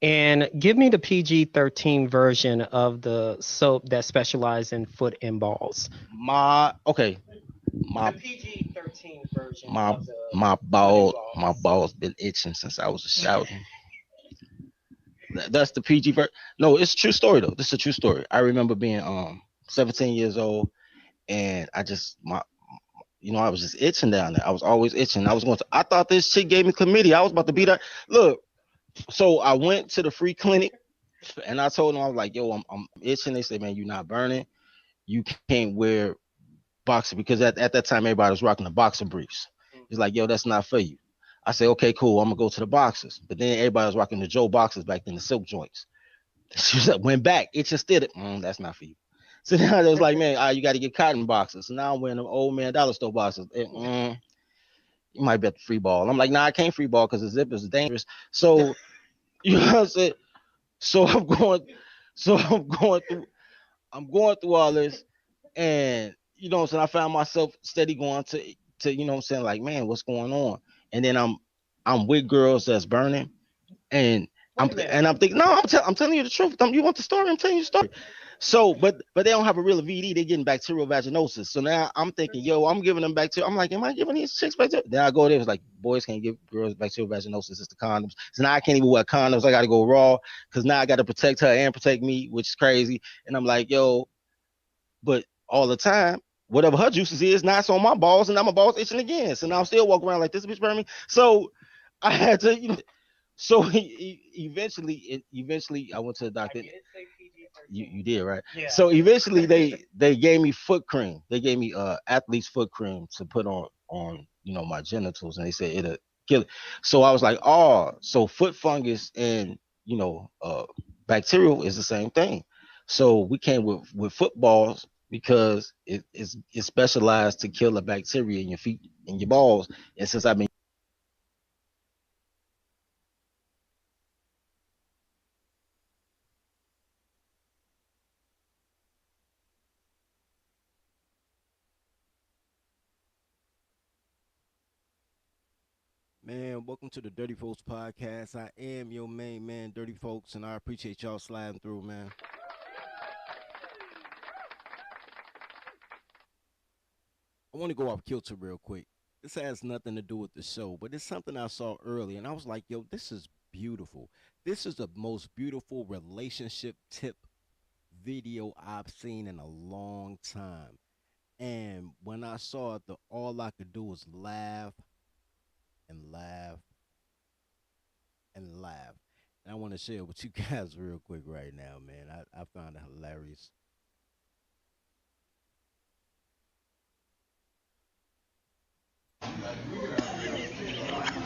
And give me the PG-13 version of the soap that specializes in foot and balls. Okay, The my PG-13 version my of the my foot and balls. balls been itching since I was shouting. That's the PG version. No, it's a true story though. This is a true story. I remember being 17 years old, and I just my I was just itching down there. I was always itching. I was going to. I thought this chick gave me chlamydia. I was about to beat her. Look, so I went to the free clinic, and I told them, I was like, "Yo, I'm itching." They said, "Man, you're not burning. You can't wear boxer," because at that time everybody was rocking the boxer briefs. He's like, "Yo, that's not for you." I said, "Okay, cool. I'm gonna go to the boxers." But then everybody was rocking the Joe boxers back then, the silk joints. She was like, went back. It just did it. That's not for you. So now it was like, man, you got to get cotton boxes. So now I'm wearing them old man dollar store boxes. You might bet the free ball. I'm like, nah, I can't free ball because the zip is dangerous. So you know what I'm saying? So I'm going, I'm going through all this, and what I'm saying. I found myself steady going to what I'm saying, like, man, what's going on? And then I'm with girls that's burning, and I'm thinking, no, I'm telling you the truth. You want the story? I'm telling you the story. So, but they don't have a real VD. They're getting bacterial vaginosis. So now I'm thinking, yo, I'm giving them bacterial. I'm like, am I giving these chicks bacterial? Then I go there. It's like boys can't give girls bacterial vaginosis. It's the condoms. So now I can't even wear condoms. I got to go raw because now I got to protect her and protect me, which is crazy. And I'm like, yo, but all the time, whatever her juices is, now it's on my balls, and now my balls itching again. So now I'm still walking around like this bitch burn me. So I had to, so eventually, I went to the doctor. You did right. Yeah. So eventually, they gave me foot cream. They gave me athlete's foot cream to put on my genitals, and they said it'll kill it. So I was like, oh, so foot fungus and bacterial is the same thing. So we came with footballs because it's specialized to kill the bacteria in your feet and your balls. And since I've been Man, welcome to the Dirty Folks Podcast. I am your main man, Dirty Folks, and I appreciate y'all sliding through, man. I want to go off kilter real quick. This has nothing to do with the show, but it's something I saw early, and I was like, yo, this is beautiful. This is the most beautiful relationship tip video I've seen in a long time. And when I saw it, all I could do was laugh and laugh and laugh. And I want to share with you guys real quick right now, man. I found it hilarious.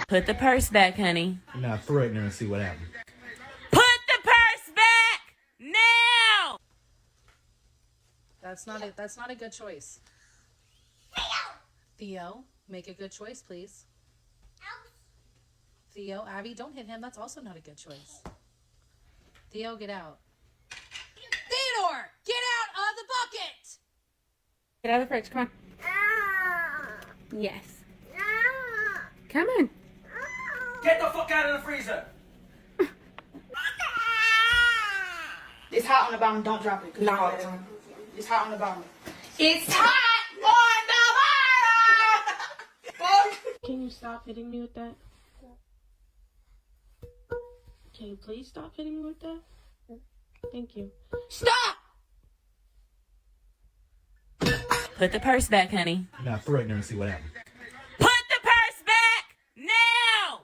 Put the purse back, honey. Now threaten her and see what happens. Put the purse back now. That's not a good choice. Theo, make a good choice, please. Theo, Abby, don't hit him. That's also not a good choice. Theo, get out. Theodore, get out of the bucket! Get out of the fridge. Come on. Yes. Come on. Get the fuck out of the freezer! It's hot on the bottom. Don't drop it. No. It's hot on the bottom. It's hot on the bottom! Can you stop hitting me with that? Can you please stop hitting me with that? Thank you. Stop! Put the purse back, honey. Now threaten her and see what happens. Put the purse back now.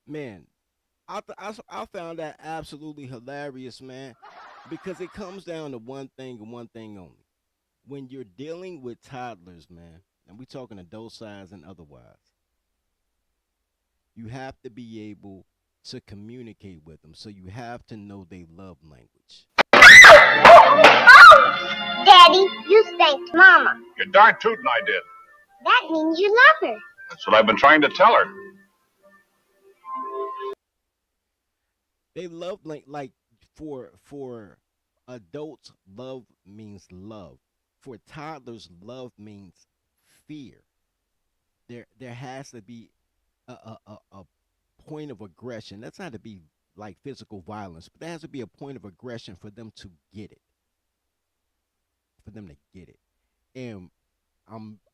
Man, I found that absolutely hilarious, man, because it comes down to one thing and one thing only. When you're dealing with toddlers, man, and we're talking adult size and otherwise, you have to be able to communicate with them. So you have to know their love language. Daddy, you spanked Mama. You're darn tootin' I did. That means you love her. That's what I've been trying to tell her. They love like for adults, love means love. For toddlers, love means fear. There has to be a point of aggression. That's not to be like physical violence, but there has to be a point of aggression for them to get it. For them to get it. And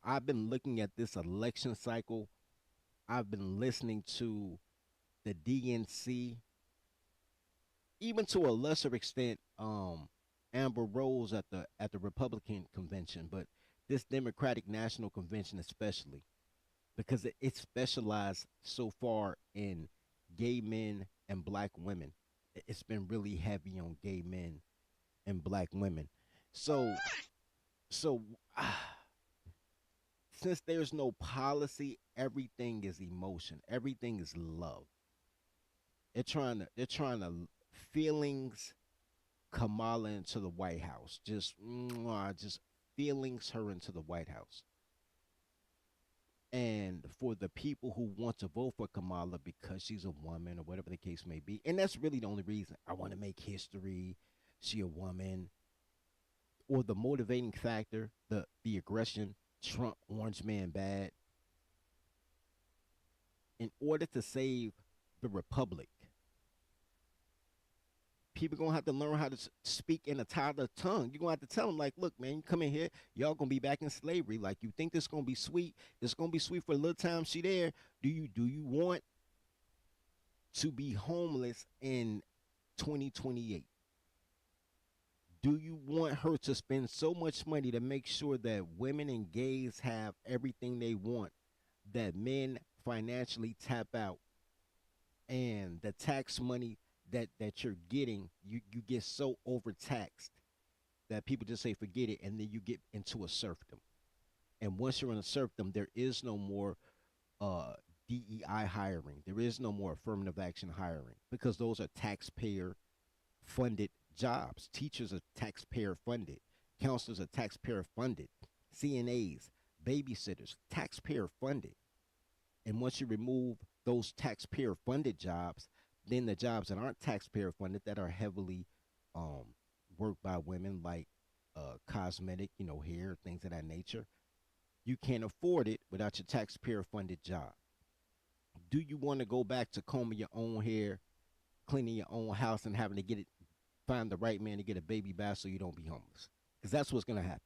I've been looking at this election cycle. I've been listening to the DNC, even to a lesser extent, Amber Rose at the Republican convention, but this Democratic National Convention especially, because it specialized so far in gay men and black women. It's been really heavy on gay men and black women. So so since there's no policy, everything is emotion. Everything is love. They're trying to feelings Kamala into the White House. Just just feelings her into the White House. And for the people who want to vote for Kamala because she's a woman or whatever the case may be, and that's really the only reason. I want to make history. She a woman. Or the motivating factor, the aggression, Trump, orange man bad. In order to save the republic, people gonna have to learn how to speak in a toddler tongue. You're gonna have to tell them, like, look, man, you come in here, y'all gonna be back in slavery. Like, you think this gonna be sweet? It's gonna be sweet for a little time she there. Do you want to be homeless in 2028? Do you want her to spend so much money to make sure that women and gays have everything they want, that men financially tap out, and the tax money that you're getting, you get so overtaxed that people just say forget it, and then you get into a serfdom. And once you're in a serfdom, there is no more DEI hiring. There is no more affirmative action hiring because those are taxpayer funded jobs. Teachers are taxpayer funded. Counselors are taxpayer funded. CNAs, babysitters, taxpayer funded. And once you remove those taxpayer funded jobs, then the jobs that aren't taxpayer funded, that are heavily worked by women, like cosmetic, hair, things of that nature, you can't afford it without your taxpayer funded job. Do you want to go back to combing your own hair, cleaning your own house, and having to find the right man to get a baby bath so you don't be homeless? Because that's what's going to happen.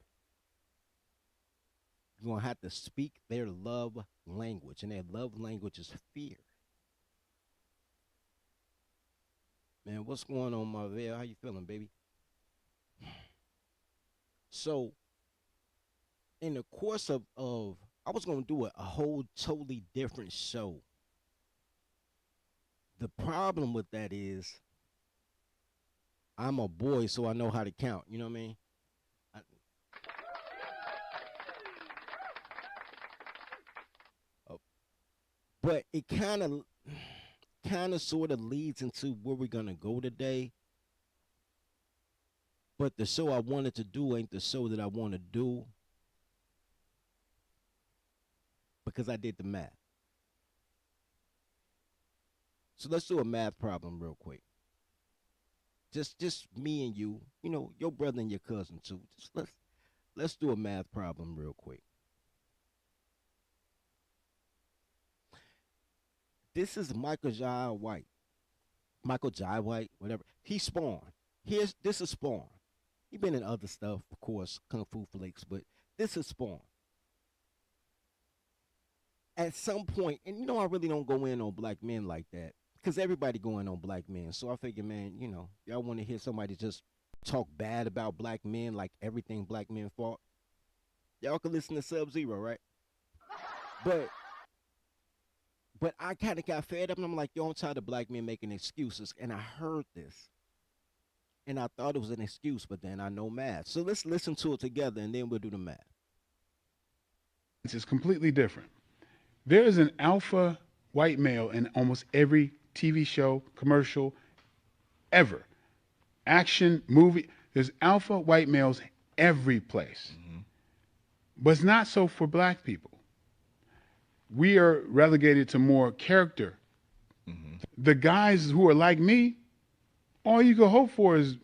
You're going to have to speak their love language, and their love language is fear. Man, what's going on, Marvell? How you feeling, baby? So, in the course of I was going to do a whole totally different show. The problem with that is I'm a boy, so I know how to count. You know what I mean? But it kind of sort of leads into where we're going to go today. But the show I wanted to do ain't the show that I want to do because I did the math. So let's do a math problem real quick. Just me and you, your brother and your cousin too. Let's do a math problem real quick. This is Michael Jai White, whatever. He Spawn. This is Spawn. He been in other stuff, of course, Kung Fu Flicks, but this is Spawn. At some point, and I really don't go in on black men like that, because everybody going on black men. So I figure, man, y'all want to hear somebody just talk bad about black men like everything black men fought? Y'all can listen to Sub-Zero, right? But I kind of got fed up, and I'm like, yo, I'm tired of black men making excuses. And I heard this, and I thought it was an excuse, but then I know math. So let's listen to it together, and then we'll do the math. It's completely different. There is an alpha white male in almost every TV show, commercial, ever. Action, movie. There's alpha white males every place. Mm-hmm. But it's not so for black people. We are relegated to more character. Mm-hmm. The guys who are like me, all you can hope for is,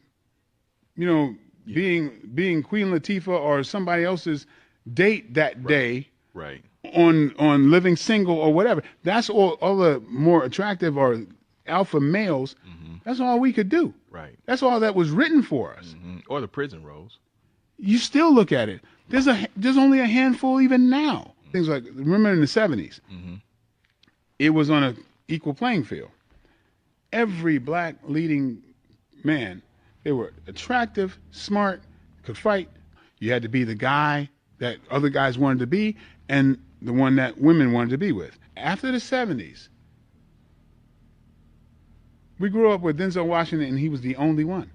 being Queen Latifah or somebody else's date that day. Right. On living single or whatever. That's all the more attractive are alpha males. Mm-hmm. That's all we could do. Right. That's all that was written for us. Or the prison roles. You still look at it. There's only a handful even now. Things like, remember in the 70s, it was on an equal playing field. Every black leading man, they were attractive, smart, could fight. You had to be the guy that other guys wanted to be and the one that women wanted to be with. After the 70s, we grew up with Denzel Washington and he was the only one.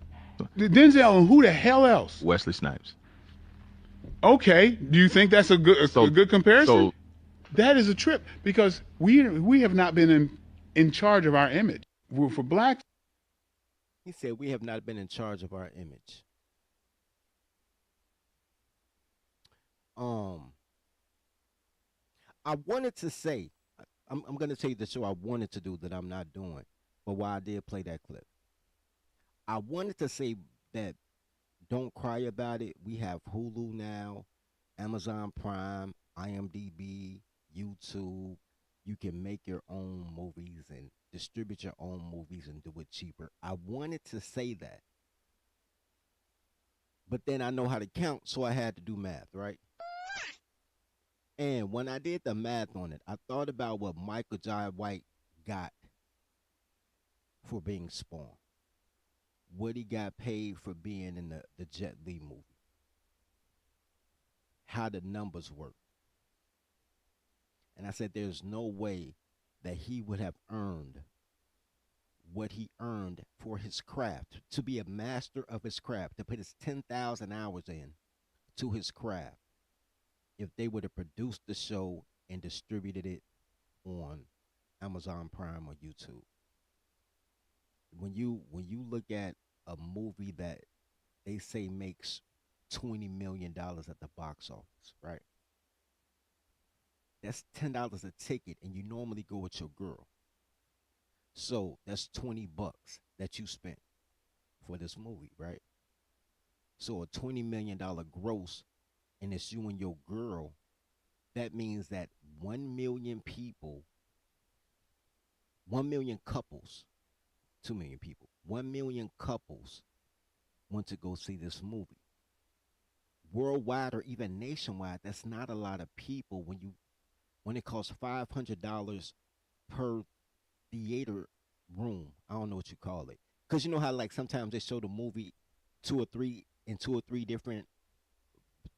Denzel and who the hell else? Wesley Snipes. Okay, do you think that's a good comparison? That is a trip because we have not been in charge of our image. For blacks, He said we have not been in charge of our image. I wanted to say, I'm going to tell you the show I wanted to do that I'm not doing, but why I did play that clip. I wanted to say that don't cry about it. We have Hulu now, Amazon Prime, IMDb, YouTube. You can make your own movies and distribute your own movies and do it cheaper. I wanted to say that. But then I know how to count, so I had to do math, right? And when I did the math on it, I thought about what Michael Jai White got for being Spawn. What he got paid for being in the Jet Li movie. How the numbers work. And I said there's no way that he would have earned what he earned for his craft, to be a master of his craft, to put his 10,000 hours in to his craft, if they would have produced the show and distributed it on Amazon Prime or YouTube. When you look at a movie that they say makes $20 million at the box office, right? That's $10 a ticket, and you normally go with your girl. So that's $20 that you spent for this movie, right? So a $20 million gross, and it's you and your girl. That means that 1 million people, 1 million couples, 2 million people, 1 million couples want to go see this movie. Worldwide or even nationwide, that's not a lot of people when it costs $500 per theater room. I don't know what you call it. Because you know how like sometimes they show the movie two or three different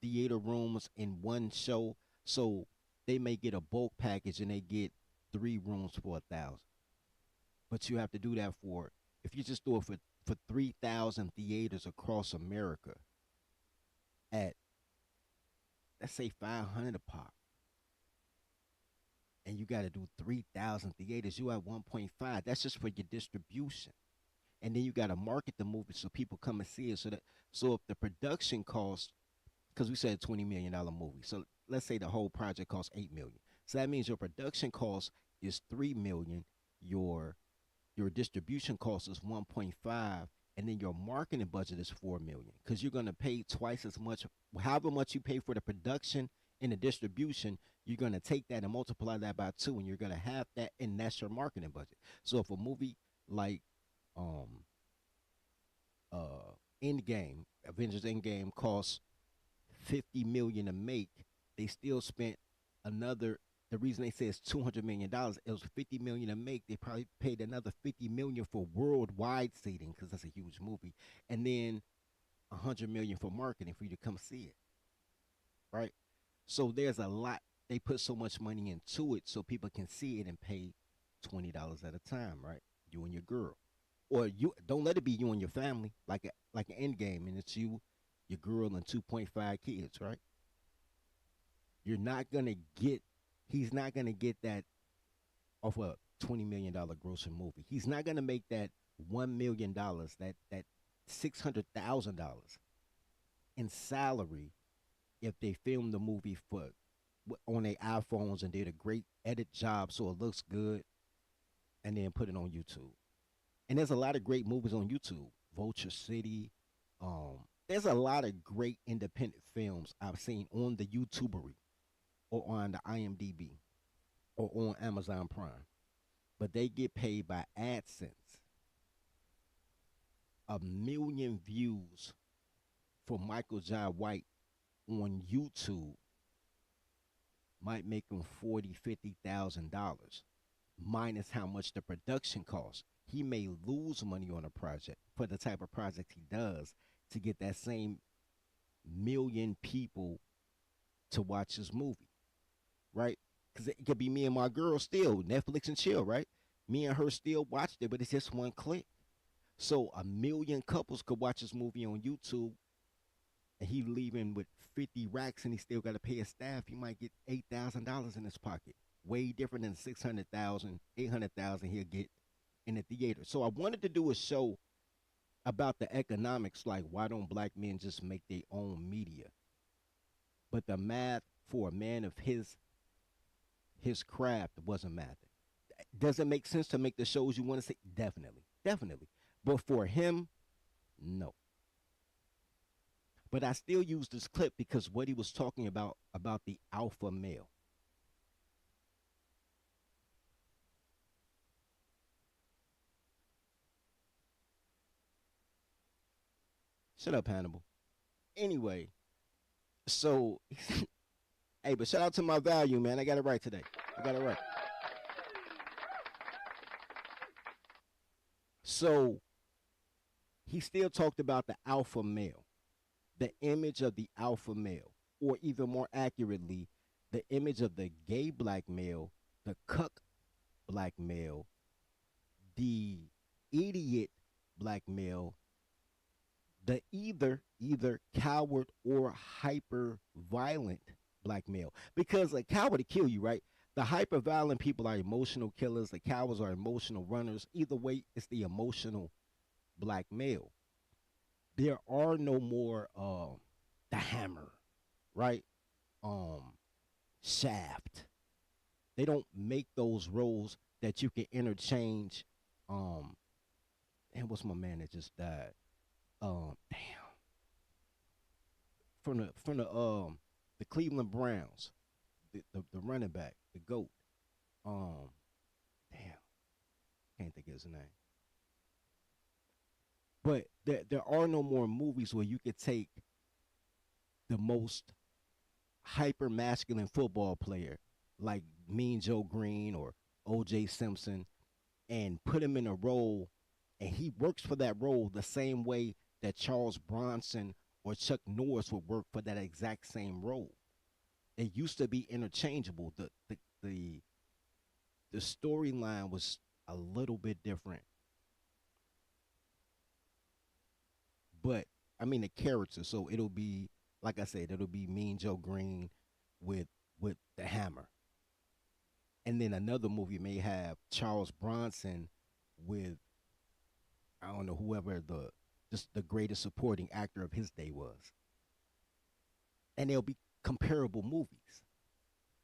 theater rooms in one show. So they may get a bulk package and they get 3 rooms for $1,000. But you have to do that if you just do it for 3,000 theaters across America at, let's say, $500 a pop. And you got to do 3,000 theaters. You at 1.5. That's just for your distribution. And then you got to market the movie so people come and see it. So if the production costs, because we said $20 million movie. So let's say the whole project costs $8 million. So that means your production cost is $3 million. Your distribution cost is 1.5, and then your marketing budget is $4 million. Because you're going to pay twice as much, however much you pay for the production and the distribution. You're going to take that and multiply that by 2, and you're going to have that, and that's your marketing budget. So if a movie like Endgame, Avengers Endgame costs $50 million to make, they still spent another. The reason they say it's $200 million, it was $50 million to make. They probably paid another $50 million for worldwide seating because that's a huge movie, and then $100 million for marketing for you to come see it, right? So there's a lot. They put so much money into it so people can see it and pay $20 at a time, right? You and your girl, or you don't let it be you and your family, like an end game, and it's you, your girl, and 2.5 kids, right? You're not gonna get. He's not gonna get that off a $20 million grossing movie. He's not gonna make that $1 million, that $600,000 in salary if they filmed the movie on their iPhones and did a great edit job so it looks good, and then put it on YouTube. And there's a lot of great movies on YouTube. Vulture City. There's a lot of great independent films I've seen on the YouTubery or on the IMDb or on Amazon Prime. But they get paid by AdSense. a million views for Michael Jai White on YouTube might make him $40,000, $50,000, minus how much the production costs. He may lose money on a project for the type of project he does to get that same million people to watch his movie, right? Because it could be me and my girl still, Netflix and chill, right? Me and her still watched it, but it's just one click. So a million couples could watch this movie on YouTube, and he leaving with 50 racks, and he still got to pay his staff. He might get $8,000 in his pocket. Way different than 600,000, 800,000 he'll get in the theater. So I wanted to do a show about the economics, like why don't black men just make their own media? But the math for a man of his craft wasn't math. Does it make sense to make the shows you want to see? Definitely, definitely. But for him, no. But I still use this clip because what he was talking about the alpha male. Shut up, Hannibal. Anyway, so hey, but shout out to my value, man. I got it right today. I got it right. So he still talked about the alpha male, the image of the alpha male, or even more accurately, the image of the gay black male, the cuck black male, the idiot black male, the either coward or hyper violent black male. Because a coward will kill you, right? The hyper violent people are emotional killers. The cowards are emotional runners. Either way, it's the emotional black male. There are no more the Hammer, right? Shaft. They don't make those roles that you can interchange. And what's my man that just died? Damn. From the Cleveland Browns, the running back, the GOAT. Damn. Can't think of his name. But there are no more movies where you could take the most hyper masculine football player like Mean Joe Green or OJ Simpson and put him in a role, and he works for that role the same way that Charles Bronson or Chuck Norris would work for that exact same role. It used to be interchangeable. The storyline was a little bit different. But I mean the character, so it'll be like I said, it'll be Mean Joe Green with the Hammer. And then another movie may have Charles Bronson with, I don't know, whoever just the greatest supporting actor of his day was. And they'll be comparable movies.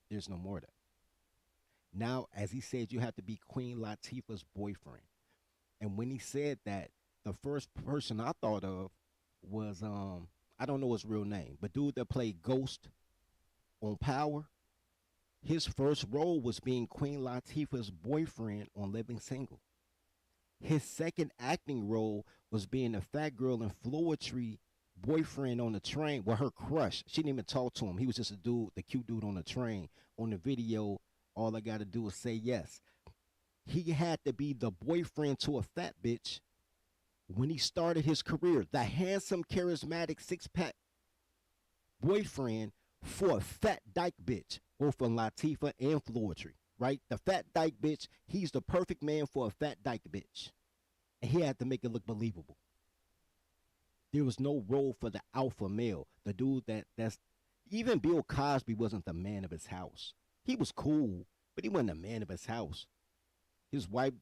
There's no more of that. Now, as he said, you have to be Queen Latifah's boyfriend. And when he said that, the first person I thought of was I don't know his real name, but dude that played Ghost on Power. His first role was being Queen Latifah's boyfriend on Living Single. His second acting role was being a fat girl in Floetry boyfriend on the train. Well, her crush. She didn't even talk to him. He was just a dude, the cute dude on the train. On the video, all I got to do is say yes. He had to be the boyfriend to a fat bitch when he started his career. The handsome, charismatic, six-pack boyfriend for a fat dyke bitch, both on Latifah and Floetry, right? The fat dyke bitch, he's the perfect man for a fat dyke bitch. And he had to make it look believable. There was no role for the alpha male, the dude that's even Bill Cosby wasn't the man of his house. He was cool, but he wasn't the man of his house. His wife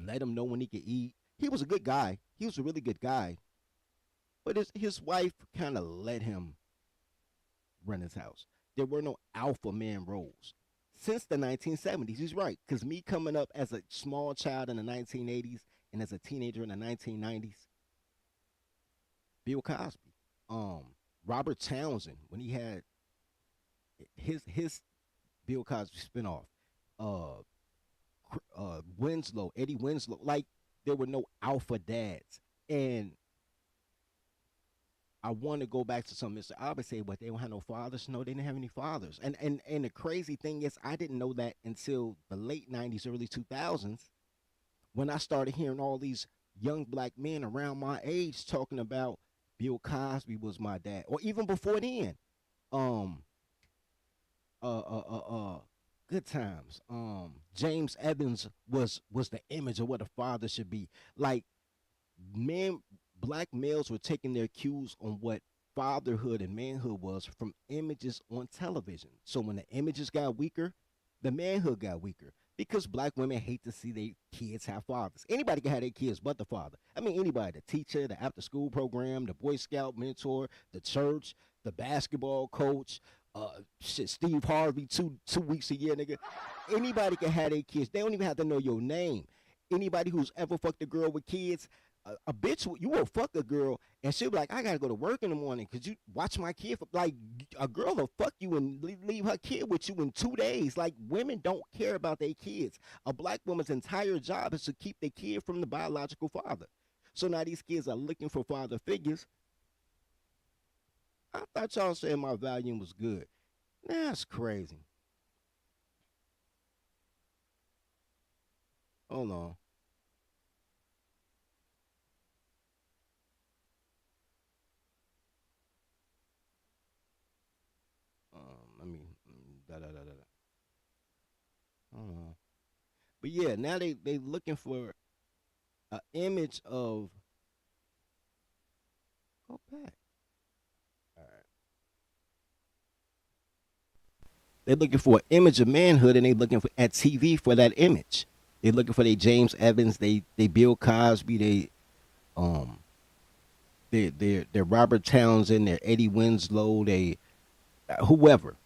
let him know when he could eat. He was a good guy. He was a really good guy. But his wife kind of let him run his house. There were no alpha man roles. Since the 1970s, he's right. Because me coming up as a small child in the 1980s and as a teenager in the 1990s, Bill Cosby, Robert Townsend, when he had his Bill Cosby spinoff, Winslow, Eddie Winslow, like there were no alpha dads. And I want to go back to something Mr. Albert said, but they don't have no fathers. No, they didn't have any fathers. And the crazy thing is, I didn't know that until the late '90s, early 2000s, when I started hearing all these young black men around my age talking about Bill Cosby was my dad, or even before then, um, uh, uh, uh, uh good times. James Evans was the image of what a father should be. Like men, black males were taking their cues on what fatherhood and manhood was from images on television. So when the images got weaker, the manhood got weaker because black women hate to see their kids have fathers. Anybody can have their kids but the father. I mean, anybody, the teacher, the after school program, the Boy Scout mentor, the church, the basketball coach, Steve Harvey, two weeks a year, nigga. Anybody can have their kids. They don't even have to know your name. Anybody who's ever fucked a girl with kids, a bitch, you will fuck a girl and she'll be like, I gotta go to work in the morning because you watch my kid. Like, a girl will fuck you and leave her kid with you in 2 days. Like, women don't care about their kids. A black woman's entire job is to keep their kid from the biological father. So now these kids are looking for father figures. I thought y'all saying my volume was good. That's crazy. Hold on. Let me da da da da. Hold on. But yeah, now they looking for an image of. Go back. All right. They're looking for an image of manhood, and they looking for at TV for that image. They're looking for their James Evans, they Bill Cosby, um they're Robert Townsend, they're Eddie Winslow, they whoever,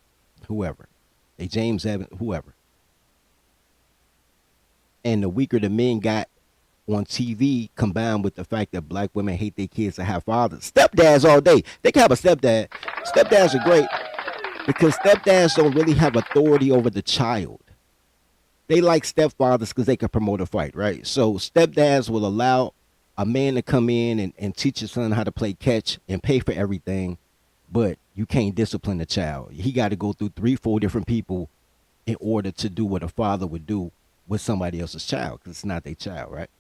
they James Evans, whoever. And the weaker the men got on TV, combined with the fact that black women hate their kids to have fathers. Stepdads all day. They can have a stepdad. Stepdads are great because stepdads don't really have authority over the child. They like stepfathers because they can promote a fight, right? So stepdads will allow a man to come in and teach his son how to play catch and pay for everything, but you can't discipline the child. He got to go through 3-4 different people in order to do what a father would do with somebody else's child because it's not their child, right?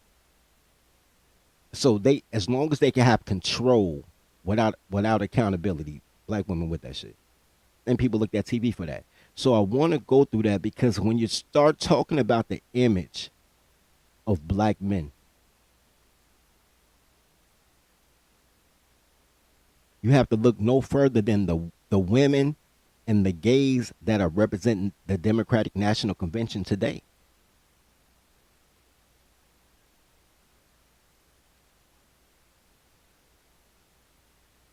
So they, as long as they can have control without accountability, black women with that shit. And people look at TV for that. So I want to go through that because when you start talking about the image of black men, you have to look no further than the women and the gays that are representing the Democratic National Convention today.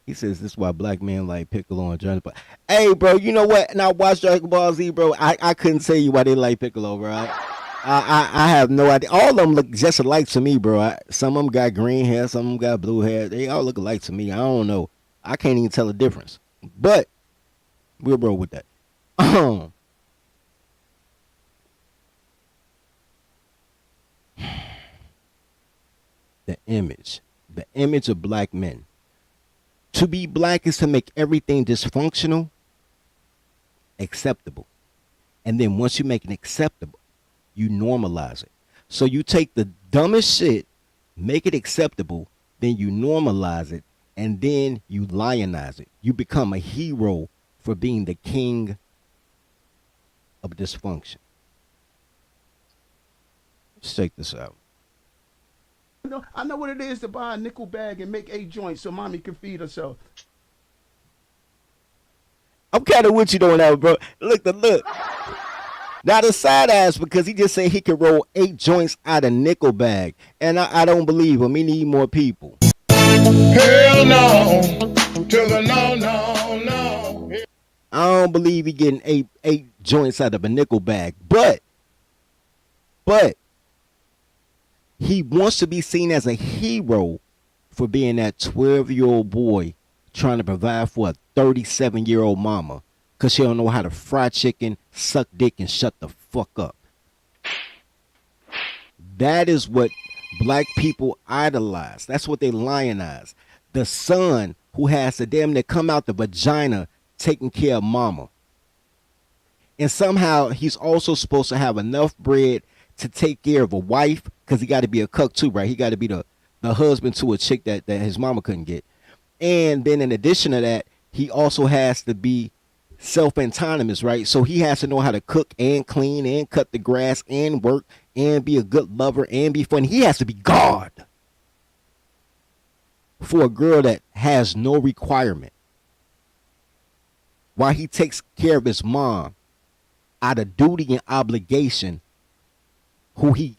He says this is why black men like Piccolo and Johnny. But hey, bro, you know what? Now watch Dragon Ball Z, bro. I couldn't tell you why they like Piccolo, bro. I have no idea. All of them look just alike to me, bro. Some of them got green hair, some of them got blue hair. They all look alike to me. I don't know. I can't even tell the difference. But we'll roll with that. The image of black men. To be black is to make everything dysfunctional acceptable. And then once you make it acceptable, you normalize it. So you take the dumbest shit, make it acceptable, then you normalize it, and then you lionize it. You become a hero for being the king of dysfunction. Let's check this out. I know what it is to buy a nickel bag and make 8 joints so mommy can feed herself. I'm kind of with you on that, bro. Look. Now the side ass because he just said he could roll 8 joints out of nickel bag, and I don't believe him. He need more people. Hell no, to the no. I don't believe he getting eight joints out of a nickel bag, but he wants to be seen as a hero for being that 12-year-old boy trying to provide for a 37-year-old mama because she don't know how to fry chicken, suck dick, and shut the fuck up. That is what Black people idolize. That's what they lionize. The son who has to damn near come out the vagina taking care of mama. And somehow he's also supposed to have enough bread to take care of a wife, because he got to be a cuck too, right? He got to be the husband to a chick that his mama couldn't get. And then in addition to that, he also has to be self-autonomous, right? So he has to know how to cook and clean and cut the grass and work and be a good lover and be fun. He has to be God for a girl that has no requirement, while he takes care of his mom out of duty and obligation, who he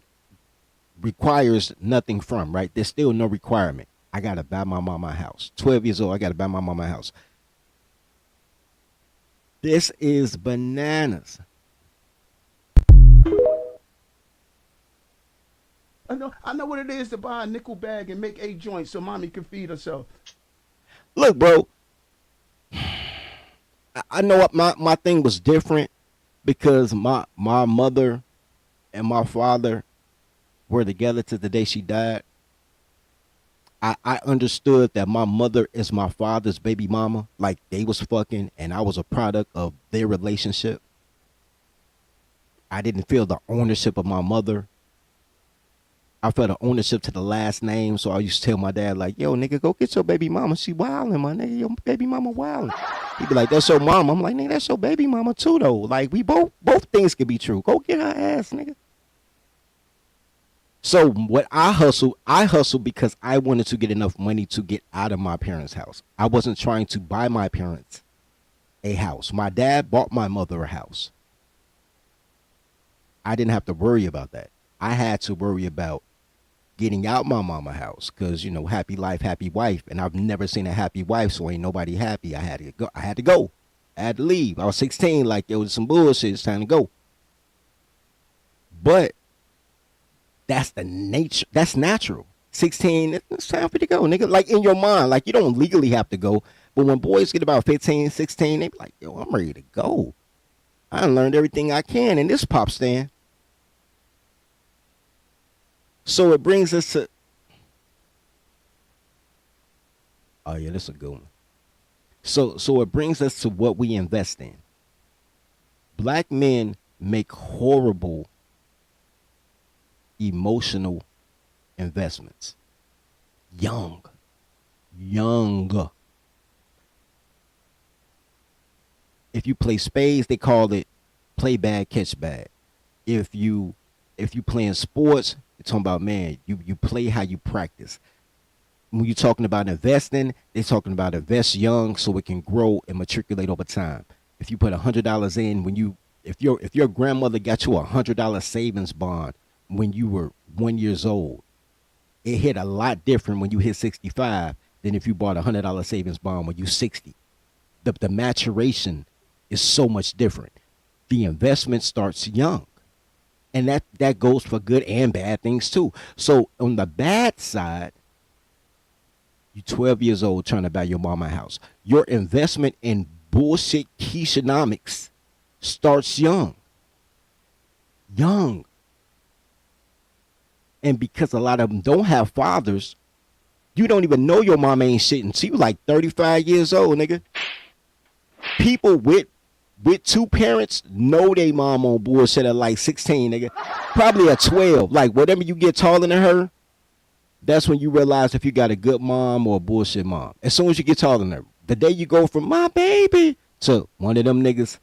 requires nothing from, right? There's still no requirement. I got to buy my mama a house. 12 years old, I got to buy my mama a house. This is bananas. I know what it is to buy a nickel bag and make 8 joints so mommy can feed herself. Look, bro, I know what my thing was different because my mother and my father were together to the day she died. I understood that my mother is my father's baby mama, like they was fucking and I was a product of their relationship. I didn't feel the ownership of my mother. I felt the ownership to the last name, so I used to tell my dad, like, yo, nigga, go get your baby mama. She wildin', my nigga. Your baby mama wildin'. He'd be like, that's your mama. I'm like, nigga, that's your baby mama too, though. Like, we both things could be true. Go get her ass, nigga. So what I hustled because I wanted to get enough money to get out of my parents' house. I wasn't trying to buy my parents a house. My dad bought my mother a house. I didn't have to worry about that. I had to worry about getting out my mama house because, you know, happy life, happy wife. And I've never seen a happy wife, so ain't nobody happy. I had to go. I had to leave. I was 16, like, yo, some bullshit. It's time to go. But that's the nature. That's natural. 16, it's time for you to go, nigga. Like, in your mind, like, you don't legally have to go. But when boys get about 15, 16, they be like, yo, I'm ready to go. I done learned everything I can in this pop stand. So it brings us to, oh yeah, that's a good one. So it brings us to what we invest in. Black men make horrible emotional investments. Young. If you play spades, they call it play bad, catch bad. If you playing sports, you're talking about, man, you play how you practice. When you're talking about investing, they're talking about invest young so it can grow and matriculate over time. If you put $100 in if your grandmother got you a $100 savings bond when you were 1 year old, it hit a lot different when you hit 65 than if you bought a $100 savings bond when you're 60. The maturation is so much different. The investment starts young. And that goes for good and bad things too. So on the bad side, you're 12 years old trying to buy your mama a house. Your investment in bullshit Keishanomics starts young. And because a lot of them don't have fathers, you don't even know your mama ain't shit until you like 35 years old, nigga. People with two parents know they mom on bullshit at like 16, nigga. Probably at 12. Like, whatever you get taller than her, that's when you realize if you got a good mom or a bullshit mom. As soon as you get taller than her. The day you go from my baby to one of them niggas,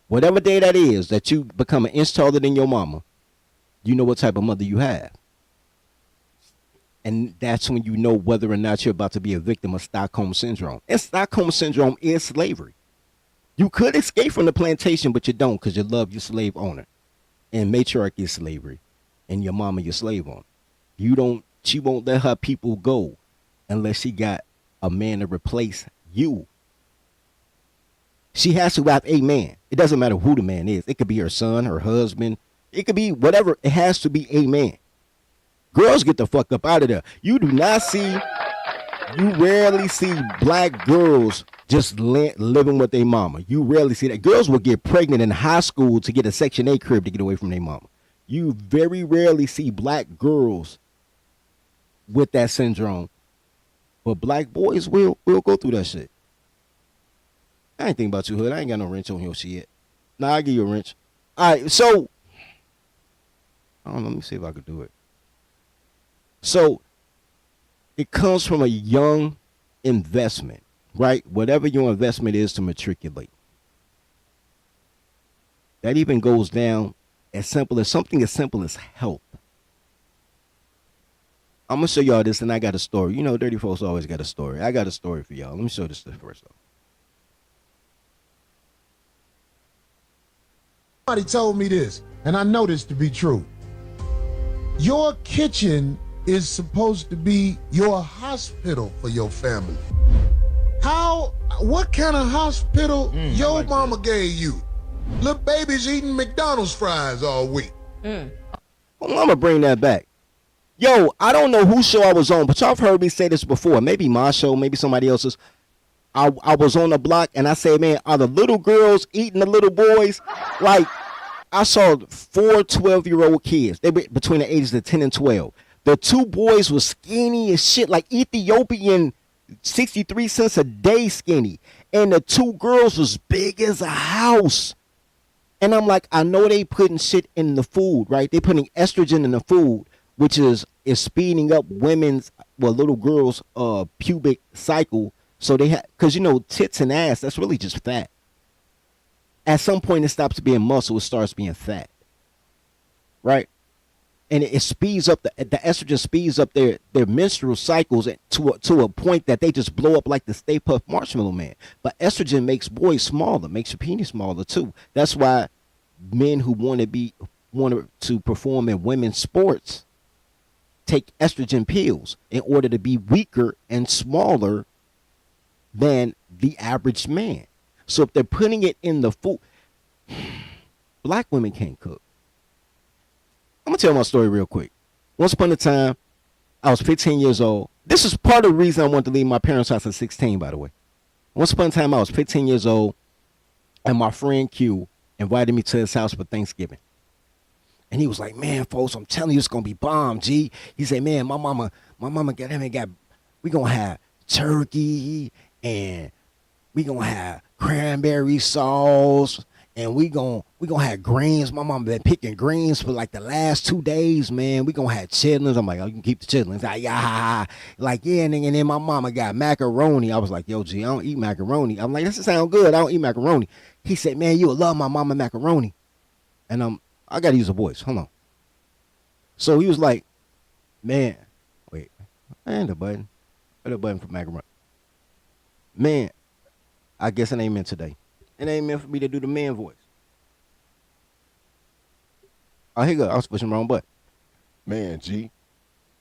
whatever day that is, that you become an inch taller than your mama, you know what type of mother you have. And that's when you know whether or not you're about to be a victim of Stockholm Syndrome. And Stockholm Syndrome is slavery. You could escape from the plantation, but you don't because you love your slave owner. And matriarchy is slavery. And your mama your slave owner. She won't let her people go unless she got a man to replace you. She has to have a man. It doesn't matter who the man is. It could be her son, her husband. It could be whatever. It has to be a man. Girls, get the fuck up out of there. You rarely see black girls just living with their mama. You rarely see that. Girls will get pregnant in high school to get a Section 8 crib to get away from their mama. You very rarely see black girls with that syndrome. But black boys will go through that shit. I ain't think about you, Hood. I ain't got no wrench on your shit. Nah, I give you a wrench. All right, so I don't know. Let me see if I could do it. So it comes from a young investment, right? Whatever your investment is to matriculate. That even goes down as simple as something as simple as health. I'm gonna show y'all this, and I got a story. You know, dirty folks always got a story. I got a story for y'all. Let me show this first though. Somebody told me this, and I know this to be true. Your kitchen is supposed to be your hospital for your family. What kind of hospital your mama gave you? Little babies eating McDonald's fries all week. Well, I'm gonna bring that back. Yo, I don't know whose show I was on, but y'all have heard me say this before. Maybe my show, maybe somebody else's. I was on the block and I said, man, are the little girls eating the little boys? Like, I saw 4 12-year-old kids. They were between the ages of 10 and 12. The 2 boys were skinny as shit, like Ethiopian 63 cents a day skinny. And the 2 girls was big as a house. And I'm like, I know they putting shit in the food, right? They putting estrogen in the food, which is speeding up little girls' pubic cycle. So they have, because you know, tits and ass, that's really just fat. At some point, it stops being muscle, it starts being fat, right? And it speeds up the estrogen speeds up their menstrual cycles to a point that they just blow up like the Stay Puft Marshmallow Man. But estrogen makes boys smaller, makes your penis smaller too. That's why men who want to perform in women's sports take estrogen pills in order to be weaker and smaller than the average man. So if they're putting it in the food, black women can't cook. I'm gonna tell my story real quick. Once upon a time, I was 15 years old. This is part of the reason I wanted to leave my parents' house at 16, by the way. Once upon a time, I was 15 years old, and my friend Q invited me to his house for Thanksgiving. And he was like, man, folks, I'm telling you, it's gonna be bomb, G. He said, man, my mama we gonna have turkey, and we gonna have cranberry sauce, and we gonna have greens. My mama been picking greens for like the last 2 days, man. We gonna have chitlins. I'm like, oh, you can keep the chitlins. Like, yeah. Like, yeah, and then my mama got macaroni. I was like, yo, G, I don't eat macaroni. I'm like, this sound good. I don't eat macaroni. He said, man, you'll love my mama macaroni. And I gotta use a voice. Hold on. So he was like, man, wait, and the button. Where's the button for macaroni? Man, I guess it ain't meant today. It ain't meant for me to do the man voice. Oh, here you go. I was pushing the wrong button. Man, G,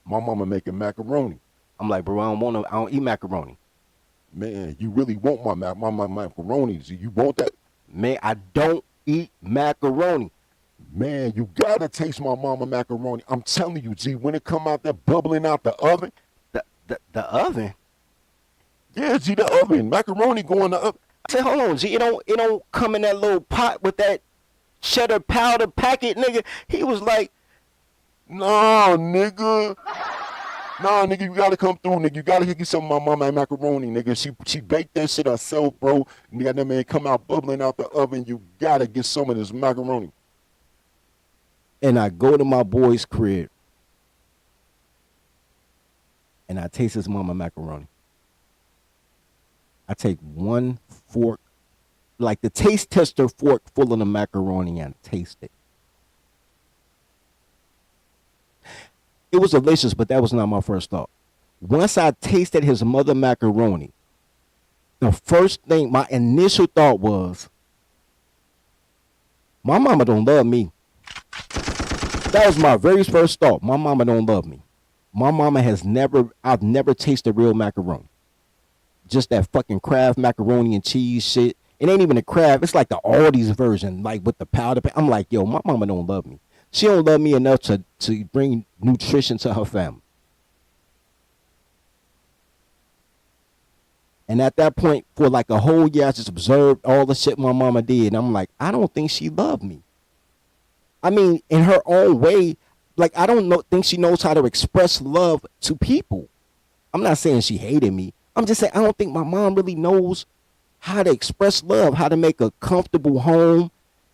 my mama making macaroni. I'm like, bro, I don't eat macaroni. Man, you really want my macaroni, G. You want that? Man, I don't eat macaroni. Man, you gotta taste my mama macaroni. I'm telling you, G, when it come out there bubbling out the oven. The oven? Yeah, G, the oven. Macaroni going in the oven. I said, hold on, G, it don't come in that little pot with that cheddar powder packet, nigga. He was like, nah, nigga. Nah, nigga, you gotta come through, nigga. You gotta get some of my mama macaroni, nigga. She baked that shit herself, bro. And you got that man come out bubbling out the oven. You gotta get some of this macaroni. And I go to my boy's crib, and I taste his mama macaroni. I take 1 fork, like the taste tester fork full of the macaroni, and taste it. It was delicious, but that was not my first thought. Once I tasted his mother macaroni, the first thing, my initial thought was, my mama don't love me. That was my very first thought. My mama don't love me. My mama I've never tasted real macaroni. Just that fucking Kraft macaroni and cheese shit. It ain't even a Kraft. It's like the Aldi's version, like with the powder. I'm like, yo, my mama don't love me. She don't love me enough to bring nutrition to her family. And at that point, for like a whole year, I just observed all the shit my mama did. And I'm like, I don't think she loved me. I mean, in her own way, like I don't think she knows how to express love to people. I'm not saying she hated me. I'm just saying I don't think my mom really knows how to express love, how to make a comfortable home,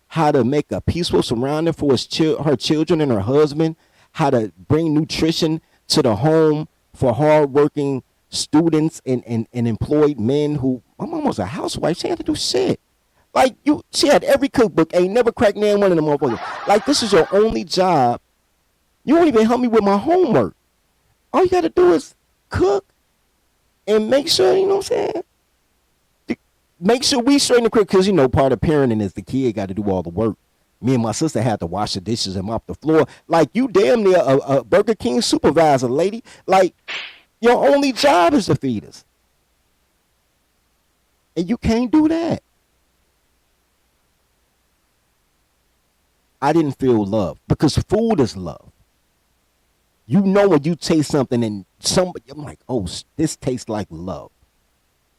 how to make a peaceful surrounding for her children and her husband, how to bring nutrition to the home for hardworking students and employed men who, my mom was a housewife. She had to do shit. Like she had every cookbook, ain't never cracked nail one of them motherfuckers. Like this is your only job. You won't even help me with my homework. All you gotta do is cook and make sure, you know what I'm saying? Make sure we straighten the crib, because you know part of parenting is the kid got to do all the work. Me and my sister had to wash the dishes and mop the floor. Like you damn near a Burger King supervisor, lady. Like your only job is to feed us. And you can't do that. I didn't feel love because food is love. You know when you taste something and I'm like, oh, this tastes like love.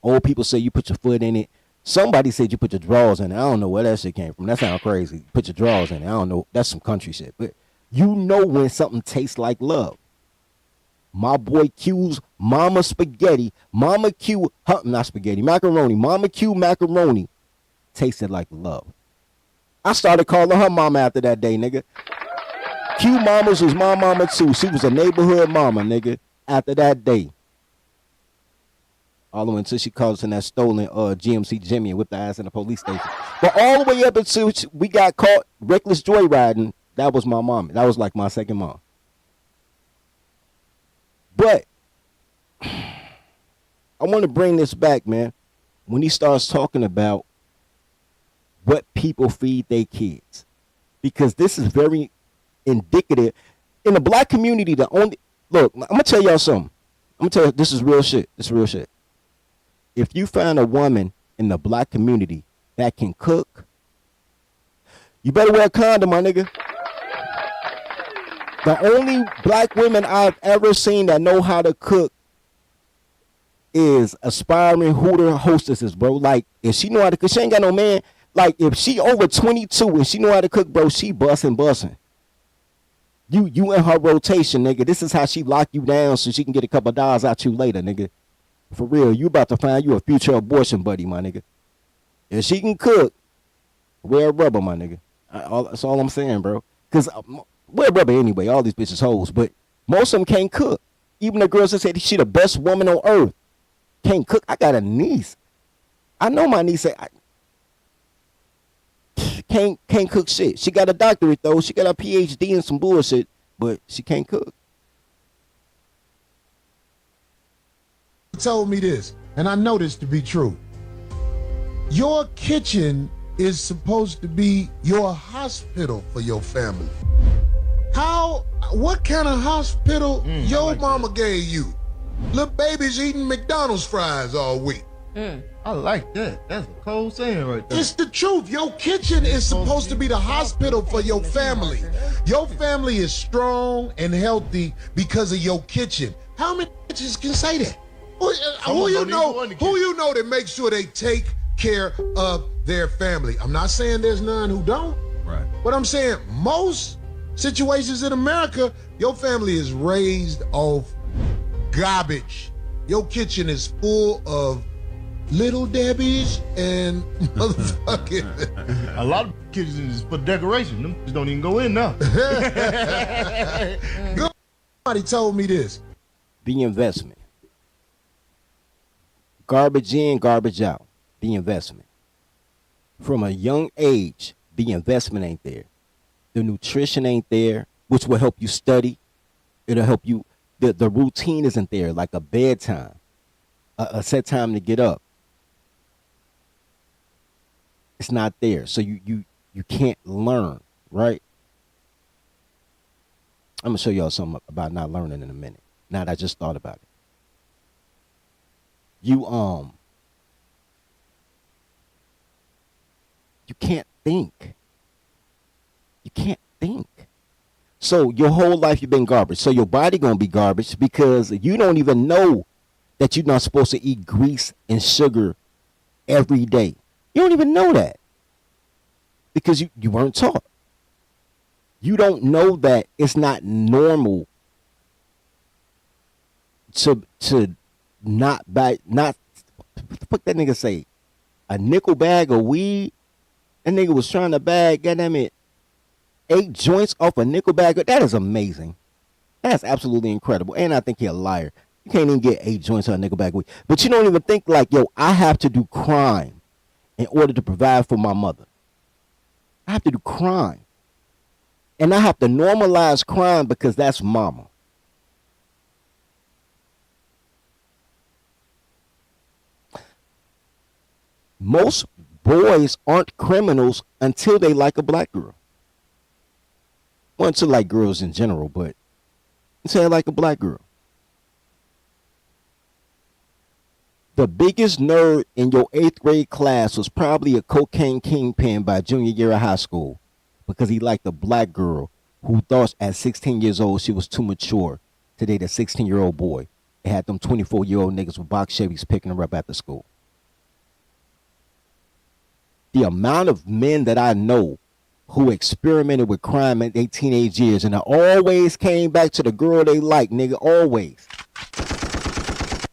Old people say you put your foot in it. Somebody said you put your drawers in it. I don't know where that shit came from. That sounds crazy. Put your drawers in it. I don't know. That's some country shit. But you know when something tastes like love. My boy Q's Mama Spaghetti, Mama Q, not spaghetti, macaroni, Mama Q macaroni tasted like love. I started calling her mama after that day, nigga. Q Mamas was my mama too. She was a neighborhood mama, nigga, after that day. All the way until she called us in that stolen GMC Jimmy and whipped the ass in the police station. But all the way up until we got caught reckless joyriding, that was my mom. That was like my second mom. But I want to bring this back, man. When he starts talking about what people feed their kids. Because this is very indicative. In the black community, look, I'm going to tell y'all something. I'm going to tell you, this is real shit. This is real shit. If you find a woman in the black community that can cook, you better wear a condom, my nigga. The only black women I've ever seen that know how to cook is aspiring Hooter hostesses, bro. Like, if she know how to cook, she ain't got no man. Like, if she over 22 and she know how to cook, bro, she bussin'. You in her rotation, nigga. This is how she lock you down so she can get a couple dollars out you later, nigga. For real, you about to find you a future abortion buddy, my nigga. If she can cook, wear rubber, my nigga. That's all I'm saying, bro. Because wear rubber anyway. All these bitches hoes. But most of them can't cook. Even the girls that said she the best woman on earth can't cook. I got a niece. I know my niece can't cook shit. She got a doctorate, though. She got a PhD in some bullshit. But she can't cook. Told me this, and I know this to be true. Your kitchen is supposed to be your hospital for your family. What kind of hospital your like mama gave you? Little babies eating McDonald's fries all week. I like that. That's a cold saying right there. It's the truth. Your kitchen is supposed to be the hospital for your family. Your family is strong and healthy because of your kitchen. How many bitches can say that? Who you know that makes sure they take care of their family? I'm not saying there's none who don't. Right. But I'm saying most situations in America, your family is raised off garbage. Your kitchen is full of little Debbie's and motherfucking. A lot of kitchens is for decoration. Them just don't even go in now. Somebody told me this. The investment. Garbage in, garbage out. The investment. From a young age, the investment ain't there. The nutrition ain't there, which will help you study. It'll help you. The routine isn't there, like a bedtime, a set time to get up. It's not there. So you can't learn, right? I'm going to show y'all something about not learning in a minute. Now that I just thought about it. You can't think. You can't think. So your whole life you've been garbage. So your body gonna be garbage because you don't even know that you're not supposed to eat grease and sugar every day. You don't even know that because you weren't taught. You don't know that it's not normal to not buy, not, what the fuck that nigga say? A nickel bag of weed? That nigga was trying to bag, goddamn it, 8 joints off a nickel bag. That is amazing. That's absolutely incredible. And I think he a liar. You can't even get 8 joints on a nickel bag of weed. But you don't even think like, yo, I have to do crime in order to provide for my mother. I have to do crime. And I have to normalize crime because that's mama. Most boys aren't criminals until they like a black girl. Well, until like girls in general, but until they like a black girl. The biggest nerd in your 8th grade class was probably a cocaine kingpin by junior year of high school because he liked a black girl who thought at 16 years old she was too mature to date a 16-year-old boy. It had them 24-year-old niggas with box Chevys picking her up after school. The amount of men that I know who experimented with crime in their teenage years and it always came back to the girl they like, nigga, always.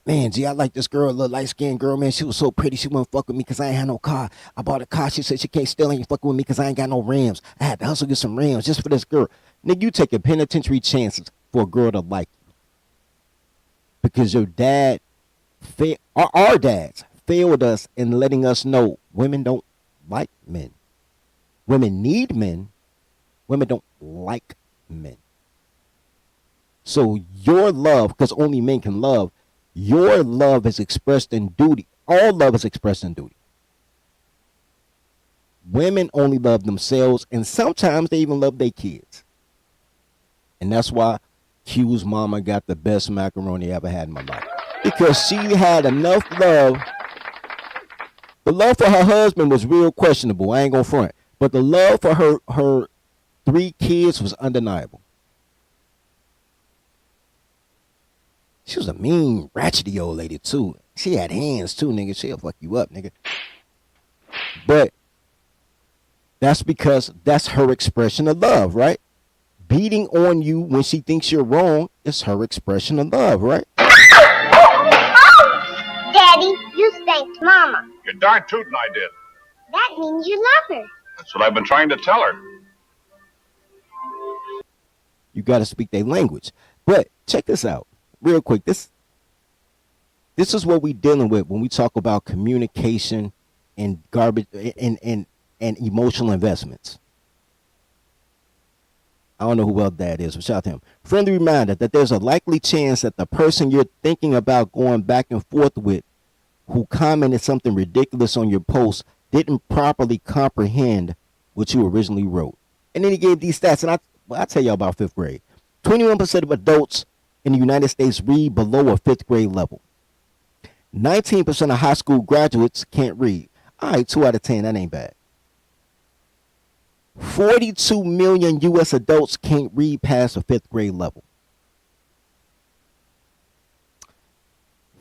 Man, gee, I like this girl, a little light-skinned girl, man. She was so pretty, she wouldn't fuck with me because I ain't had no car. I bought a car, she said she can't still ain't fucking with me because I ain't got no rims. I had to hustle get some rims just for this girl. Nigga, you taking penitentiary chances for a girl to like you. Because your dad, our dads, failed us in letting us know women don't like men. Women need men. Women don't like men. So your love, because only men can love, your love is expressed in duty. All love is expressed in duty. Women only love themselves, and sometimes they even love their kids. And that's why Q's mama got the best macaroni I ever had in my life. Because she had enough love. The love for her husband was real questionable. I ain't gonna front. But the love for her 3 kids was undeniable. She was a mean, ratchety old lady, too. She had hands, too, nigga. She'll fuck you up, nigga. But that's because that's her expression of love, right? Beating on you when she thinks you're wrong is her expression of love, right? Daddy, you spanked Mama. You're darn tootin' I did. That means you love her. That's what I've been trying to tell her. You got to speak their language. But check this out real quick. This is what we dealing with when we talk about communication and garbage and emotional investments. I don't know who else that is, but shout out to him. Friendly reminder that there's a likely chance that the person you're thinking about going back and forth with who commented something ridiculous on your post didn't properly comprehend what you originally wrote. And then he gave these stats, and I'll tell you about 5th grade. 21% of adults in the United States read below a 5th grade level. 19% of high school graduates can't read. All right, 2 out of 10, that ain't bad. 42 million U.S. adults can't read past a 5th grade level.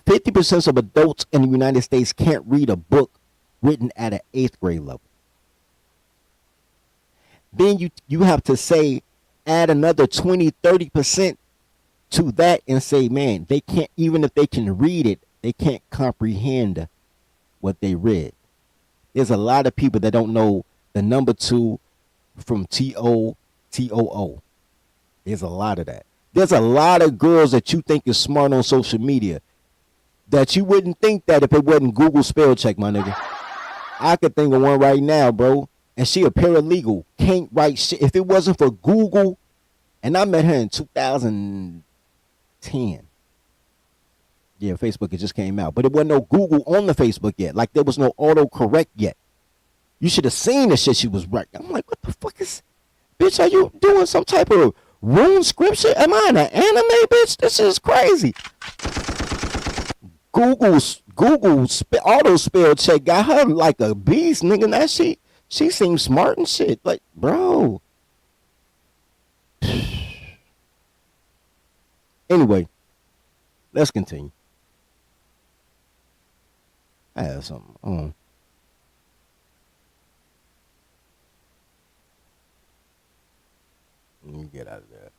50% of adults in the United States can't read a book written at an 8th grade level. Then you have to say, add another 20-30% to that and say, man, they can't, even if they can read it, they can't comprehend what they read. There's a lot of people that don't know the number 2 from TOTOO. There's a lot of that. There's a lot of girls that you think is smart on social media that you wouldn't think that if it wasn't Google spell check, my nigga. I could think of one right now, bro. And she a paralegal. Can't write shit. If it wasn't for Google, and I met her in 2010. Yeah, Facebook, it just came out. But it wasn't no Google on the Facebook yet. Like, there was no autocorrect yet. You should have seen the shit she was writing. I'm like, what the fuck is... Bitch, are you doing some type of rune scripture? Am I in an anime, bitch? This is crazy. Google auto spell check got her like a beast, nigga. That she seems smart and shit. Like, bro. Anyway, let's continue. I have something on. Let me get out of there.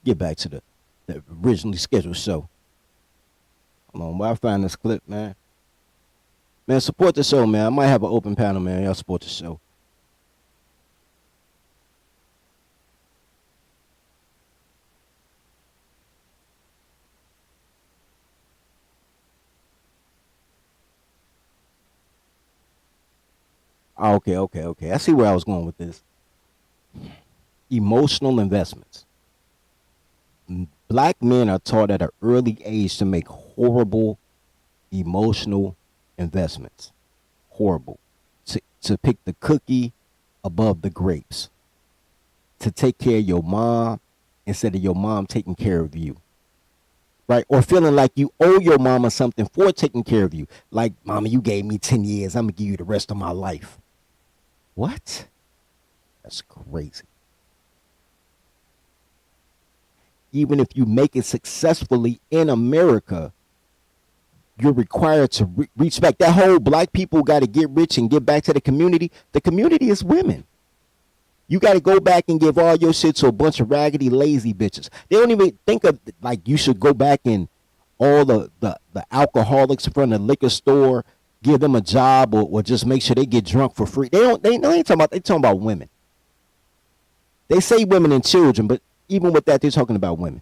Get back to the originally scheduled show. Hold on, where I find this clip, man. Man, support the show, man. I might have an open panel, man. Y'all support the show. Okay. I see where I was going with this. Emotional investments. Black men are taught at an early age to make horrible emotional investments. Horrible. To pick the cookie above the grapes. To take care of your mom instead of your mom taking care of you. Right? Or feeling like you owe your mama something for taking care of you. Like, mama, you gave me 10 years. I'm going to give you the rest of my life. What? That's crazy. Even if you make it successfully in America, you're required to reach back. That whole black people got to get rich and give back to the community. The community is women. You got to go back and give all your shit to a bunch of raggedy, lazy bitches. They don't even think of like you should go back and all the alcoholics in front of the liquor store, give them a job or just make sure they get drunk for free. They ain't talking about women. They say women and children, but even with that, they're talking about women.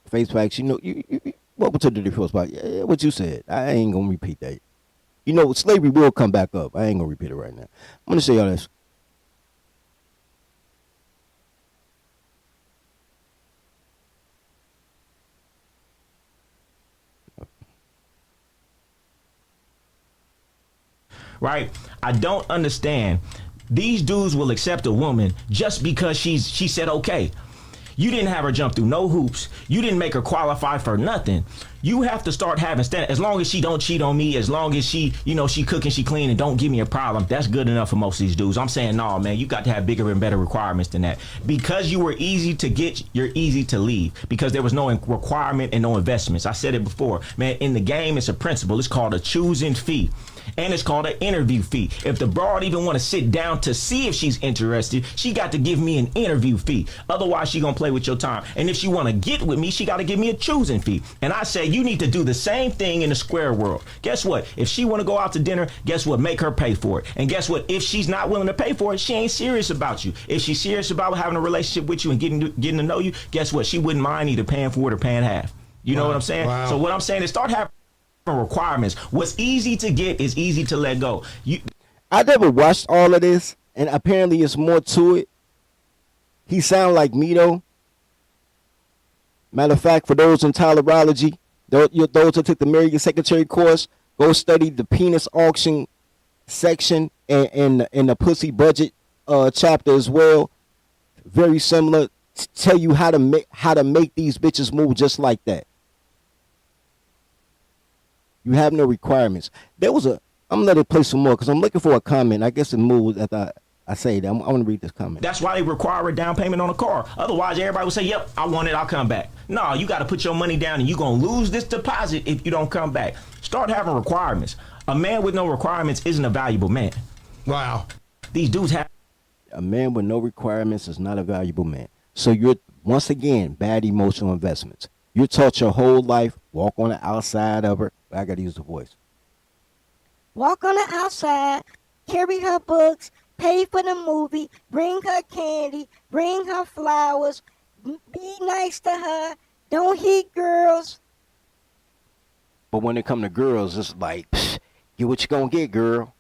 Face facts, you welcome to the first spot. Yeah, what you said. I ain't gonna repeat that. You know, slavery will come back up. I ain't gonna repeat it right now. I'm gonna say y'all this. Right? I don't understand. These dudes will accept a woman just because she said okay. You didn't have her jump through no hoops. You didn't make her qualify for nothing. You have to start having standards. As long as she don't cheat on me, as long as she cook and she clean and don't give me a problem, that's good enough for most of these dudes. I'm saying, no, man, you got to have bigger and better requirements than that. Because you were easy to get, you're easy to leave. Because there was no requirement and no investments. I said it before, man, in the game, it's a principle. It's called a choosing fee. And it's called an interview fee. If the broad even want to sit down to see if she's interested, she got to give me an interview fee. Otherwise, she gonna play with your time. And if she want to get with me, she got to give me a choosing fee. And I say you need to do the same thing in the square world. Guess what? If she want to go out to dinner, guess what? Make her pay for it. And guess what? If she's not willing to pay for it, she ain't serious about you. If she's serious about having a relationship with you and getting to know you, guess what? She wouldn't mind either paying for it or paying half. You know what I'm saying? Wow. So what I'm saying is start having requirements. What's easy to get is easy to let go. I never watched all of this, and apparently it's more to it. He sound like me though. Matter of fact, for those in tolerology, those who took the marriage secretary course, go study the penis auction section and the pussy budget chapter as well. Very similar. Tell you how to make these bitches move just like that. You have no requirements. I'm gonna let it play some more because I'm looking for a comment. I guess it moves after I say that. I want to read this comment. That's why they require a down payment on a car. Otherwise, everybody would say, yep, I want it, I'll come back. No, you got to put your money down and you're going to lose this deposit if you don't come back. Start having requirements. A man with no requirements isn't a valuable man. Wow. These dudes have... A man with no requirements is not a valuable man. So you're, once again, bad emotional investments. You're taught your whole life, walk on the outside of her. I got to use the voice. Walk on the outside, carry her books, pay for the movie, bring her candy, bring her flowers, be nice to her, don't hit girls. But when it come to girls, it's like, get what you gonna get, girl.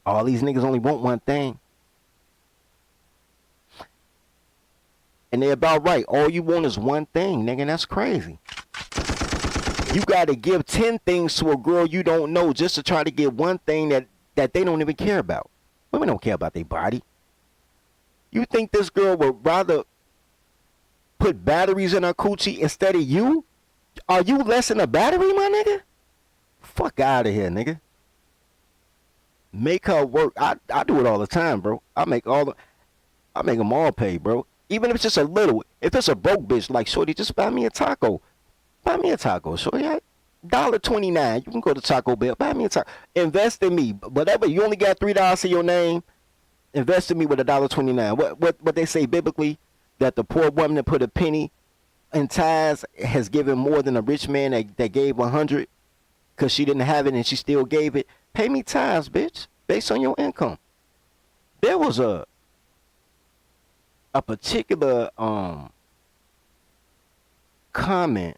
All these niggas only want one thing. And they're about right. All you want is one thing, nigga, and that's crazy. You got to give 10 things to a girl you don't know just to try to get one thing that they don't even care about. Women don't care about their body. You think this girl would rather put batteries in her coochie instead of you? Are you less than a battery, my nigga? Fuck out of here, nigga. Make her work. I do it all the time, bro. I make them all pay, bro. Even if it's just a little. If it's a broke bitch like shorty, just buy me a taco. Buy me a taco, shorty. $1.29. You can go to Taco Bell, buy me a taco. Invest in me. Whatever, you only got $3 in your name, invest in me with $1.29. What they say biblically, that the poor woman that put a penny in tithes has given more than a rich man that gave 100 because she didn't have it and she still gave it. Pay me tithes, bitch, based on your income. There was a particular comment.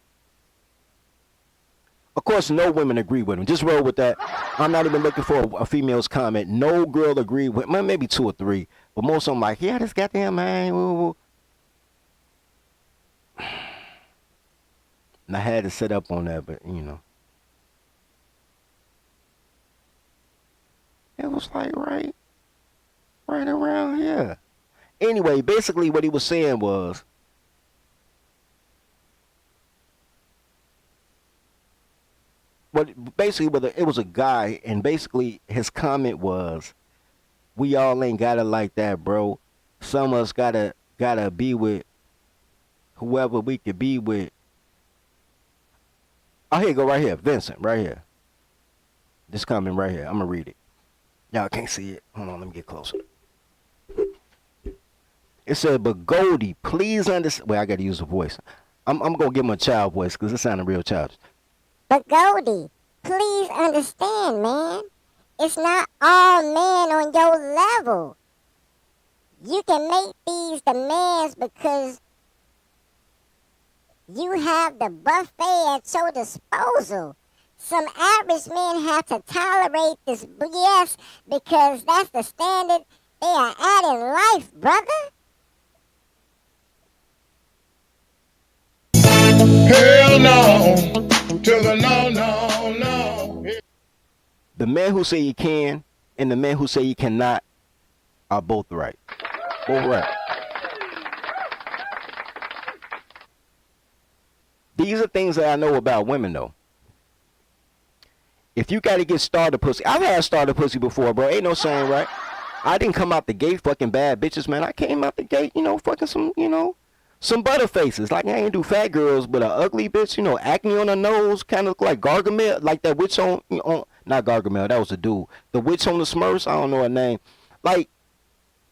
Of course, no women agree with him. Just roll with that. I'm not even looking for a female's comment. No girl agreed with, well, maybe 2 or 3, but most of them like, yeah, this goddamn man. Woo. And I had to set up on that, but you know, it was like right around here. Anyway, basically what he was saying was, it was a guy, and basically his comment was, we all ain't got it like that, bro. Some of us gotta be with whoever we could be with. Oh, here you go, right here, Vincent, right here. This comment right here, I'm gonna read it. Y'all can't see it. Hold on, let me get closer. It said, but Goldie, please understand. Well, I gotta use a voice. I'm gonna give him a child voice because it sounded real childish. But Goldie, please understand, man. It's not all men on your level. You can make these demands because you have the buffet at your disposal. Some average men have to tolerate this BS because that's the standard they are at in life, brother. Hell no. To the no. The man who say you can and the man who say you cannot are both right. Both right. These are things that I know about women, though. If you got to get starter pussy, I've had starter pussy before, bro. Ain't no saying, right? I didn't come out the gate fucking bad bitches, man. I came out the gate, fucking some butterfaces. Like, I ain't do fat girls, but an ugly bitch, acne on her nose, kind of like Gargamel, like that witch on, not Gargamel, that was a dude. The witch on the Smurfs, I don't know her name. Like,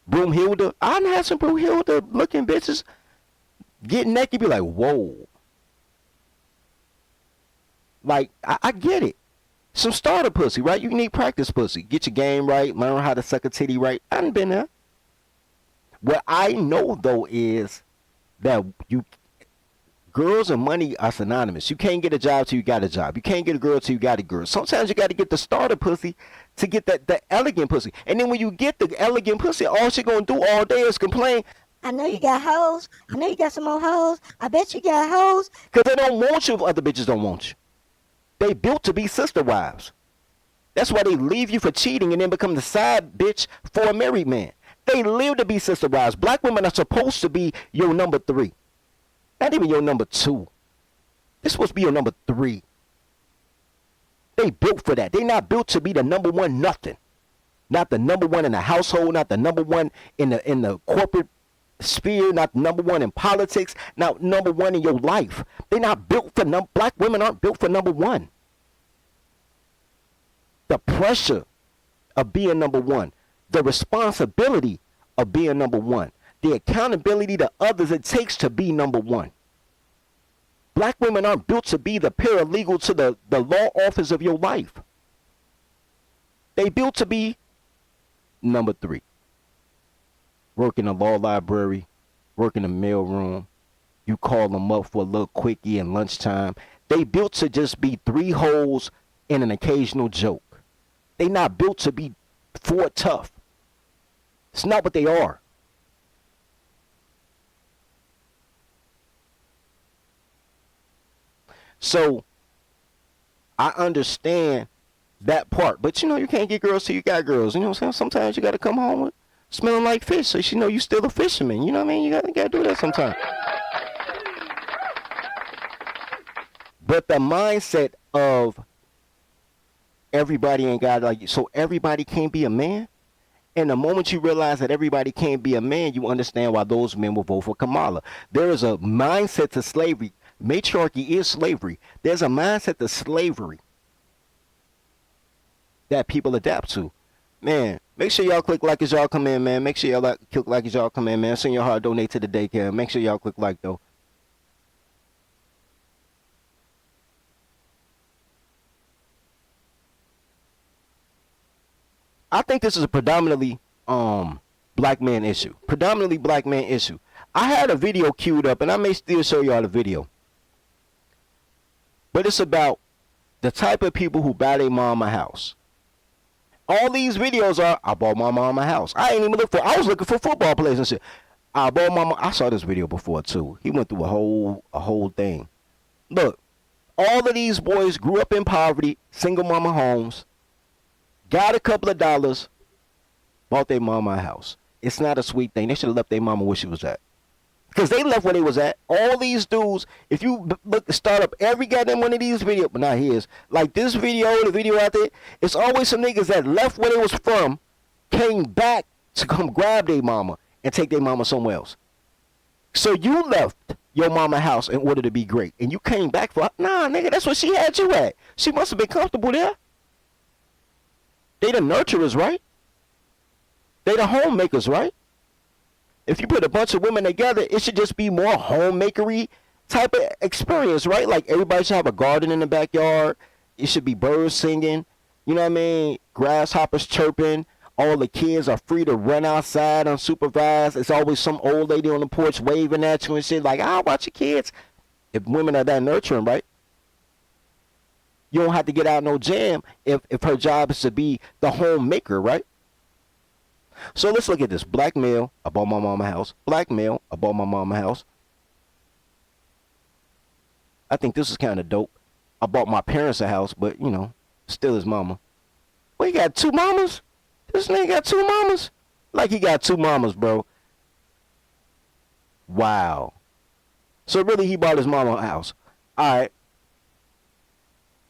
Broomhilda. I done had some Broomhilda looking bitches get naked, be like, whoa. Like, I get it. Some starter pussy, right? You need practice pussy. Get your game right. Learn how to suck a titty right. I done been there. What I know, though, is that girls and money are synonymous. You can't get a job till you got a job. You can't get a girl till you got a girl. Sometimes you got to get the starter pussy to get the elegant pussy. And then when you get the elegant pussy, all she gonna do all day is complain. I know you got hoes. I know you got some more hoes. I bet you got hoes. Because they don't want you if other bitches don't want you. They built to be sister wives. That's why they leave you for cheating and then become the side bitch for a married man. They live to be sister wives. Black women are supposed to be your number 3. Not even your number 2. They're supposed to be your number 3. They built for that. They not built to be the number 1 nothing. Not the number 1 in the household, not the number 1 in the corporate sphere, not the number 1 in politics, not number 1 in your life. They're not built for black women aren't built for number 1. The pressure of being number 1, the responsibility of being number 1, the accountability to others it takes to be number 1. Black women aren't built to be the paralegal to the law office of your life. They built to be number 3. Work in a law library, work in a mailroom. You call them up for a little quickie and lunchtime. They built to just be 3 holes and an occasional joke. They not built to be Fort Tough. It's not what they are. So I understand that part. But you can't get girls till you got girls. You know what I'm saying? Sometimes you got to come home with smelling like fish so she know you still a fisherman. You know what I mean? You got to do that sometimes. But the mindset of everybody ain't got like you, so everybody can't be a man. And the moment you realize that everybody can't be a man, you understand why those men will vote for Kamala. There is a mindset to slavery. Matriarchy is slavery. There's a mindset to slavery that people adapt to. Man, make sure y'all click like as y'all come in, man. Make sure y'all click like as y'all come in, man. Send your heart, donate to the daycare. Make sure y'all click like, though. I think this is a predominantly black man issue. Predominantly black man issue. I had a video queued up, and I may still show y'all the video. But it's about the type of people who buy their mom a house. All these videos are, I bought my mom a house. I ain't even look for, I was looking for football players and shit. I bought my mom, I saw this video before too. He went through a whole thing. Look, all of these boys grew up in poverty, single mama homes, got a couple of dollars, bought their mama a house. It's not a sweet thing. They should have left their mama where she was at. Because they left where they was at. All these dudes, if you look start up every goddamn one of these videos, but not his, like this video, the video out there, it's always some niggas that left where they was from, came back to come grab their mama and take their mama somewhere else. So you left your mama house in order to be great. And you came back for, nah, nigga, that's where she had you at. She must have been comfortable there. They the nurturers, right? They the homemakers, right? If you put a bunch of women together, it should just be more homemakery type of experience, right? Like everybody should have a garden in the backyard. It should be birds singing. You know what I mean? Grasshoppers chirping. All the kids are free to run outside unsupervised. It's always some old lady on the porch waving at you and shit like, I'll watch your kids. If women are that nurturing, right? You don't have to get out no jam if her job is to be the homemaker, right? So let's look at this. Black male, I bought my mama a house. Black male, I bought my mama a house. I think this is kind of dope. I bought my parents a house, but, you know, still his mama. Well, he got two mamas? This nigga got two mamas? Like he got two mamas, bro. Wow. So really he bought his mama a house. All right.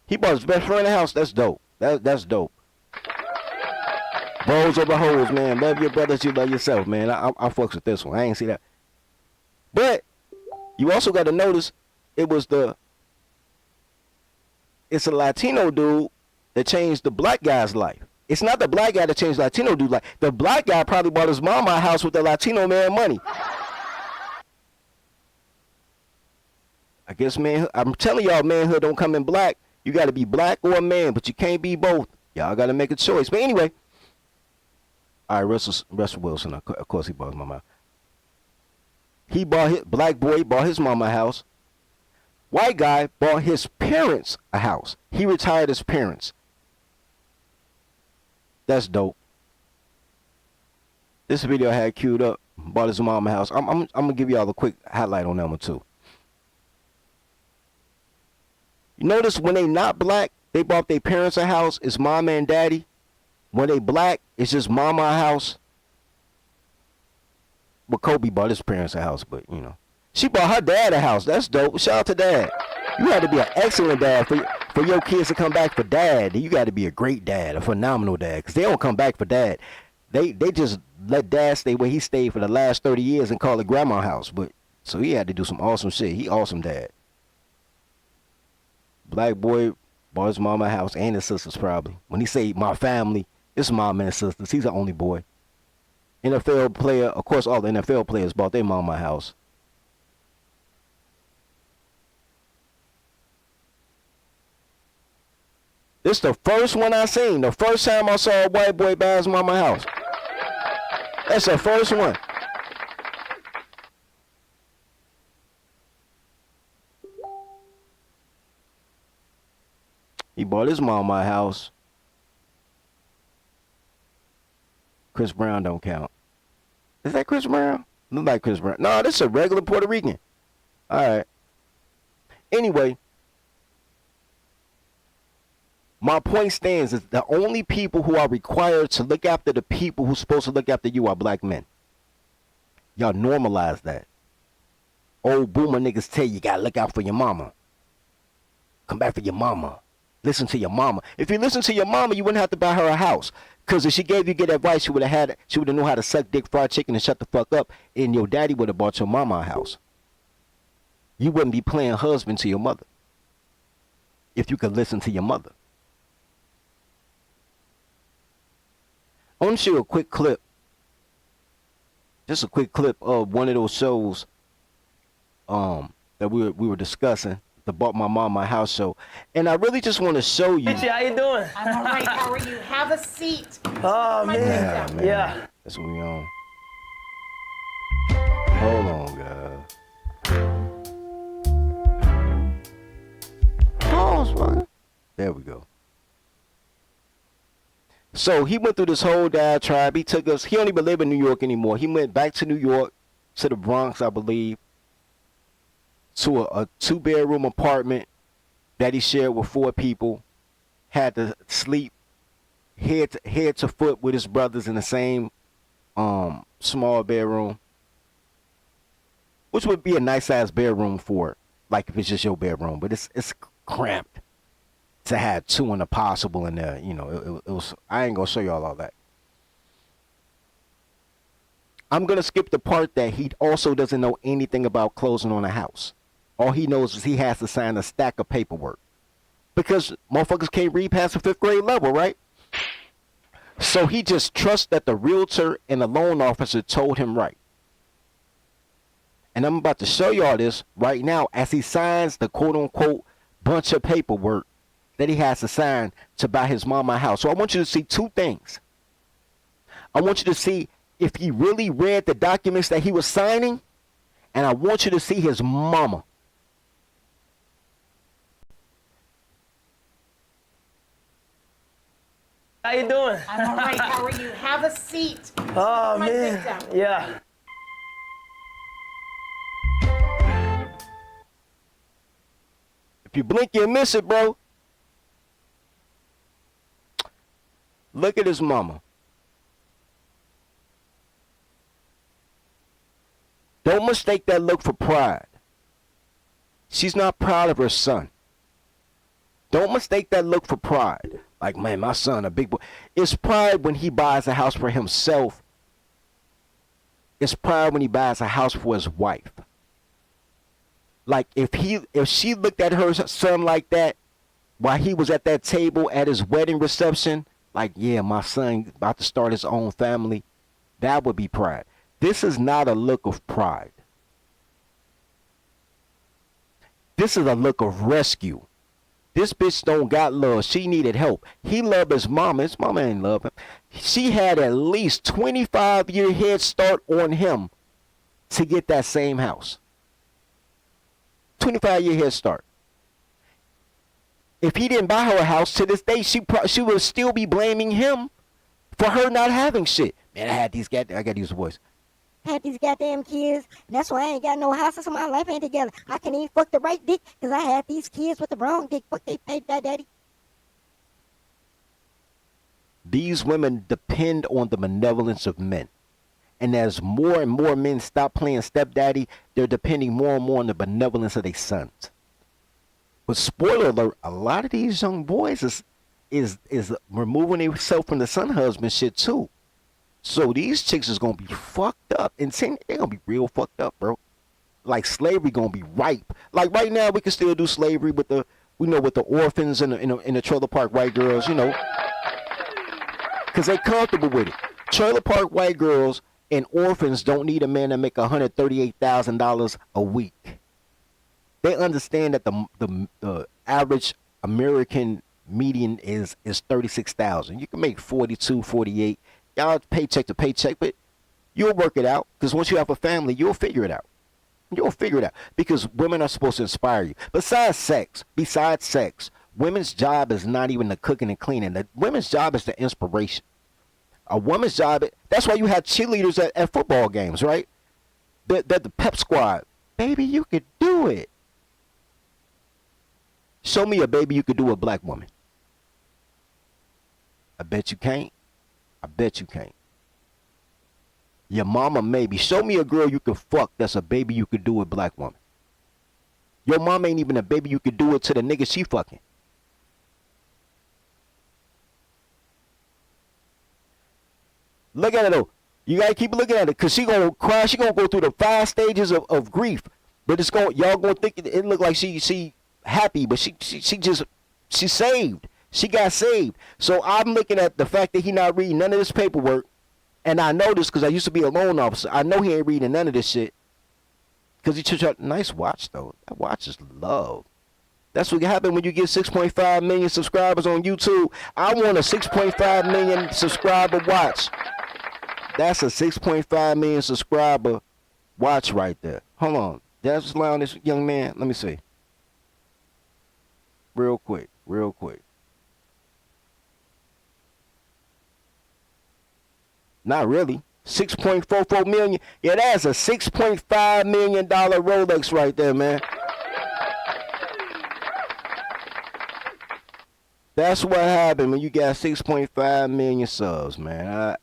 He bought his best friend a house. That's dope. That's dope. Bros over hoes, man. Love your brothers, you love yourself, man. I fucks with this one. I ain't see that. But you also got to notice it's a Latino dude that changed the black guy's life. It's not the black guy that changed the Latino dude's life. The black guy probably bought his mama a house with the Latino man money. I guess, man, I'm telling y'all, manhood don't come in black. You got to be black or a man, but you can't be both. Y'all got to make a choice. But anyway. All right, Russell Wilson, of course he bought his mama. Black boy bought his mama a house. White guy bought his parents a house. He retired his parents. That's dope. This video I had queued up, bought his mama a house. I'm going to give y'all a quick highlight on that one too. You notice when they not black, they bought their parents a house. It's mama and daddy. When they black, it's just mama a house. Well, Kobe bought his parents a house, but, you know. She bought her dad a house. That's dope. Shout out to dad. You had to be an excellent dad for your kids to come back for dad. You got to be a great dad, a phenomenal dad, because they don't come back for dad. They just let dad stay where he stayed for the last 30 years and call it grandma house. But so he had to do some awesome shit. He awesome dad. Black boy bought his mama a house and his sisters probably. When he say my family, it's mom and sisters. He's the only boy. NFL player, of course, all the NFL players bought their mama a house. This the first one I seen. The first time I saw a white boy buy his mama a house. That's the first one. He bought his mama a house. Chris Brown don't count. Is that Chris Brown? Look like Chris Brown. No, this is a regular Puerto Rican. All right. Anyway, my point stands is the only people who are required to look after the people who's supposed to look after you are black men. Y'all normalize that. Old boomer niggas tell you gotta look out for your mama. Come back for your mama. Listen to your mama. If you listen to your mama, you wouldn't have to buy her a house. Because if she gave you good advice, she would have known how to suck dick, fried chicken, and shut the fuck up. And your daddy would have bought your mama a house. You wouldn't be playing husband to your mother if you could listen to your mother. I want to show you a quick clip. Just a quick clip of one of those shows that we were discussing, the Bought My Mom My House show. And I really just want to show you. How you doing? I'm all right. How are you? Have a seat. Oh, man. Man. Yeah. That's what we on. Hold on, guys. Pause, man. There we go. So he went through this whole diatribe. He took us. He don't even live in New York anymore. He went back to New York, to the Bronx, I believe, to a 2-bedroom apartment that he shared with 4 people. Had to sleep head to foot with his brothers in the same small bedroom, which would be a nice ass bedroom for, like, if it's just your bedroom, but it's cramped to have 2 and a possible in there. You know, it was. I ain't gonna show y'all all that. I'm gonna skip the part that he also doesn't know anything about closing on a house. All he knows is he has to sign a stack of paperwork because motherfuckers can't read past the 5th grade level, right? So he just trusts that the realtor and the loan officer told him right. And I'm about to show y'all this right now as he signs the quote-unquote bunch of paperwork that he has to sign to buy his mama a house. So I want you to see 2 things. I want you to see if he really read the documents that he was signing, and I want you to see his mama. How you doing? I'm all right. How are you? Have a seat. Oh, man. Yeah. If you blink, you'll miss it, bro. Look at his mama. Don't mistake that look for pride. She's not proud of her son. Don't mistake that look for pride. Like, man, my son, a big boy. It's pride when he buys a house for himself. It's pride when he buys a house for his wife. Like, if she looked at her son like that while he was at that table at his wedding reception, like, yeah, my son about to start his own family, that would be pride. This is not a look of pride. This is a look of rescue. This bitch don't got love. She needed help. He loved his mama. His mama ain't love him. She had at least 25-year head start on him to get that same house. 25-year head start. If he didn't buy her a house, to this day, she would still be blaming him for her not having shit. Man, I got to use the voice. Had these goddamn kids, and that's why I ain't got no house. So my life ain't together. I can't even fuck the right dick because I had these kids with the wrong dick. Fuck, they paid that daddy. These women depend on the benevolence of men. And as more and more men stop playing stepdaddy, they're depending more and more on the benevolence of their sons. But spoiler alert, a lot of these young boys is removing themselves from the son husband shit too. So these chicks is gonna be fucked up, and they're gonna be real fucked up, bro. Like slavery gonna be ripe. Like right now, we can still do slavery with the orphans and the trailer park white girls, you know, because they comfortable with it. Trailer park white girls and orphans don't need a man to make $138,000 a week. They understand that the average American median is 36,000. You can make 42, 48. Y'all paycheck to paycheck, but you'll work it out because once you have a family, you'll figure it out. You'll figure it out because women are supposed to inspire you. Besides sex, women's job is not even the cooking and cleaning. The women's job is the inspiration. A woman's job, that's why you have cheerleaders at football games, right? The pep squad. Baby, you could do it. Show me a baby you could do a black woman. I bet you can't. I bet you can't. Your mama maybe. Show me a girl you could fuck that's a baby you could do a black woman. Your mom ain't even a baby you could do it to the nigga she fucking. Look at it though. You gotta keep looking at it because she gonna cry. She gonna go through the 5 stages of grief. But it's going y'all gonna think it look like she happy, but she saved. She got saved. So I'm looking at the fact that he not reading none of this paperwork, and I know this because I used to be a loan officer. I know he ain't reading none of this shit. Cause he took a nice watch though. That watch is love. That's what happened when you get 6.5 million subscribers on YouTube. I want a 6.5 million subscriber watch. That's a 6.5 million subscriber watch right there. Hold on. That's allowing this young man. Let me see. Real quick. Not really. 6.44 million. Yeah, that's a $6.5 million Rolex right there, man. That's what happened when you got 6.5 million subs, man.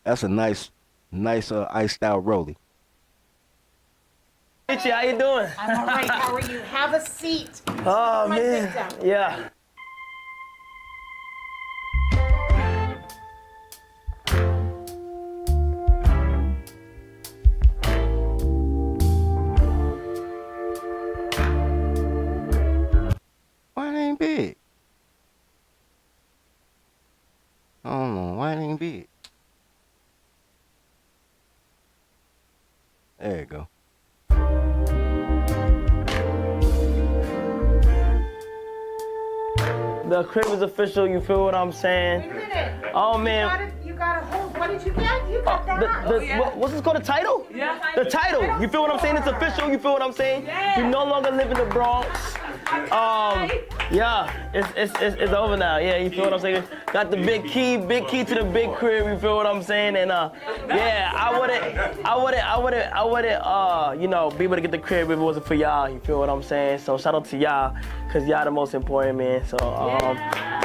That's a nice iced out rollie. Richie, how you doing? I'm all right. How are you? Have a seat. Oh, man. Yeah. Why it ain't big? I don't know. Why it ain't big? There you go. The crib is official, you feel what I'm saying? Wait a minute. Oh, man. You got a hold. What did you get? You got that. What's this called? The title? Yeah. The title. You feel what I'm saying? It's official. You feel what I'm saying? Yeah. You no longer live in the Bronx. Yeah, it's over now. Yeah, you feel what I'm saying? Got the big key to the big crib. You feel what I'm saying? And yeah, I wouldn't, you know, be able to get the crib if it wasn't for y'all. You feel what I'm saying? So shout out to y'all, cause y'all the most important, man. So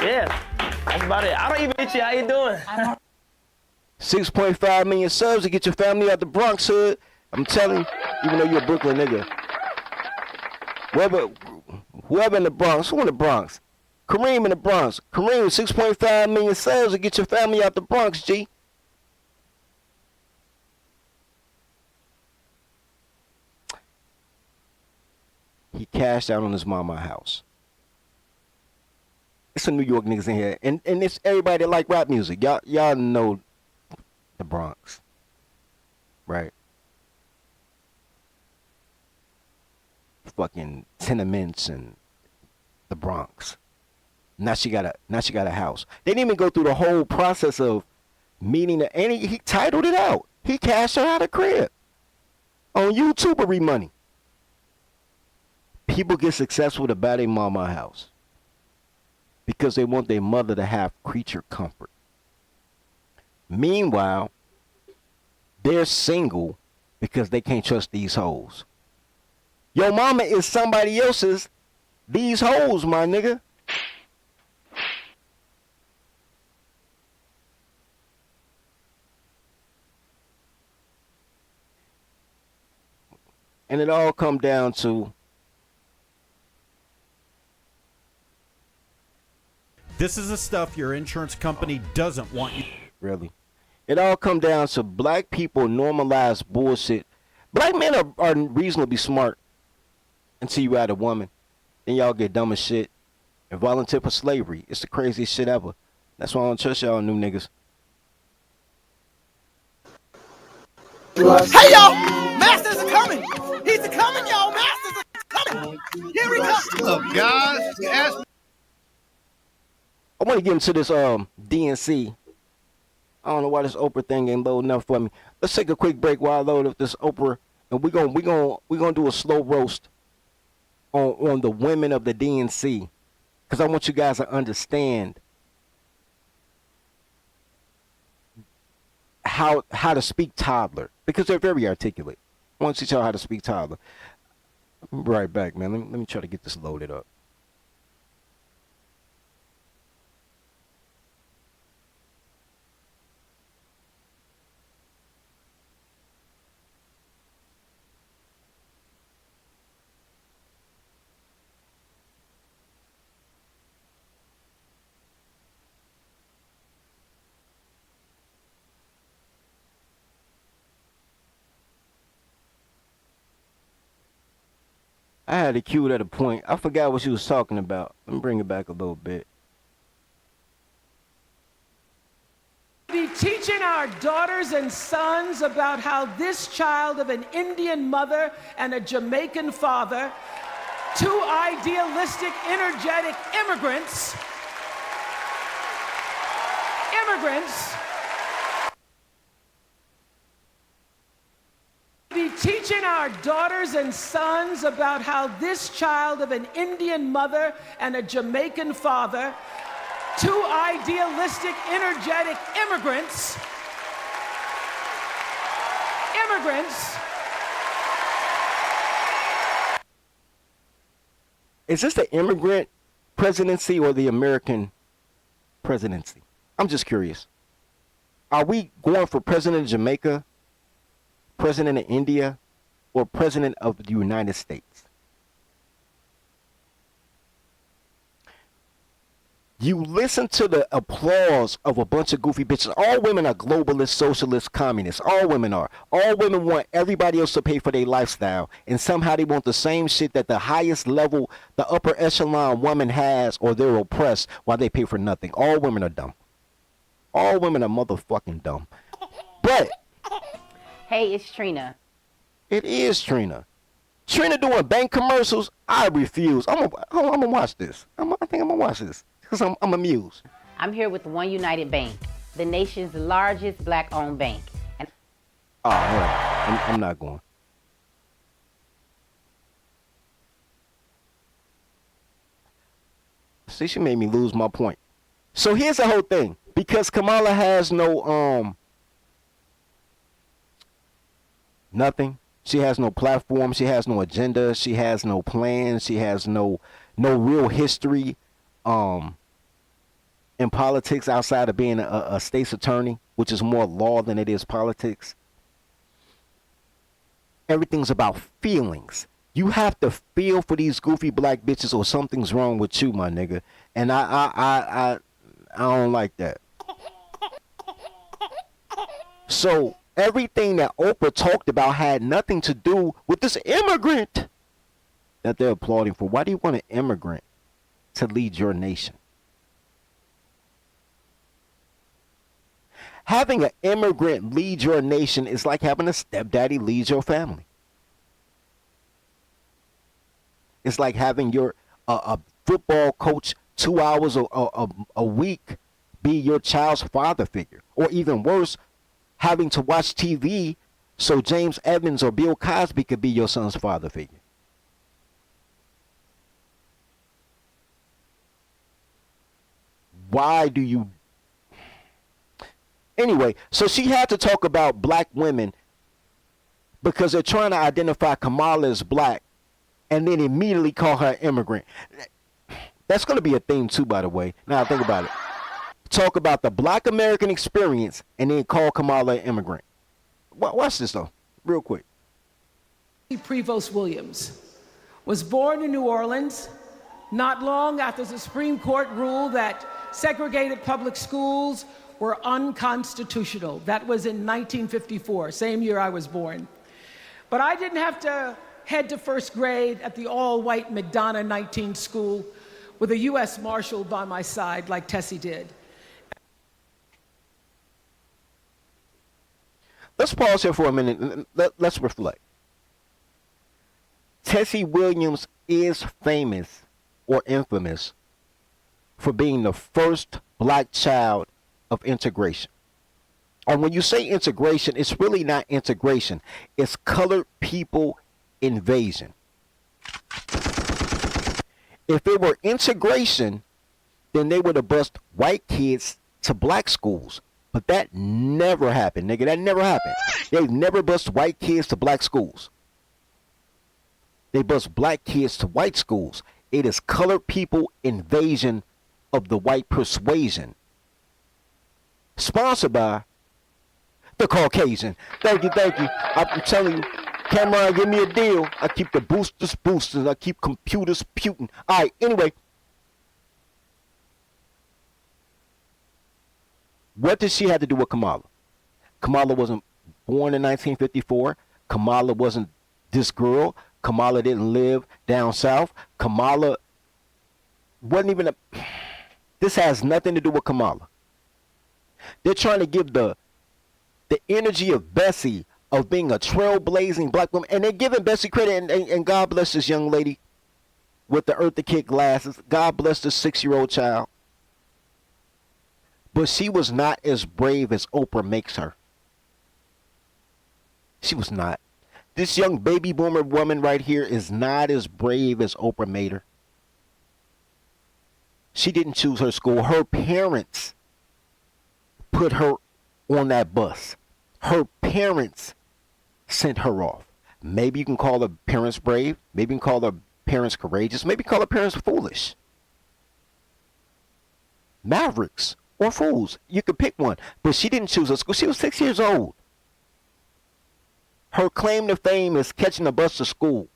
yeah, that's about it. I don't even hit you. How you doing? 6.5 million subs to get your family out the Bronx hood. I'm telling you, even though you're a Brooklyn nigga. Whoever in the Bronx, who in the Bronx? Kareem in the Bronx. Kareem with 6.5 million subs to get your family out the Bronx, G. He cashed out on his mama house. It's some New York niggas in here. And it's everybody that like rap music. Y'all know the Bronx. Right? Fucking tenements and the Bronx. Now she got a house. They didn't even go through the whole process of meeting and he titled it out. He cashed her out of crib on YouTubery money. People get successful to buy their mama a house because they want their mother to have creature comfort. Meanwhile, they're single because they can't trust these hoes. Your mama is somebody else's these hoes, my nigga. And it all come down to this is the stuff your insurance company doesn't want you. Really? It all come down to black people normalize bullshit. Black men are reasonably smart until you add a woman. Then y'all get dumb as shit and volunteer for slavery. It's the craziest shit ever. That's why I don't trust y'all new niggas. Hey y'all, Masters are coming. He's a coming, y'all. Masters are coming. Here we go. What's up, guys? I want to get into this DNC. I don't know why this Oprah thing ain't loading up for me. Let's take a quick break while I load up this Oprah, and we're gonna do a slow roast on the women of the DNC, because I want you guys to understand how to speak toddler, because they're very articulate. I want to teach y'all how to speak toddler. I'll be right back, man. Let me try to get this loaded up. I had it queued at a point. I forgot what she was talking about. Let me bring it back a little bit. Be teaching our daughters and sons about how this child of an Indian mother and a Jamaican father, two idealistic, energetic immigrants, be teaching our daughters and sons about how this child of an Indian mother and a Jamaican father, two idealistic, energetic immigrants. Is this the immigrant presidency or the American presidency? I'm just curious. Are we going for president of Jamaica, president of India, or president of the United States? You listen to the applause of a bunch of goofy bitches. All women are globalists, socialists, communists. All women are. All women want everybody else to pay for their lifestyle. And somehow they want the same shit that the highest level, the upper echelon woman has, or they're oppressed while they pay for nothing. All women are dumb. All women are motherfucking dumb. But hey, it's Trina. It is Trina. Trina doing bank commercials? I refuse. I'm gonna watch this. I think I'm gonna watch this. Because I'm amused. I'm here with One United Bank, the nation's largest black-owned bank. And all right. I'm not going. See, she made me lose my point. So here's the whole thing. Because Kamala has no nothing. She has no platform. She has no agenda. She has no plans. She has no real history. In politics outside of being a state's attorney, which is more law than it is politics. Everything's about feelings. You have to feel for these goofy black bitches or something's wrong with you, my nigga. And I don't like that. So everything that Oprah talked about had nothing to do with this immigrant that they're applauding for. Why do you want an immigrant to lead your nation? Having an immigrant lead your nation is like having a stepdaddy lead your family. It's like having your a football coach 2 hours a week be your child's father figure. Or even worse, having to watch TV so James Evans or Bill Cosby could be your son's father figure. Why do you... Anyway, so she had to talk about black women because they're trying to identify Kamala as black and then immediately call her an immigrant. That's going to be a theme too, by the way. Now think about it. Talk about the black American experience and then call Kamala an immigrant. Watch this though, real quick. Prevost Williams was born in New Orleans not long after the Supreme Court ruled that segregated public schools were unconstitutional. That was in 1954, same year I was born. But I didn't have to head to first grade at the all-white McDonough 19 school with a U.S. Marshal by my side like Tessie did. Let's pause here for a minute. Let's reflect. Tessie Williams is famous or infamous for being the first black child of integration. And when you say integration, it's really not integration. It's colored people invasion. If it were integration, then they would have bused white kids to black schools. But that never happened, nigga. That never happened. They've never bused white kids to black schools. They bust black kids to white schools. It is colored people invasion of the white persuasion. Sponsored by the Caucasian. Thank you. I'm telling you, Cameron, give me a deal. I keep the boosters boosting. I keep computers puting. All right, anyway. What does she have to do with Kamala? Kamala wasn't born in 1954. Kamala wasn't this girl. Kamala didn't live down south. Kamala wasn't even a... This has nothing to do with Kamala. They're trying to give the energy of Bessie, of being a trailblazing black woman, and they're giving Bessie credit, and God bless this young lady with the Eartha Kitt glasses. God bless the 6-year-old child. But she was not as brave as Oprah makes her. She was not. This young baby boomer woman right here is not as brave as Oprah made her. She didn't choose her school. Her parents put her on that bus. Her parents sent her off. Maybe you can call her parents brave. Maybe you can call her parents courageous. Maybe call her parents foolish. Mavericks or fools. You could pick one. But she didn't choose her school. She was 6 years old. Her claim to fame is catching a bus to school.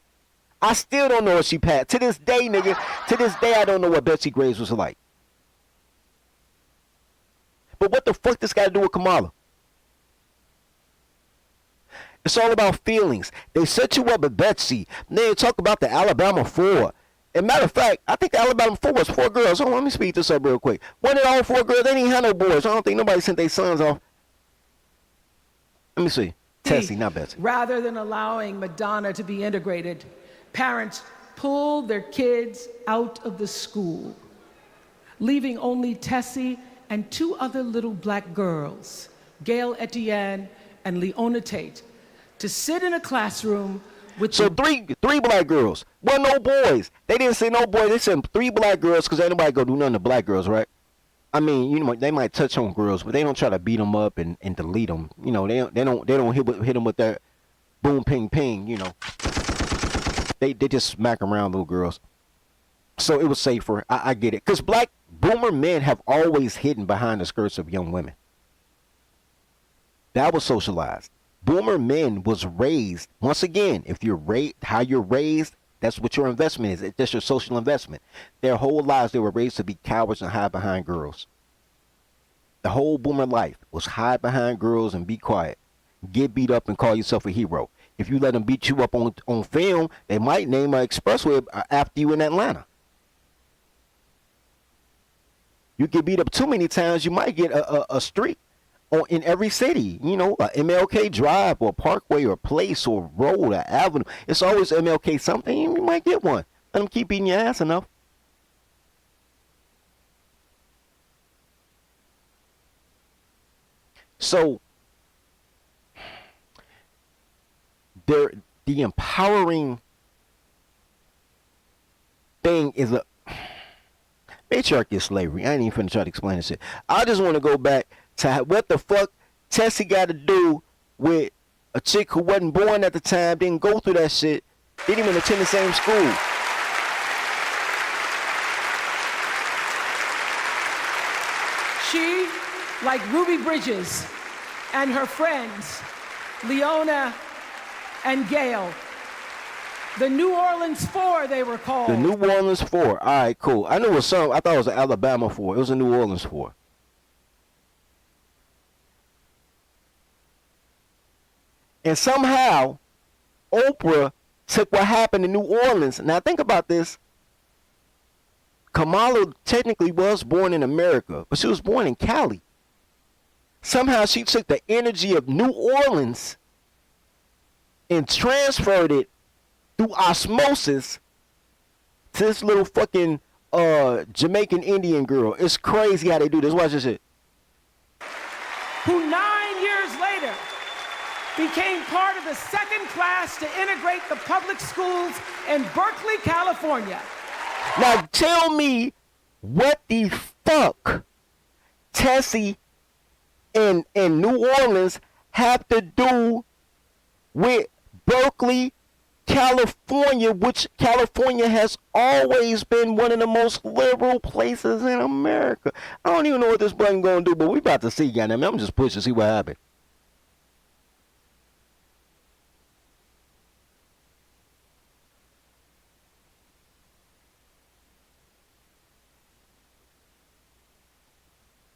I still don't know what she passed. To this day, nigga, to this day, I don't know what Betsy Graves was like. But what the fuck this got to do with Kamala? It's all about feelings. They set you up with Betsy. They talk about the Alabama 4. And matter of fact, I think the Alabama 4 was 4 girls. Hold on, let me speed this up real quick. One of all 4 girls, they didn't have no boys. I don't think nobody sent their sons off. Let me see. Tessie, not Betsy. Rather than allowing Madonna to be integrated, parents pulled their kids out of the school, leaving only Tessie and 2 other little black girls, Gail Etienne and Leona Tate, to sit in a classroom with... So three black girls. Well, no boys. They didn't say no boys. They said 3 black girls because ain't nobody go do nothing to black girls, right? I mean, you know, they might touch on girls, but they don't try to beat them up and delete them. You know, they don't hit them with that boom, ping, ping, you know. They just smack around little girls. So it was safer. I get it. Because black boomer men have always hidden behind the skirts of young women. That was socialized. Boomer men was raised. Once again, if you're how you're raised, that's what your investment is. That's your social investment. Their whole lives, they were raised to be cowards and hide behind girls. The whole boomer life was hide behind girls and be quiet. Get beat up and call yourself a hero. If you let them beat you up on film, they might name an expressway after you in Atlanta. You get beat up too many times, you might get a street in every city. You know, a MLK Drive or Parkway or Place or Road or Avenue. It's always MLK something. You might get one. Let them keep beating your ass enough. So, the empowering thing is a matriarchy of slavery. I ain't even finna try to explain this shit. I just want to go back to what the fuck Tessie got to do with a chick who wasn't born at the time, didn't go through that shit, didn't even attend the same school. She, like Ruby Bridges and her friends, Leona and Gail, the New Orleans 4, they were called. The New Orleans 4. All right, cool. I knew it was some. I thought it was an Alabama 4. It was a New Orleans 4. And somehow, Oprah took what happened in New Orleans. Now think about this. Kamala technically was born in America, but she was born in Cali. Somehow she took the energy of New Orleans and transferred it through osmosis to this little fucking Jamaican Indian girl. It's crazy how they do this. Watch this shit. Who 9 years later became part of the second class to integrate the public schools in Berkeley, California. Now tell me what the fuck Tessie and New Orleans have to do with Berkeley, California, which California has always been one of the most liberal places in America. I don't even know what this button gonna do, but we about to see, goddamn. I'm just pushing to see what happens.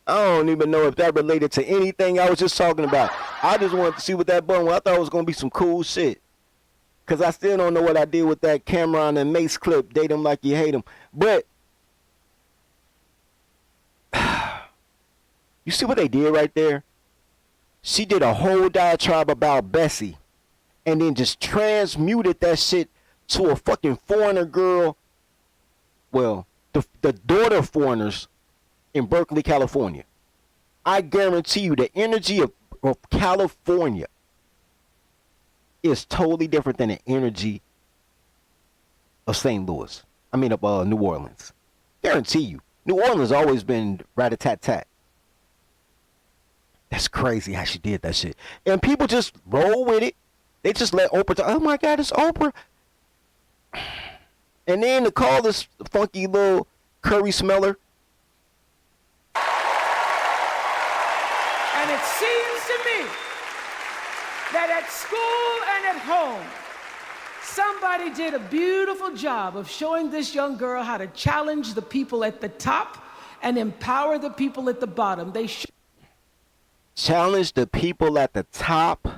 I don't even know if that related to anything I was just talking about. I just wanted to see what that button was. I thought it was gonna be some cool shit. Because I still don't know what I did with that Cameron and Mace clip. Date him like you hate him. But you see what they did right there? She did a whole diatribe about Bessie and then just transmuted that shit to a fucking foreigner girl. Well, the daughter of foreigners in Berkeley, California. I guarantee you the energy of California is totally different than the energy of St. Louis. I mean, of New Orleans. Guarantee you. New Orleans always been rat-a-tat-tat. That's crazy how she did that shit. And people just roll with it. They just let Oprah talk. Oh my God, it's Oprah. And then to call this funky little curry smeller. And it seems to me that at school and at home, somebody did a beautiful job of showing this young girl how to challenge the people at the top and empower the people at the bottom. They challenge the people at the top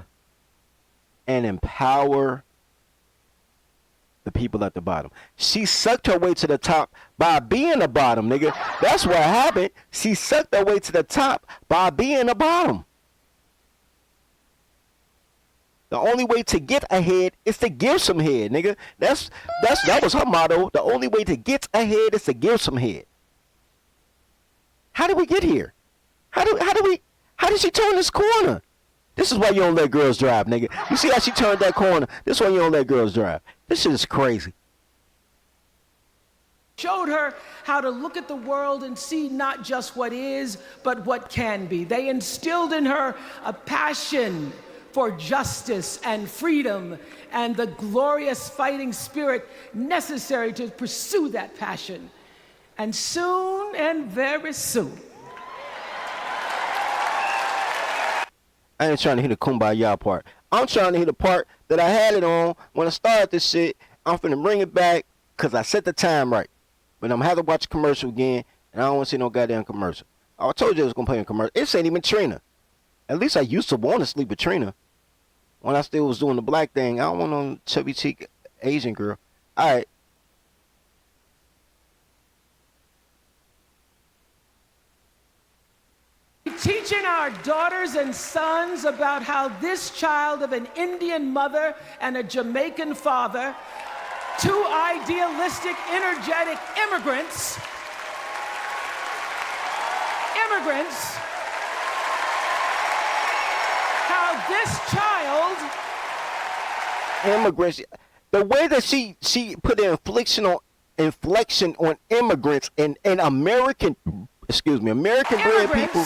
and empower the people at the bottom. She sucked her way to the top by being a bottom, nigga. That's what happened. She sucked her way to the top by being a bottom. The only way to get ahead is to give some head, nigga. That was her motto. The only way to get ahead is to give some head. How did we get here? How did she turn this corner? This is why you don't let girls drive, nigga. You see how she turned that corner? This is why you don't let girls drive. This shit is crazy. showed her how to look at the world and see not just what is, but what can be. They instilled in her a passion for justice and freedom and the glorious fighting spirit necessary to pursue that passion. And soon, and very soon, I ain't trying to hit the kumbaya part. I'm trying to hit the part that I had it on when I started this shit. I'm finna bring it back because I set the time right. But I'm gonna have to watch a commercial again, and I don't want to see no goddamn commercial. I told you I was gonna play a commercial. This ain't even Trina. At least I used to want to sleep with Trina when I still was doing the black thing. I don't want no chubby cheek Asian girl. All right. teaching our daughters and sons about how this child of an Indian mother and a Jamaican father, two idealistic, energetic immigrants, how this child... Immigrants, the way that she put an inflection on immigrants and American, American bred people.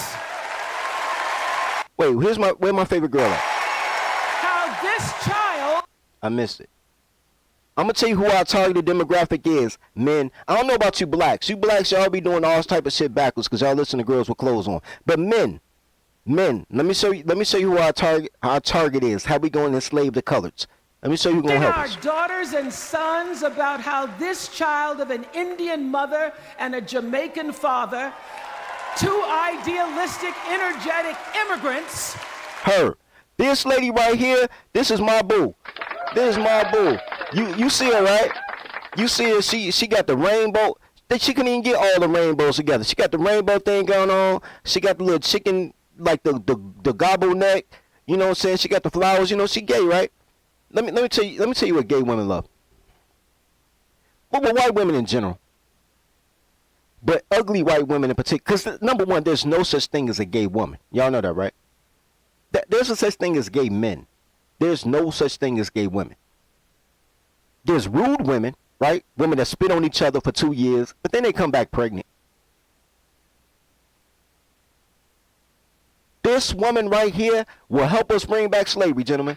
Wait, where my favorite girl at? How this child... I missed it. I'm going to tell you who our targeted demographic is. Men. I don't know about you blacks. You blacks, y'all be doing all type of shit backwards because y'all listen to girls with clothes on. But men. Let me show you who our target is. How we going to enslave the coloreds. Let me show you who's going to help us. Our daughters and sons about how this child of an Indian mother and a Jamaican father, two idealistic, energetic immigrants. Her. This lady right here, this is my boo. This is my boo. You see her, right? You see her, she got the rainbow. She couldn't even get all the rainbows together. She got the rainbow thing going on. She got the little chicken, like the gobble neck. You know what I'm saying? She got the flowers. You know, she gay, right? Let me tell you what gay women love. Well, white women in general. But ugly white women in particular. Because, number one, there's no such thing as a gay woman. Y'all know that, right? There's a such thing as gay men. There's no such thing as gay women. There's rude women, right? Women that spit on each other for 2 years, but then they come back pregnant. This woman right here will help us bring back slavery, gentlemen.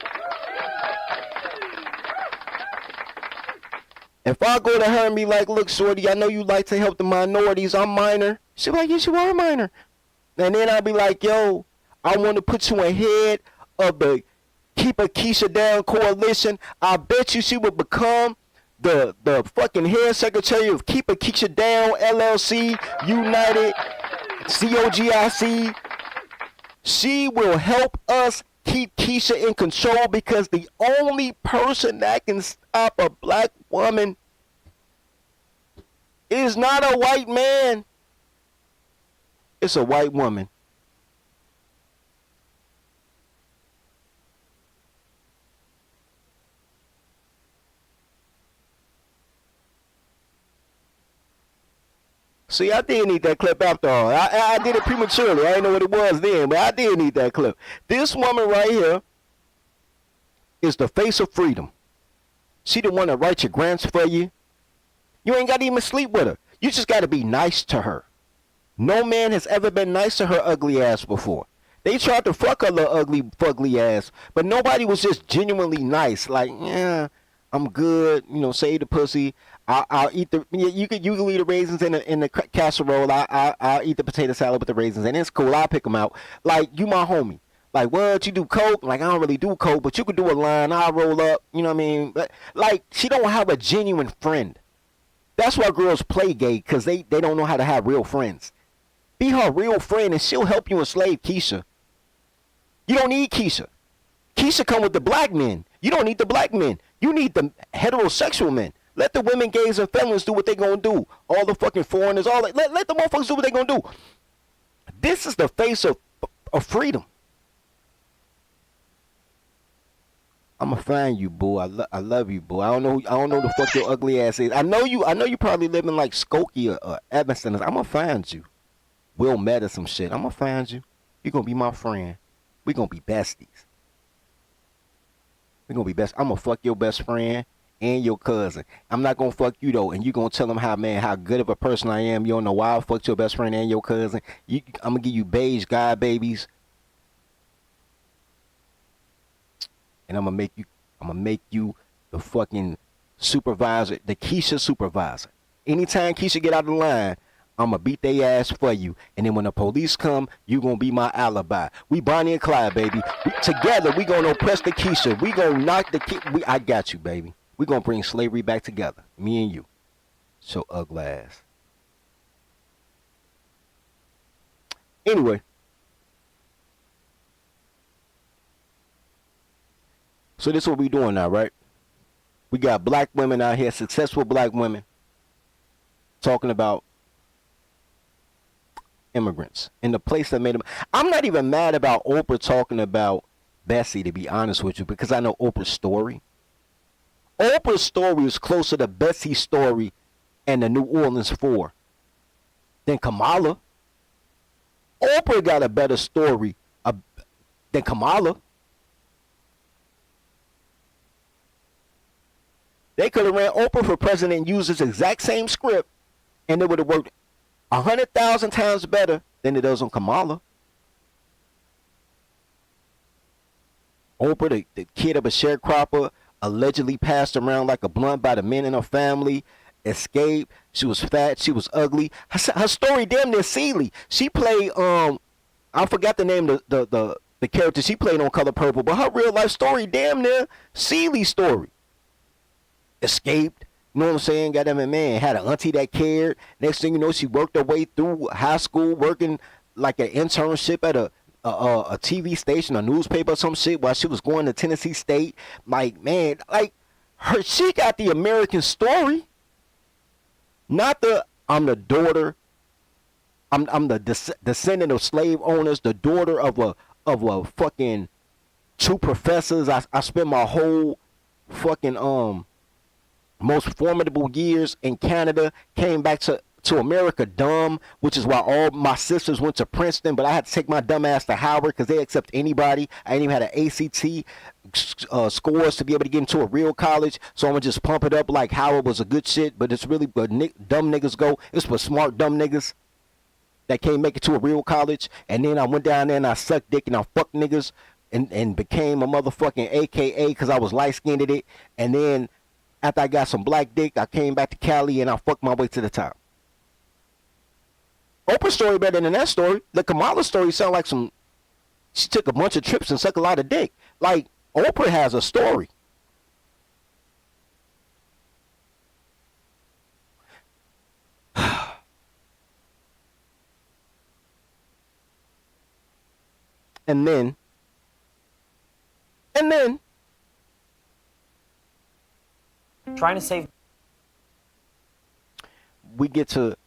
If I go to her and be like, look, shorty, I know you like to help the minorities. I'm minor. She'll be like, yes, you are a minor. And then I'll be like, yo, I want to put you ahead of the Keep a Keisha Down coalition. I bet you she would become the fucking head secretary of Keep a Keisha Down, LLC, United, COGIC. She will help us keep Keisha in control because the only person that can stop a black woman is not a white man. It's a white woman. See, I did need that clip after all. I did it prematurely. I didn't know what it was then, but I did need that clip. This woman right here is the face of freedom. She the one that writes your grants for you. You ain't got to even sleep with her. You just got to be nice to her. No man has ever been nice to her ugly ass before. They tried to fuck her little ugly, fugly ass, but nobody was just genuinely nice. Like, yeah, I'm good. You know, save the pussy. I'll eat the. You can leave the raisins in the casserole. I'll eat the potato salad with the raisins, and it's cool. I'll pick them out. Like, you my homie. Like, what, you do coke? Like, I don't really do coke, but you could do a line. I'll roll up. You know what I mean? But, like, she don't have a genuine friend. That's why girls play gay, because they don't know how to have real friends. Be her real friend, and she'll help you enslave Keisha. You don't need Keisha. Keisha come with the black men. You don't need the black men. You need the heterosexual men. Let the women, gays, and felons do what they gonna do. All the fucking foreigners, all that. Let the motherfuckers do what they gonna do. This is the face of freedom. I'ma find you, boo. I love you, boo. I don't know the fuck your ugly ass is. I know you probably live in like Skokie or Evanston. I'ma find you. Will Met or some shit. I'ma find you. You gonna be my friend. We gonna be besties. We gonna be best. I'ma fuck your best friend and your cousin. I'm not gonna fuck you though, and you gonna tell them how good of a person I am. You don't know why I fucked your best friend and your cousin. I'm gonna give you beige god babies. And I'm gonna make you the fucking supervisor, the Keisha supervisor. Anytime Keisha get out of the line, I'm gonna beat their ass for you. And then when the police come, you gonna be my alibi. We Bonnie and Clyde, baby. Together, we gonna oppress the Keisha. We gonna knock the I got you, baby. We gonna bring slavery back together. Me and you. So ugly ass. Anyway. So this is what we doing now, right? We got black women out here, successful black women, talking about immigrants and the place that made them. I'm not even mad about Oprah talking about Bessie, to be honest with you, because I know Oprah's story. Oprah's story is closer to Bessie's story and the New Orleans Four than Kamala. Oprah got a better story than Kamala. They could have ran Oprah for president and used this exact same script, and it would have worked 100,000 times better than it does on Kamala. Oprah, the kid of a sharecropper, allegedly passed around like a blunt by the men in her family, escaped. She was fat. She was ugly. Her story damn near Celie. She played, I forgot the name of the character she played on Color Purple, but her real life story damn near Celie's story. Escaped, you know what I'm saying? Got that man, had an auntie that cared. Next thing you know, she worked her way through high school, working like an internship at a TV station, a newspaper or some shit while she was going to Tennessee State. Like, man, like she got the American story. Not the I'm the daughter. I'm the descendant of slave owners, the daughter of a fucking two professors. I spent my whole fucking most formidable years in Canada, came back to America dumb, which is why all my sisters went to Princeton, but I had to take my dumb ass to Howard because they accept anybody. I ain't even had an ACT scores to be able to get into a real college, so I'm gonna just pump it up like Howard was a good shit, but it's really where dumb niggas go. It's for smart dumb niggas that can't make it to a real college. And then I went down there and I sucked dick and I fucked niggas and became a motherfucking AKA because I was light-skinned at it. And then after I got some black dick, I came back to Cali and I fucked my way to the top. Oprah's story better than that story. The Kamala story sound like she took a bunch of trips and sucked a lot of dick. Like, Oprah has a story. And then And then trying to save. We get to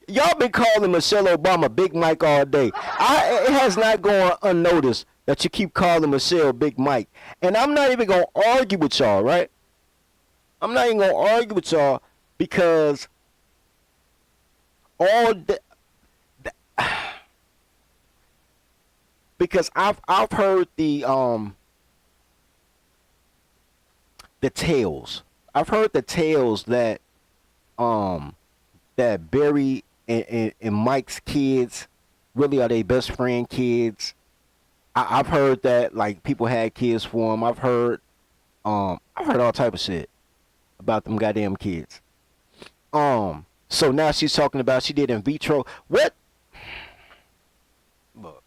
y'all been calling Michelle Obama Big Mike all day. It has not gone unnoticed that you keep calling Michelle Big Mike. And I'm not even gonna argue with y'all, right? I'm not even gonna argue with y'all because because I've heard the tales. I've heard the tales that that Barry and Mike's kids really are their best friend kids. I've heard that like people had kids for them. I've heard all type of shit about them goddamn kids. So now she's talking about she did in vitro. What? Look.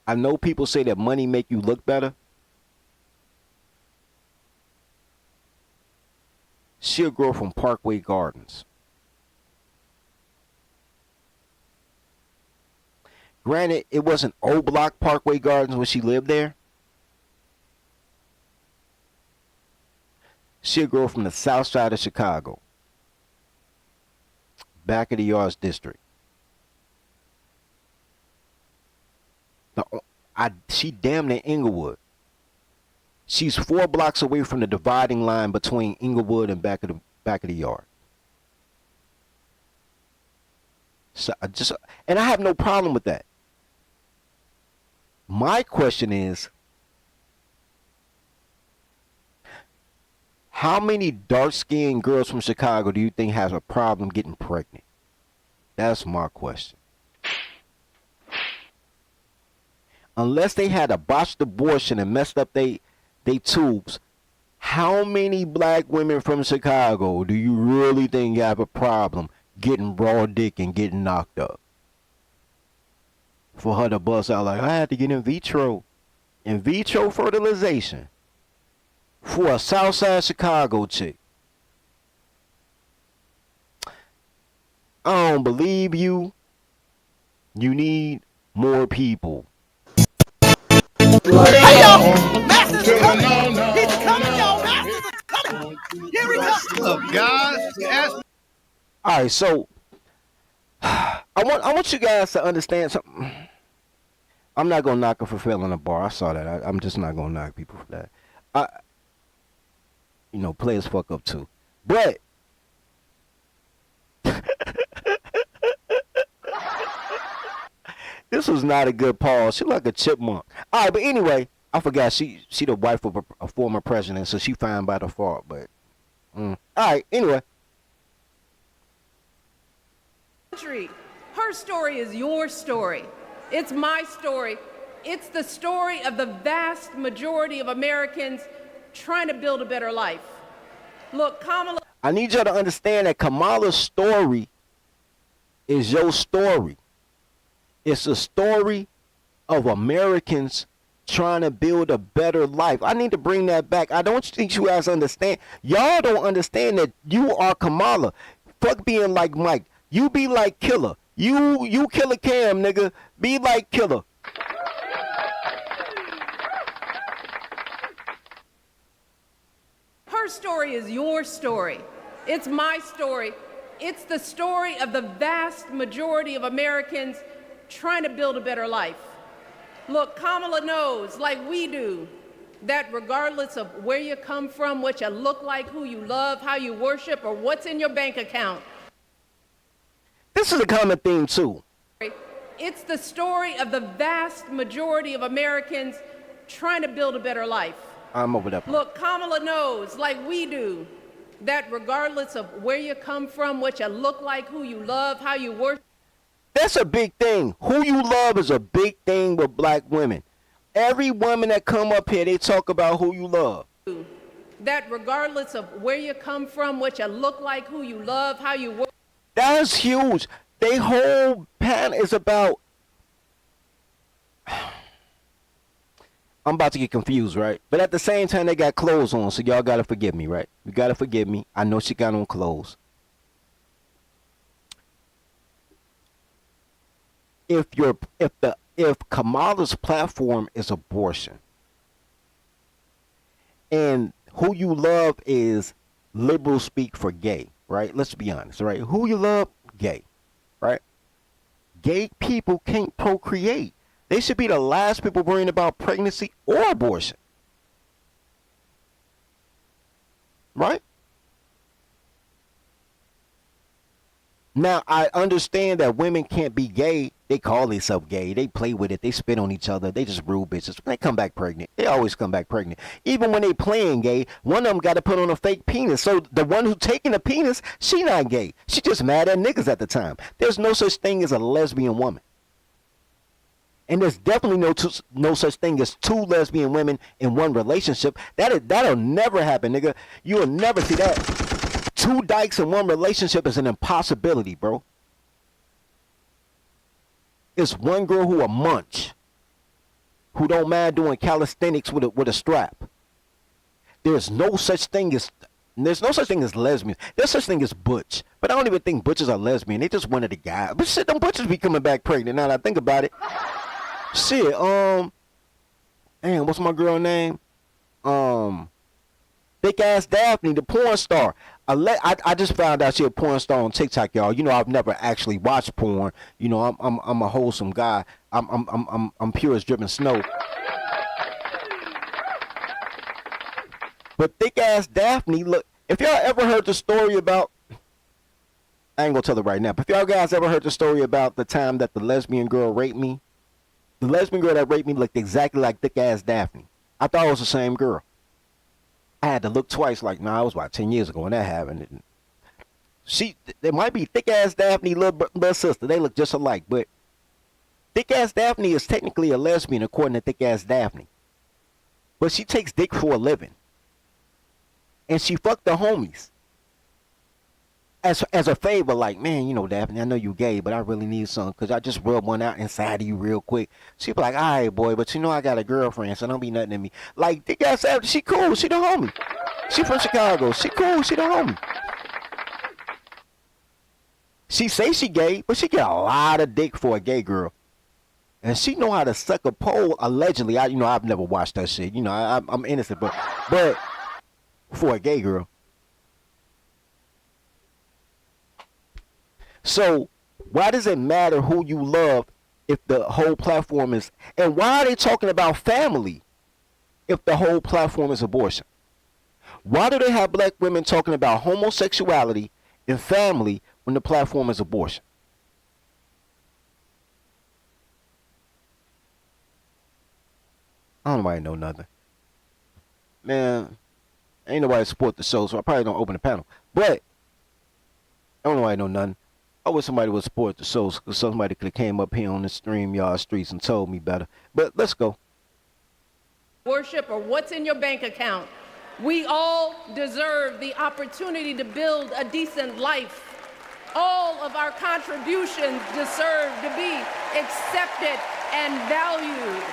I know people say that money make you look better. She a girl from Parkway Gardens. Granted, it wasn't O Block Parkway Gardens when she lived there. She a girl from the south side of Chicago. Back of the Yards district. She damn near Inglewood. She's 4 blocks away from the dividing line between Inglewood and back of the yard. So and I have no problem with that. My question is, how many dark-skinned girls from Chicago do you think has a problem getting pregnant? That's my question. Unless they had a botched abortion and messed up they tubes, how many black women from Chicago do you really think have a problem getting raw dick and getting knocked up? For her to bust out like, I had to get in vitro fertilization for a Southside Chicago chick. I don't believe you. You need more people. Hey, y'all! Masters are coming! He's coming, y'all! Masters are coming! Here we come! Look, guys, all right, so I want you guys to understand something. I'm not gonna knock her for failing a bar. I saw that. I'm just not gonna knock people for that. Players fuck up too. But this was not a good pause. She like a chipmunk. All right, but anyway, I forgot she the wife of a former president, so she fine by default. But all right, anyway. Her story is your story. It's my story. It's the story of the vast majority of Americans trying to build a better life. Look, Kamala. I need y'all to understand that Kamala's story is your story. It's a story of Americans trying to build a better life. I need to bring that back. I don't think you guys understand. Y'all don't understand that you are Kamala. Fuck being like Mike. You be like Killer. You Killer Cam, nigga. Be like Killer. Her story is your story. It's my story. It's the story of the vast majority of Americans trying to build a better life. Look, Kamala knows, like we do, that regardless of where you come from, what you look like, who you love, how you worship, or what's in your bank account. This is a common theme, too. It's the story of the vast majority of Americans trying to build a better life. I'm over that. Look, Kamala knows, like we do, that regardless of where you come from, what you look like, who you love, how you worship. That's a big thing. Who you love is a big thing with black women. Every woman that come up here, they talk about who you love. That regardless of where you come from, what you look like, who you love, how you work. That's huge. They whole panel is about. I'm about to get confused, right? But at the same time, they got clothes on, so y'all gotta forgive me, right? You gotta forgive me. I know she got on clothes. if Kamala's platform is abortion, and who you love is liberal speak for gay, right? Let's be honest, right? Who you love, gay, right? Gay people can't procreate. They should be the last people worrying about pregnancy or abortion, right? Now, I understand that women can't be gay. They call themselves gay. They play with it. They spit on each other. They just rude bitches. They come back pregnant. They always come back pregnant. Even when they playing gay, one of them got to put on a fake penis. So the one who taking the penis, she not gay. She just mad at niggas at the time. There's no such thing as a lesbian woman. And there's definitely no such thing as two lesbian women in one relationship. That'll never happen, nigga. You will never see that. Two dykes in one relationship is an impossibility, bro. It's one girl who a munch, who don't mind doing calisthenics with a strap. There's no such thing as lesbian. There's such thing as butch, but I don't even think butches are lesbian. They just wanted a guy. But shit, them butches be coming back pregnant. Now that I think about it, shit. Damn, what's my girl name? Thick ass Daphne, the porn star. I just found out she a porn star on TikTok, y'all. You know, I've never actually watched porn. You know, I'm a wholesome guy. I'm pure as dripping snow. But thick ass Daphne, look, if y'all ever heard the story about, I ain't gonna tell it right now, but if y'all guys ever heard the story about the time that the lesbian girl raped me, the lesbian girl that raped me looked exactly like thick ass Daphne. I thought it was the same girl. I had to look twice, like, nah, it was about 10 years ago when that happened. There might be thick ass Daphne, little sister. They look just alike, but thick ass Daphne is technically a lesbian according to thick ass Daphne. But she takes dick for a living. And she fucked the homies. As a favor, like, man, you know, Daphne, I know you gay, but I really need some, because I just rubbed one out inside of you real quick. She be like, all right, boy, but you know I got a girlfriend, so don't be nothing to me. Like, thick ass Daphne, she cool, she the homie. She from Chicago, she cool, she the homie. She say she gay, but she get a lot of dick for a gay girl. And she know how to suck a pole, allegedly. I've never watched that shit. You know, I'm innocent, but for a gay girl. So, why does it matter who you love if the whole platform is... And why are they talking about family if the whole platform is abortion? Why do they have black women talking about homosexuality and family when the platform is abortion? I don't know why I know nothing. Man, ain't nobody support the show, so I probably don't open the panel. But, I don't know why I know nothing. I wish somebody would support the show, because somebody could have came up here on the StreamYard streets and told me better. But let's go. Worship or what's in your bank account. We all deserve the opportunity to build a decent life. All of our contributions deserve to be accepted and valued.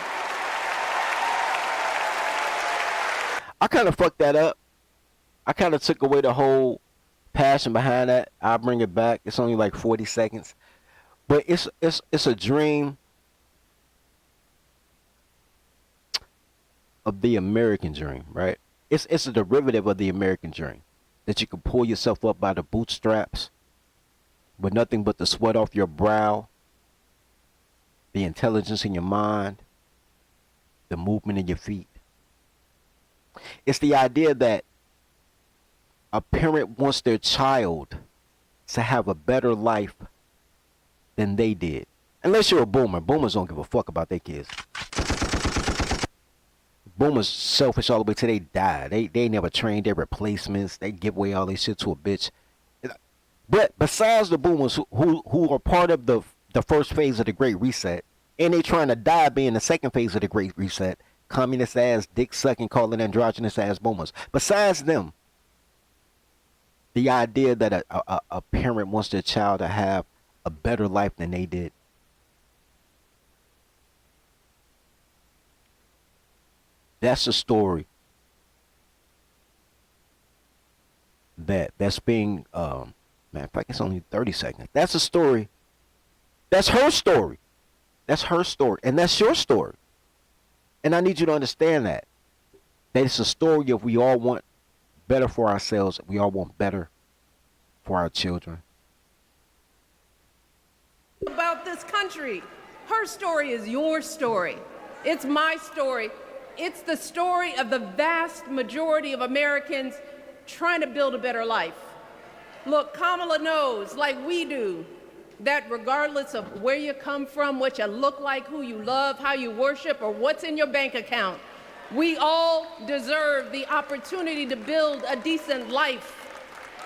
I kind of fucked that up. I kind of took away the whole passion behind that. I'll bring it back. It's only like 40 seconds. But it's a dream of the American dream, right? It's a derivative of the American dream. That you can pull yourself up by the bootstraps with nothing but the sweat off your brow, the intelligence in your mind, the movement in your feet. It's the idea that a parent wants their child to have a better life than they did. Unless you're a boomer. Boomers don't give a fuck about their kids. Boomers selfish all the way till they die. They never trained their replacements. They give away all their shit to a bitch. But besides the boomers who are part of the first phase of the Great Reset, and they trying to die being the second phase of the Great Reset, communist ass, dick sucking, calling androgynous ass boomers. Besides them, the idea that a parent wants their child to have a better life than they did. That's a story that's being, man, in fact, it's only 30 seconds. That's a story. That's her story. That's her story, and that's your story. And I need you to understand that it's a story of we all want better for ourselves. We all want better for our children. About this country. Her story is your story. It's my story. It's the story of the vast majority of Americans trying to build a better life. Look, Kamala knows, like we do, that regardless of where you come from, what you look like, who you love, how you worship, or what's in your bank account, we all deserve the opportunity to build a decent life.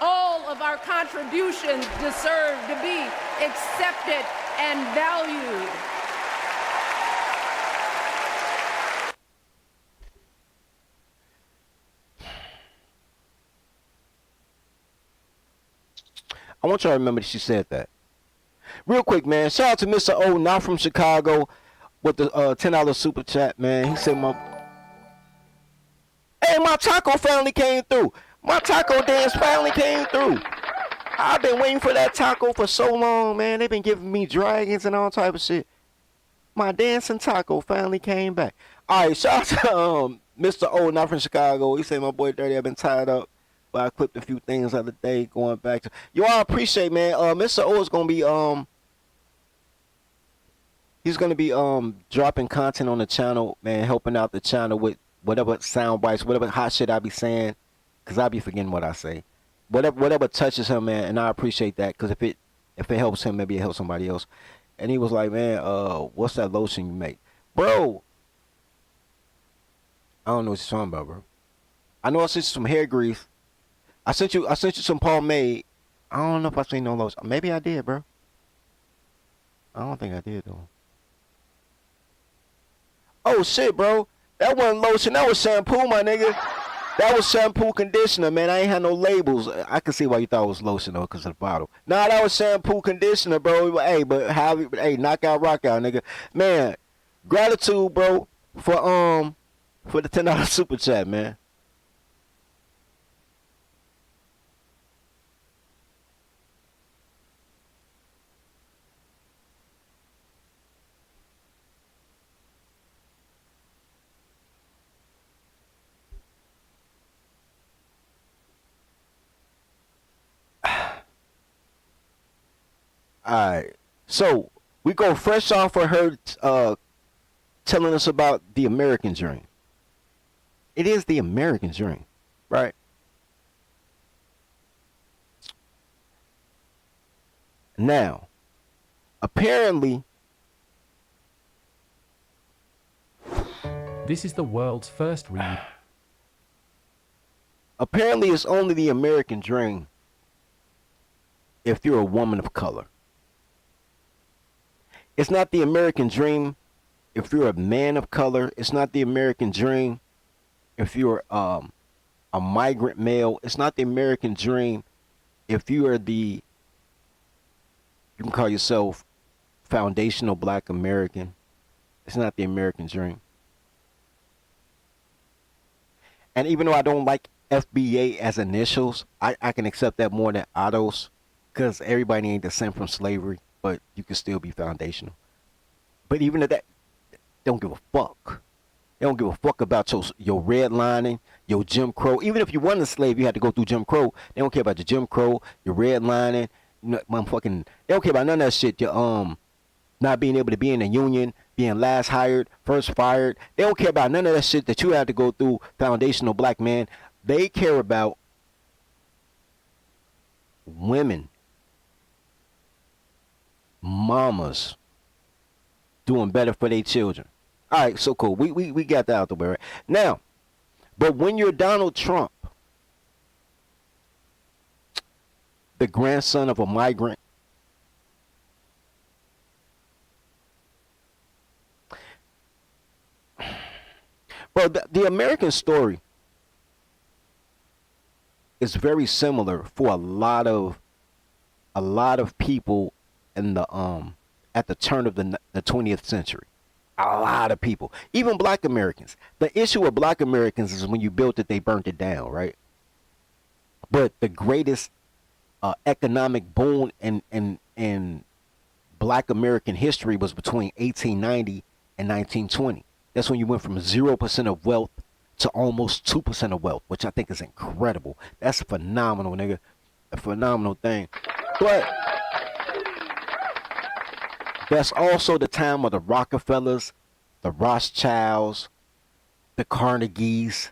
All of our contributions deserve to be accepted and valued. I want y'all to remember that she said that. Real quick, man. Shout out to Mr. O, not from Chicago, with the $10 super chat, man. He said my taco finally came through. My taco dance finally came through. I've been waiting for that taco for so long, man. They've been giving me dragons and all type of shit. My dancing taco finally came back. All right, shout out to Mr. O, not from Chicago. He said my boy Dirty, I've been tied up, but I clipped a few things the other day going back to. Yo, I appreciate, man. Mr. O is gonna be he's gonna be dropping content on the channel, man, helping out the channel with whatever sound bites, whatever hot shit I be saying, cause I be forgetting what I say. Whatever touches him, man, and I appreciate that, cause if it helps him, maybe it helps somebody else. And he was like, man, what's that lotion you make, bro? I don't know what you're talking about, bro. I know I sent you some hair grease. I sent you some pomade. I don't know if I seen no lotion. Maybe I did, bro. I don't think I did though. Oh shit, bro. That wasn't lotion. That was shampoo, my nigga. That was shampoo conditioner, man. I ain't had no labels. I can see why you thought it was lotion though, cause of the bottle. Nah, that was shampoo conditioner, bro. Hey, hey, knockout, rock out, nigga. Man, gratitude, bro, for the $10 super chat, man. Alright, so we go fresh off of her telling us about the American dream. It is the American dream, right? Now, apparently, this is the world's first read. Apparently, it's only the American dream if you're a woman of color. It's not the American dream if you're a man of color. It's not the American dream if you're a migrant male. It's not the American dream if you are you can call yourself foundational black American. It's not the American dream. And even though I don't like FBA as initials, I can accept that more than autos, because everybody ain't descent from slavery, but you can still be foundational. But even at that, they don't give a fuck. They don't give a fuck about your redlining, your Jim Crow. Even if you weren't a slave, you had to go through Jim Crow. They don't care about your Jim Crow, your redlining, motherfucking. They don't care about none of that shit. Your not being able to be in a union, being last hired, first fired. They don't care about none of that shit that you had to go through, foundational black man. They care about women, mamas, doing better for their children. All right, so cool. We got that out the way right now. But when you're Donald Trump, the grandson of a migrant, bro, the American story is very similar for a lot of people in the at the turn of the 20th century. A lot of people, even black Americans. The issue with black Americans is when you built it, they burnt it down, right? But the greatest economic boon and Black American history was between 1890 and 1920. That's when you went from 0% of wealth to almost 2% of wealth, which I think is incredible. That's phenomenal, nigga. A phenomenal thing. But that's also the time of the Rockefellers, the Rothschilds, the Carnegies,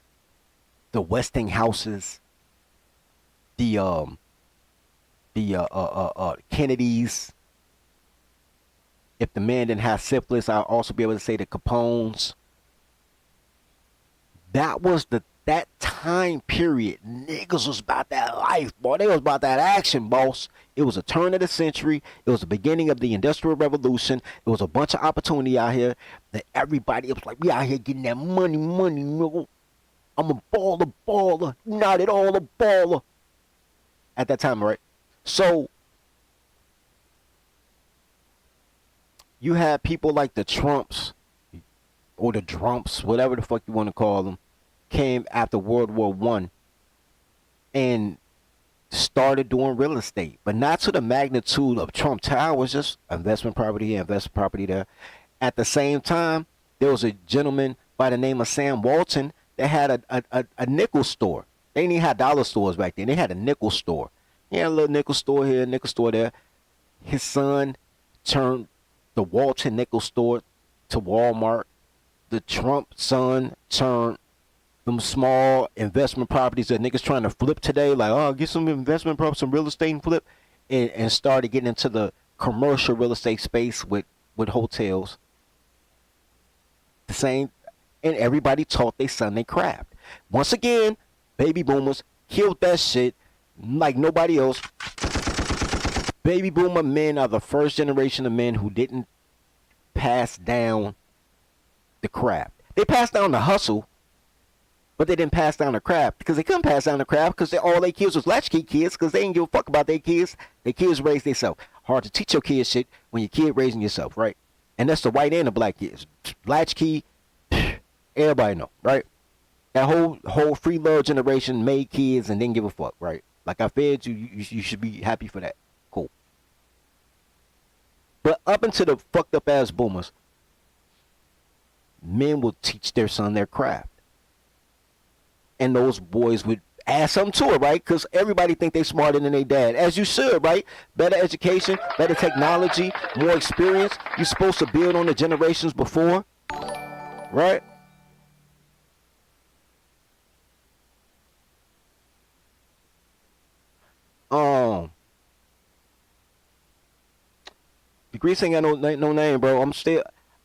the Westinghouses, the Kennedys. If the man didn't have syphilis, I'll also be able to say the Capones. That was that time period. Niggas was about that life, boy. They was about that action, boss. It was a turn of the century. It was the beginning of the Industrial Revolution. It was a bunch of opportunity out here that everybody, it was like, we out here getting that money, nigga. I'm a baller, not at all a baller. At that time, right? So, you had people like the Trumps, or the Drumps, whatever the fuck you want to call them, came after World War I and started doing real estate, but not to the magnitude of Trump Towers, just investment property here, investment property there. At the same time, there was a gentleman by the name of Sam Walton that had a nickel store. They didn't even have dollar stores back then. They had a nickel store. He had a little nickel store here, nickel store there. His son turned the Walton nickel store to Walmart. The Trump son turned them small investment properties that niggas trying to flip today, like, oh, get some investment property, some real estate and flip, and started getting into the commercial real estate space with hotels. The same, and everybody taught their son their craft. Once again, baby boomers killed that shit like nobody else. Baby boomer men are the first generation of men who didn't pass down the craft. They passed down the hustle, but they didn't pass down the craft because they couldn't pass down the craft because all their kids was latchkey kids because they didn't give a fuck about their kids. Their kids raised themselves. Hard to teach your kids shit when your kid raising yourself, right? And that's the white and the black kids. Latchkey, everybody know, right? That whole free love generation made kids and didn't give a fuck, right? Like I fed you, you should be happy for that. Cool. But up until the fucked up ass boomers, men will teach their son their craft. And those boys would add something to it, right? Because everybody think they smarter than their dad. As you should, right? Better education, better technology, more experience. You're supposed to build on the generations before, right? The grease ain't got no name, bro.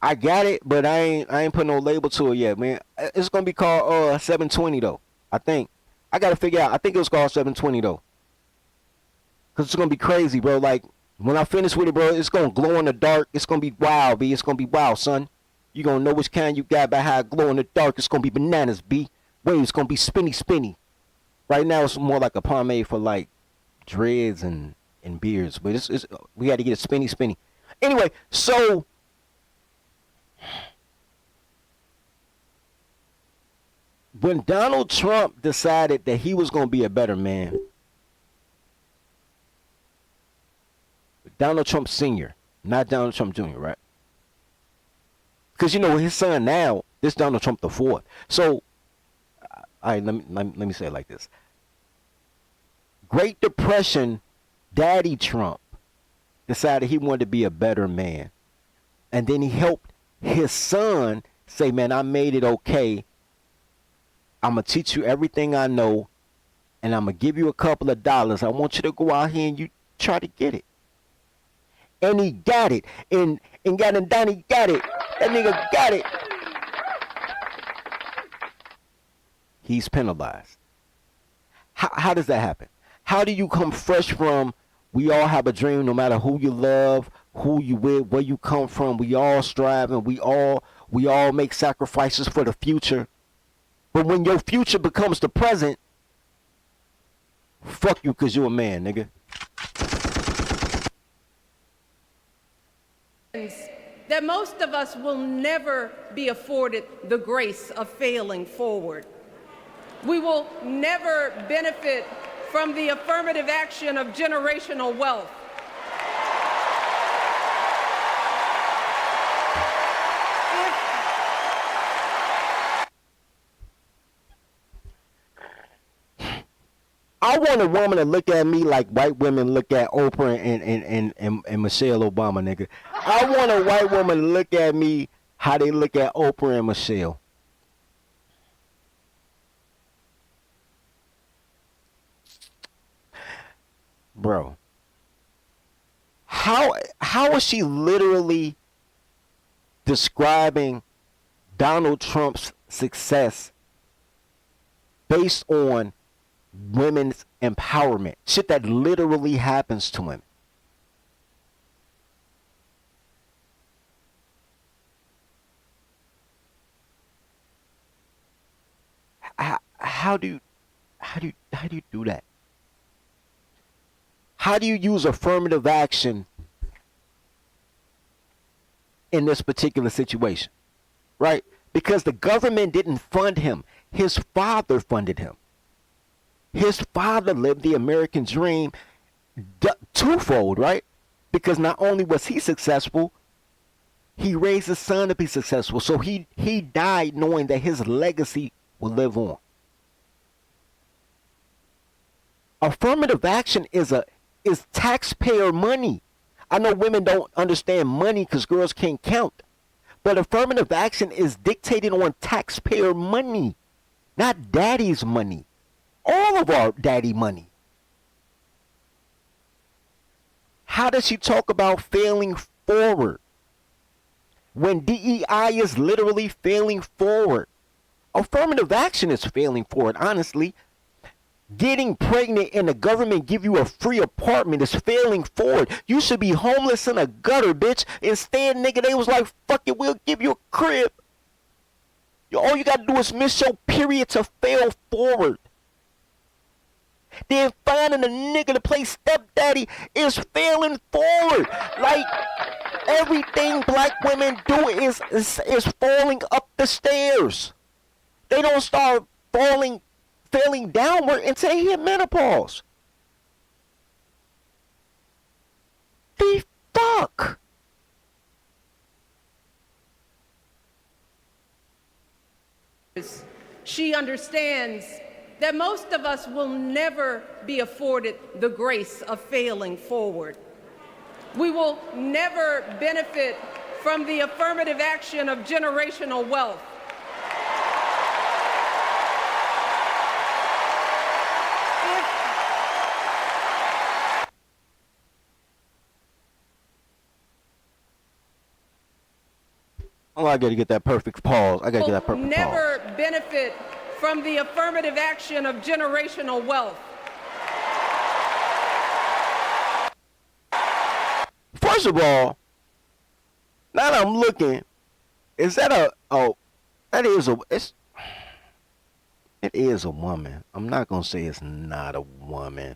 I got it, but I ain't put no label to it yet, man. It's gonna be called 720 though. I think. I gotta figure out. I think it was called 720 though. Cause it's gonna be crazy, bro. Like when I finish with it, bro, it's gonna glow in the dark. It's gonna be wild, B. It's gonna be wild, son. You gonna know which kind you got by how it glow in the dark. It's gonna be bananas, B. Wait, it's gonna be spinny. Right now it's more like a pomade for like dreads and beards, but it's we got to get it spinny. Anyway, so when Donald Trump decided that he was going to be a better man, Donald Trump Sr., not Donald Trump Jr., right? Because, you know, his son now, this Donald Trump the fourth. So, all right, let me say it like this. Great Depression, Daddy Trump decided he wanted to be a better man. And then he helped his son say, man, I made it okay. I'm going to teach you everything I know, and I'm going to give you a couple of dollars. I want you to go out here and you try to get it. And he got it. And got him down, he got it. That nigga got it. He's penalized. How does that happen? How do you come fresh from, we all have a dream no matter who you love, who you with, where you come from, we all strive and we all make sacrifices for the future. But when your future becomes the present, fuck you because you're a man, nigga. That most of us will never be afforded the grace of failing forward. We will never benefit from the affirmative action of generational wealth. want a woman to look at me like white women look at Oprah and Michelle Obama, nigga. I want a white woman to look at me how they look at Oprah and Michelle. Bro. How is she literally describing Donald Trump's success based on women's empowerment? Shit that literally happens to him. How do you do that? How do you use affirmative action in this particular situation? Right? Because the government didn't fund him. His father funded him. His father lived the American dream twofold, right? Because not only was he successful, he raised his son to be successful. So he died knowing that his legacy will live on. Affirmative action is taxpayer money. I know women don't understand money because girls can't count. But affirmative action is dictated on taxpayer money, not daddy's money. All of our daddy money. How does she talk about failing forward when DEI is literally failing forward? Affirmative action is failing forward, honestly. Getting pregnant and the government give you a free apartment is failing forward. You should be homeless in a gutter, bitch. Instead, nigga, they was like, fuck it, we'll give you a crib. All you gotta do is miss your period to fail forward. Then finding a nigga to play stepdaddy is failing forward. Like, everything black women do is falling up the stairs. They don't start failing downward until they hit menopause. The fuck? She understands that most of us will never be afforded the grace of failing forward. We will never benefit from the affirmative action of generational wealth. Oh, I gotta get that perfect pause. I gotta get that perfect pause. Never benefit from the affirmative action of generational wealth. First of all, now that I'm looking, is that it is a woman. I'm not gonna say it's not a woman.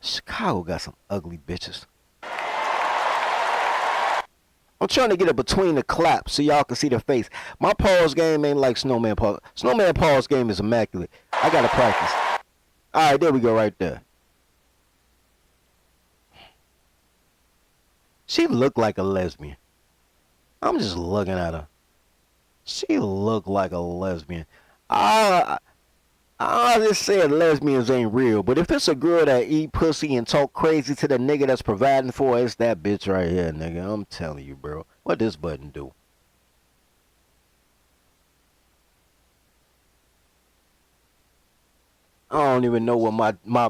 Chicago got some ugly bitches. I'm trying to get it between the claps so y'all can see their face. My pause game ain't like Snowman pause. Snowman pause game is immaculate. I gotta practice. All right, there we go right there. She looked like a lesbian. I'm just looking at her. She looked like a lesbian. I just said lesbians ain't real, but if it's a girl that eat pussy and talk crazy to the nigga that's providing for her, it's that bitch right here, nigga. I'm telling you, bro. What this button do? I don't even know what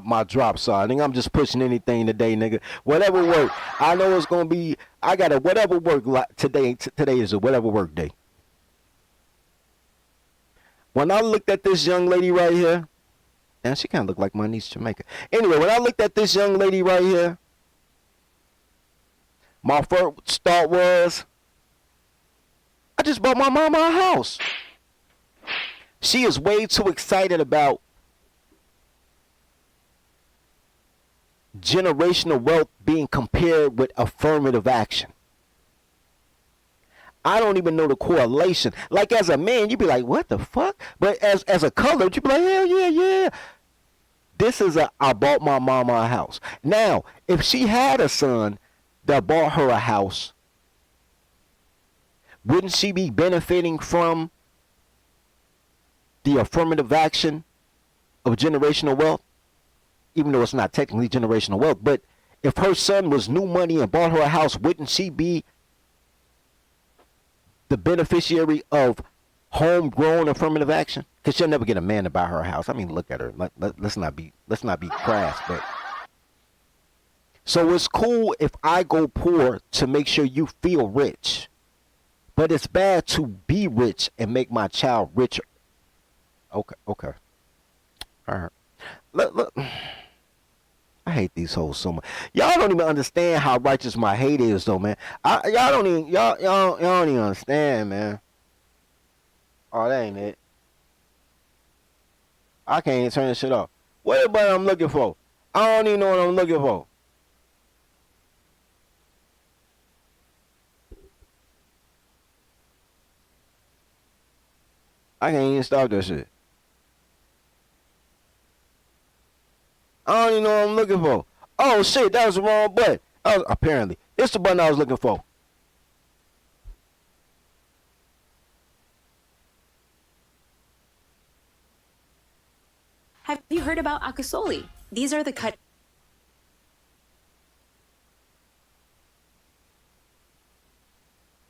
my drops are. I think I'm just pushing anything today, nigga. Whatever work. I know it's gonna be. I gotta whatever work like today. Today is a whatever work day. When I looked at this young lady right here, and she kind of looked like my niece Jamaica. Anyway, when I looked at this young lady right here, my first thought was, I just bought my mama a house. She is way too excited about generational wealth being compared with affirmative action. I don't even know the correlation. Like as a man, you'd be like, what the fuck? But as a colored, you'd be like, hell yeah. This is I bought my mama a house. Now, if she had a son that bought her a house, wouldn't she be benefiting from the affirmative action of generational wealth, even though it's not technically generational wealth, but if her son was new money and bought her a house, wouldn't she be the beneficiary of homegrown affirmative action? Because she'll never get a man to buy her a house. I mean, look at her. Let's not be crass, but so it's cool if I go poor to make sure you feel rich, but it's bad to be rich and make my child richer. Okay, all right. Look. I hate these hoes so much. Y'all don't even understand how righteous my hate is, though, man. Y'all don't even understand, man. Oh, that ain't it. I can't even turn this shit off. What the button I'm looking for? I don't even know what I'm looking for. I can't even stop that shit. I don't even know what I'm looking for. Oh shit, that was the wrong button. Apparently, it's the button I was looking for. Have you heard about Akasoli? These are the cut.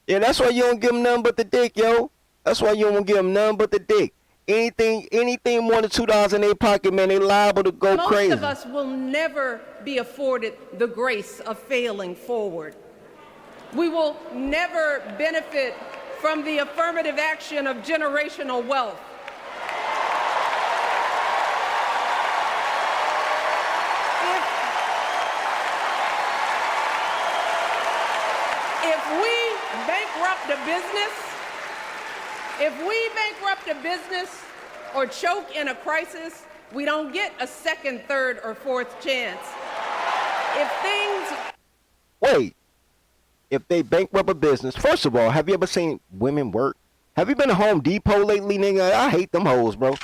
Yeah, that's why you don't give them nothing but the dick, yo. That's why you don't give them nothing but the dick. Anything more than $2 in their pocket, man, they liable to go crazy. Most of us will never be afforded the grace of failing forward. We will never benefit from the affirmative action of generational wealth. If we bankrupt a business or choke in a crisis, we don't get a second, third, or fourth chance. If they bankrupt a business, first of all, have you ever seen women work? Have you been to Home Depot lately, nigga? I hate them hoes, bro.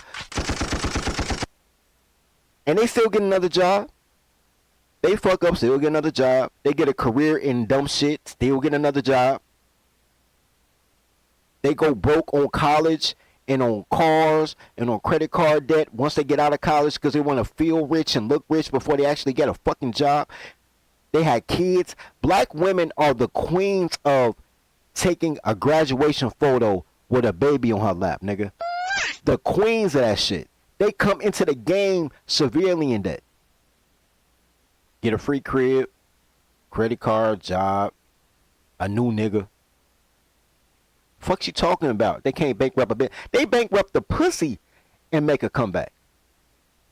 And they still get another job. They fuck up, still get another job. They get a career in dumb shit, still get another job. They go broke on college and on cars and on credit card debt once they get out of college because they want to feel rich and look rich before they actually get a fucking job. They had kids. Black women are the queens of taking a graduation photo with a baby on her lap, nigga. The queens of that shit. They come into the game severely in debt. Get a free crib, credit card, job, a new nigga. Fuck you talking about? They can't bankrupt a bit. They bankrupt the pussy and make a comeback.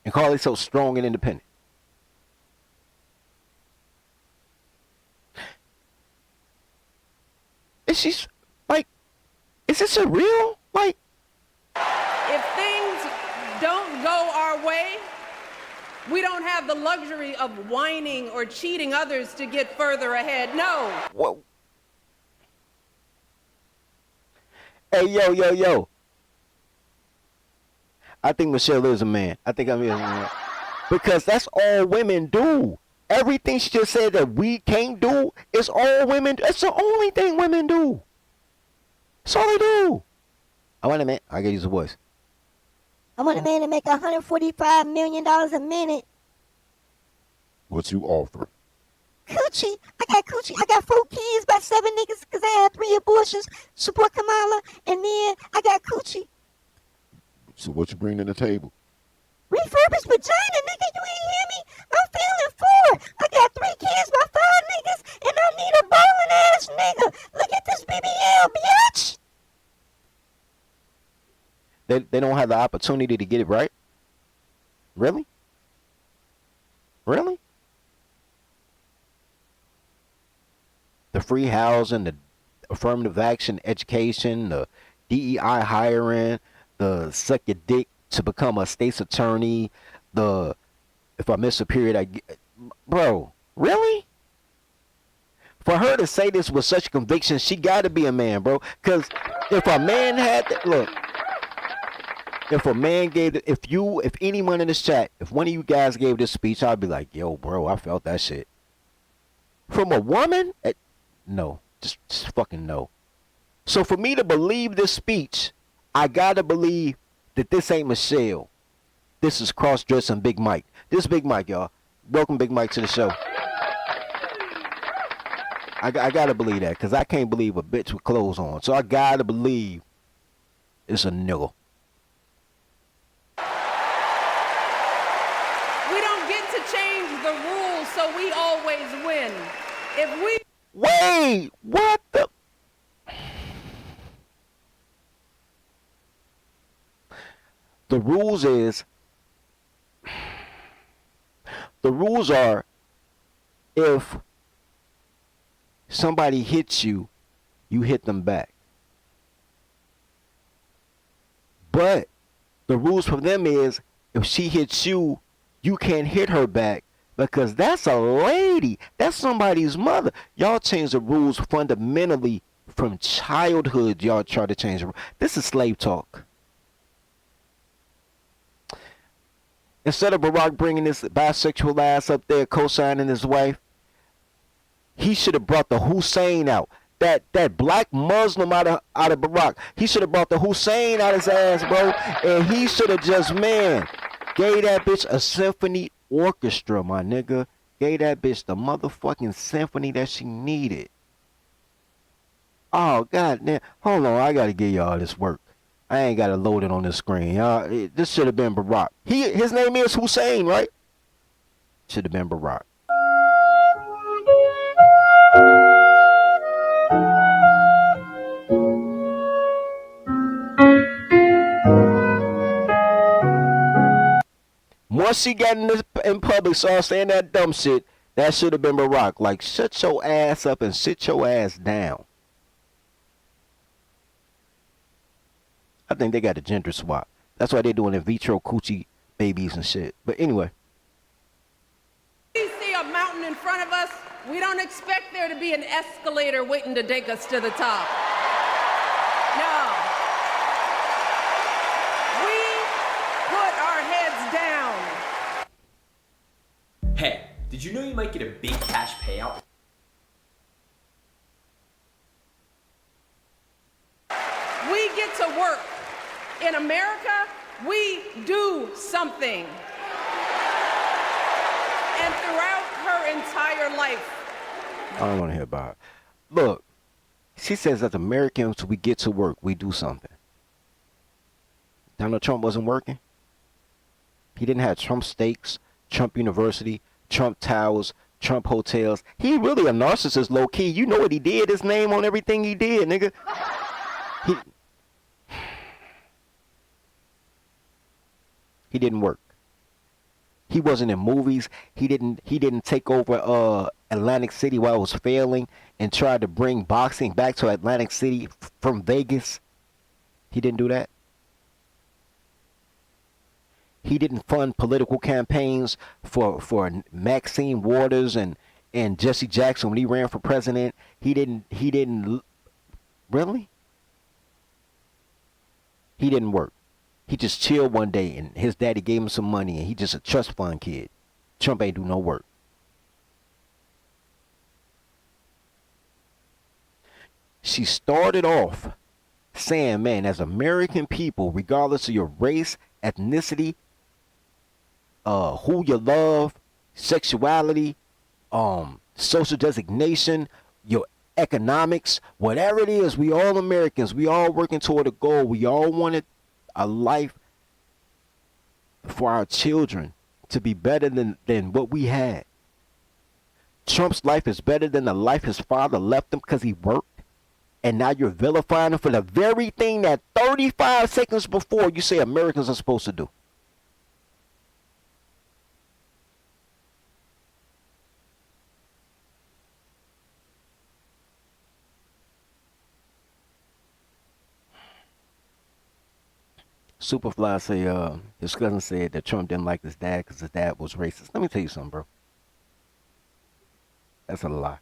And call it so strong and independent. Is she like, is this a real? Like, if things don't go our way, we don't have the luxury of whining or cheating others to get further ahead. No. What? Hey, yo. I think Michelle is a man. I think I'm a man. Because that's all women do. Everything she just said that we can't do, it's all women. It's the only thing women do. That's all they do. I want a man. I gotta use a voice. I want a man to make $145 million a minute. What you offer? Coochie. I got coochie. I got 4 kids by 7 niggas because I had 3 abortions. Support Kamala. And then I got coochie. So what you bring to the table? Refurbished vagina, nigga. You ain't hear me? I'm feeling 4. I got 3 kids by 5 niggas. And I need a bowling ass nigga. Look at this BBL, bitch. They don't have the opportunity to get it right? Really? Really? The free housing, the affirmative action education, the DEI hiring, the suck your dick to become a state's attorney, the if I miss a period, I get, bro, really? For her to say this with such conviction, she got to be a man, bro. Because if a man had look, if a man gave, if anyone in this chat, if one of you guys gave this speech, I'd be like, yo, bro, I felt that shit. From a woman, no, just fucking no. So for me to believe this speech, I gotta believe that this ain't Michelle. This is cross-dressing Big Mike. This is Big Mike, y'all. Welcome Big Mike to the show. I gotta believe that, because I can't believe a bitch with clothes on. So I gotta believe it's a nigga. We don't get to change the rules, so we always win. If we Wait, what the? The rules are, if somebody hits you, you hit them back. But the rules for them is, if she hits you, you can't hit her back, because that's a lady. That's somebody's mother. Y'all change the rules fundamentally from childhood. Y'all try to change the rules. This is slave talk. Instead of Barack bringing this bisexual ass up there co-signing his wife, he should have brought the Hussein out. That black Muslim out of Barack. He should have brought the Hussein out his ass, bro. And he should have just, man, gave that bitch a symphony orchestra, my nigga. Gave that bitch the motherfucking symphony that she needed. Oh, god damn. Hold on, I gotta give y'all this work. I ain't gotta load it on the screen. This should have been Barack. His name is Hussein, right? Should have been Barack. Once she got in public, started saying that dumb shit, that should have been Barack. Like, shut your ass up and sit your ass down. I think they got a gender swap. That's why they're doing in vitro coochie babies and shit. But anyway. we see a mountain in front of us, we don't expect there to be an escalator waiting to take us to the top. No. We put our heads down. Hey, did you know you might get a big cash payout? We get to work. In America, we do something. And throughout her entire life. I don't want to hear about it. Look, she says that Americans, we get to work, we do something. Donald Trump wasn't working. He didn't have Trump Steaks, Trump University, Trump Towers, Trump Hotels. He really a narcissist, low key. You know what he did? His name on everything he did, nigga. He didn't work. He wasn't in movies. He didn't take over Atlantic City while it was failing and tried to bring boxing back to Atlantic City from Vegas. He didn't do that. He didn't fund political campaigns for Maxine Waters and Jesse Jackson when he ran for president. He didn't really? He didn't work. He just chilled one day and his daddy gave him some money and he just a trust fund kid. Trump ain't do no work. She started off saying, man, as American people, regardless of your race, ethnicity, who you love, sexuality, social designation, your economics, whatever it is, we all Americans, we all working toward a goal. We all wanted a life for our children to be better than what we had. Trump's life is better than the life his father left him because he worked. And now you're vilifying him for the very thing that 35 seconds before you say Americans are supposed to do. Superfly say his cousin said that Trump didn't like his dad because his dad was racist. Let me tell you something, bro. That's a lie.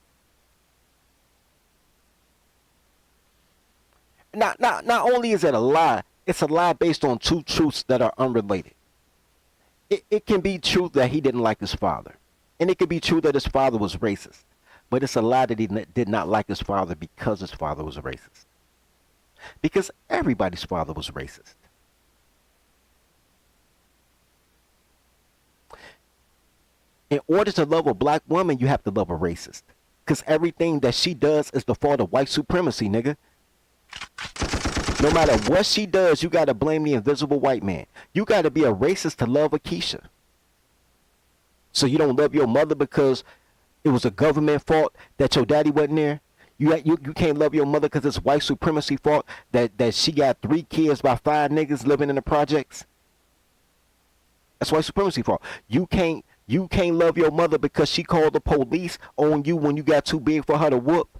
Not only is it a lie, it's a lie based on two truths that are unrelated. It can be true that he didn't like his father. And it could be true that his father was racist. But it's a lie that he did not like his father because his father was racist. Because everybody's father was racist. In order to love a black woman, you have to love a racist. Because everything that she does is the fault of white supremacy, nigga. No matter what she does, you got to blame the invisible white man. You got to be a racist to love Akeisha. So you don't love your mother because it was a government fault that your daddy wasn't there? You can't love your mother because it's white supremacy fault that she got 3 kids by 5 niggas living in the projects? That's white supremacy fault. You can't love your mother because she called the police on you when you got too big for her to whoop.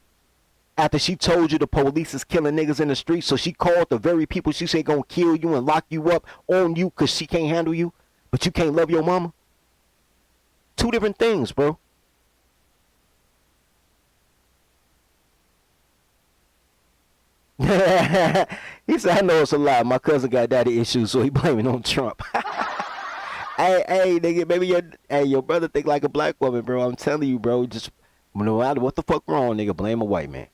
After she told you the police is killing niggas in the street, so she called the very people she said gonna kill you and lock you up on you because she can't handle you, but you can't love your mama? 2 different things, bro. He said, I know it's a lie. My cousin got daddy issues, so he blaming on Trump. Hey, nigga, maybe your brother think like a black woman, bro. I'm telling you, bro. Just no matter what the fuck wrong, nigga, blame a white man.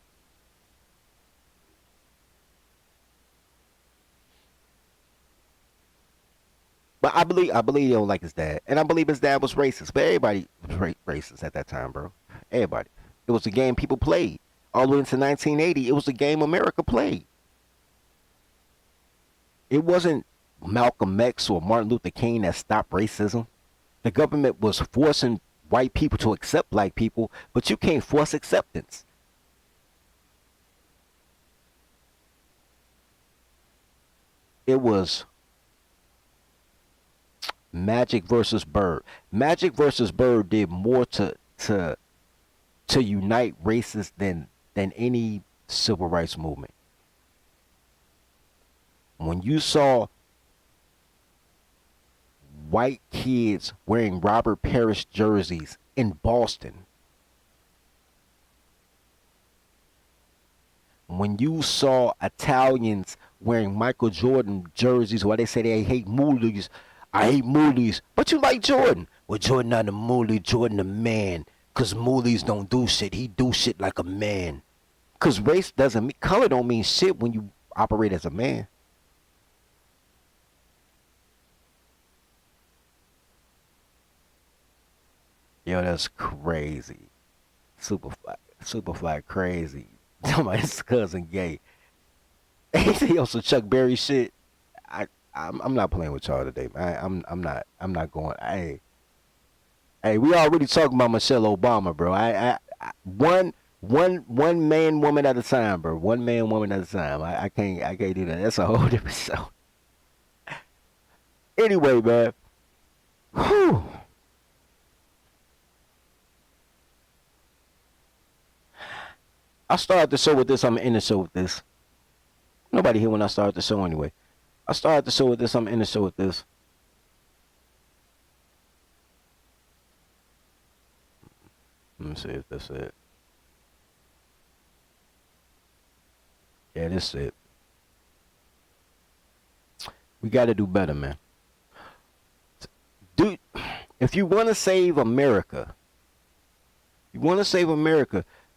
But I believe he don't like his dad, and I believe his dad was racist. But everybody was racist at that time, bro. Everybody. It was a game people played. All the way into 1980, it was a game America played. It wasn't Malcolm X or Martin Luther King that stopped racism. The government was forcing white people to accept black people, but you can't force acceptance. It was Magic versus Bird. Magic versus Bird did more to unite races than any civil rights movement. When you saw white kids wearing Robert Parrish jerseys in Boston, when you saw Italians wearing Michael Jordan jerseys, why they say they hate moolies, I hate moolies, but you like Jordan. Well, Jordan not a moolie, Jordan a man, because moolies don't do shit. He do shit like a man. Because race doesn't mean, color don't mean shit when you operate as a man. Yo, that's crazy. Superfly crazy. Somebody's cousin gay. He also Chuck Berry shit. I'm not playing with y'all today, man. I'm not going. Hey, we already talking about Michelle Obama, bro. One man, woman at a time, bro. One man, woman at a time. I can't do that. That's a whole different show. Anyway, man. Whew. I started the show with this. I'm in the show with this. Nobody here when I started the show anyway. I started the show with this. I'm in the show with this. Let me see if that's it. Yeah, this is it. We got to do better, man. Dude, if you want to save America,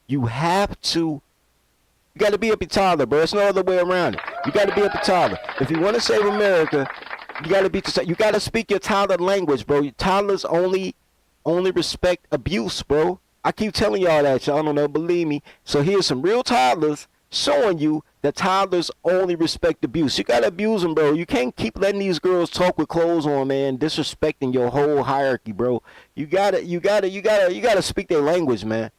you have to. You got to be up your toddler, bro. There's no other way around it. You got to be up your toddler. If you want to save America, you got to be. You got to speak your toddler language, bro. Your toddlers only respect abuse, bro. I keep telling y'all that. Y'all don't know, believe me. So here's some real toddlers showing you that toddlers only respect abuse. You got to abuse them, bro. You can't keep letting these girls talk with clothes on, man. Disrespecting your whole hierarchy, bro. You gotta speak their language, man.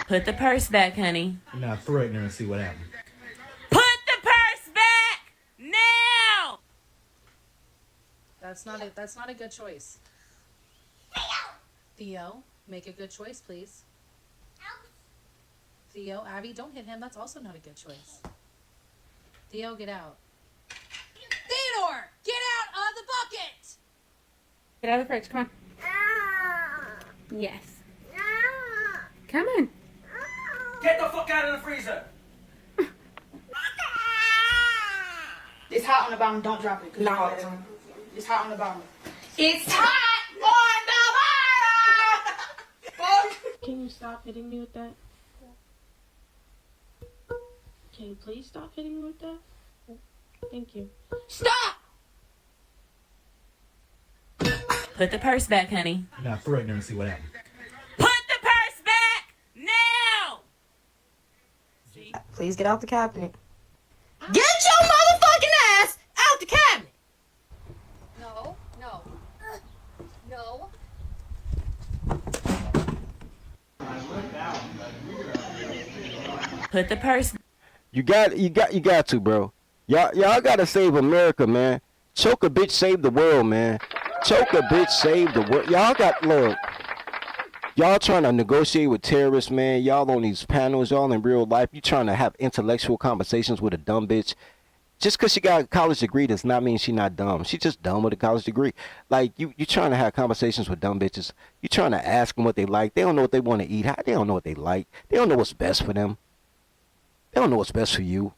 Put the purse back, honey. Now threaten her and see what happens. Put the purse back now. That's not a good choice. Theo, make a good choice, please. Theo, Abby, don't hit him. That's also not a good choice. Theo, get out. Theodore, get out of the bucket. Get out of the fridge. Come on. Yes. Come on. Get the fuck out of the freezer. It's hot on the bottom. Don't drop it. No. It's hot on the bottom. It's hot on the bottom. Can you stop hitting me with that? Can you please stop hitting me with that? Thank you. Stop! Put the purse back, honey. Now threaten her and see what happens. Put the purse back now. Please get out the cabinet. Get your motherfucking ass out the cabinet. No, no. No. Put the purse. You got to, bro. Y'all gotta save America, man. Choke a bitch, save the world, man. Choke a bitch, save the world. Y'all trying to negotiate with terrorists, man. Y'all on these panels, y'all in real life. You trying to have intellectual conversations with a dumb bitch. Just because she got a college degree does not mean she not dumb. She just dumb with a college degree. Like, you trying to have conversations with dumb bitches. You trying to ask them what they like. They don't know what they want to eat. They don't know what they like. They don't know what's best for them. They don't know what's best for you.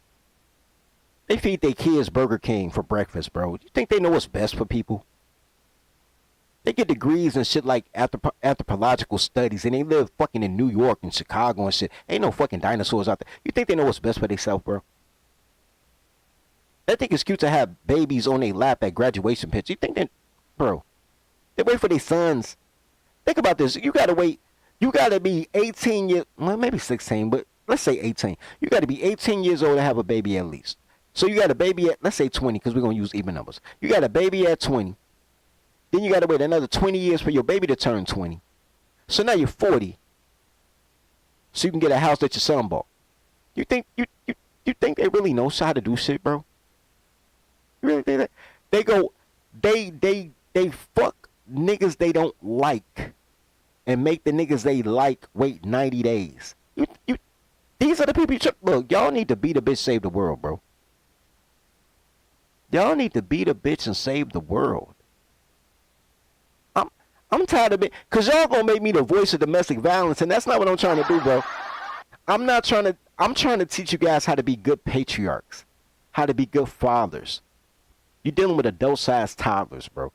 They feed their kids Burger King for breakfast, bro. You think they know what's best for people? They get degrees and shit like anthropological studies, and they live fucking in New York and Chicago and shit. Ain't no fucking dinosaurs out there. You think they know what's best for themselves, bro? They think it's cute to have babies on their lap at graduation pictures. You think bro, they wait for their sons. Think about this. You gotta wait. You gotta be 18 years, well, maybe 16, but let's say 18. You gotta be 18 years old to have a baby at least. So you got a baby at, let's say 20, because we're going to use even numbers. You got a baby at 20. Then you got to wait another 20 years for your baby to turn 20. So now you're 40. So you can get a house that your son bought. You think they really know how to do shit, bro? You really think that? They fuck niggas they don't like and make the niggas they like wait 90 days. These are the people look, y'all need to be the bitch, save the world, bro. Y'all need to beat a bitch and save the world. I'm tired of it, cause y'all gonna make me the voice of domestic violence, and that's not what I'm trying to do, bro. I'm trying to teach you guys how to be good patriarchs, how to be good fathers. You're dealing with adult-sized toddlers, bro.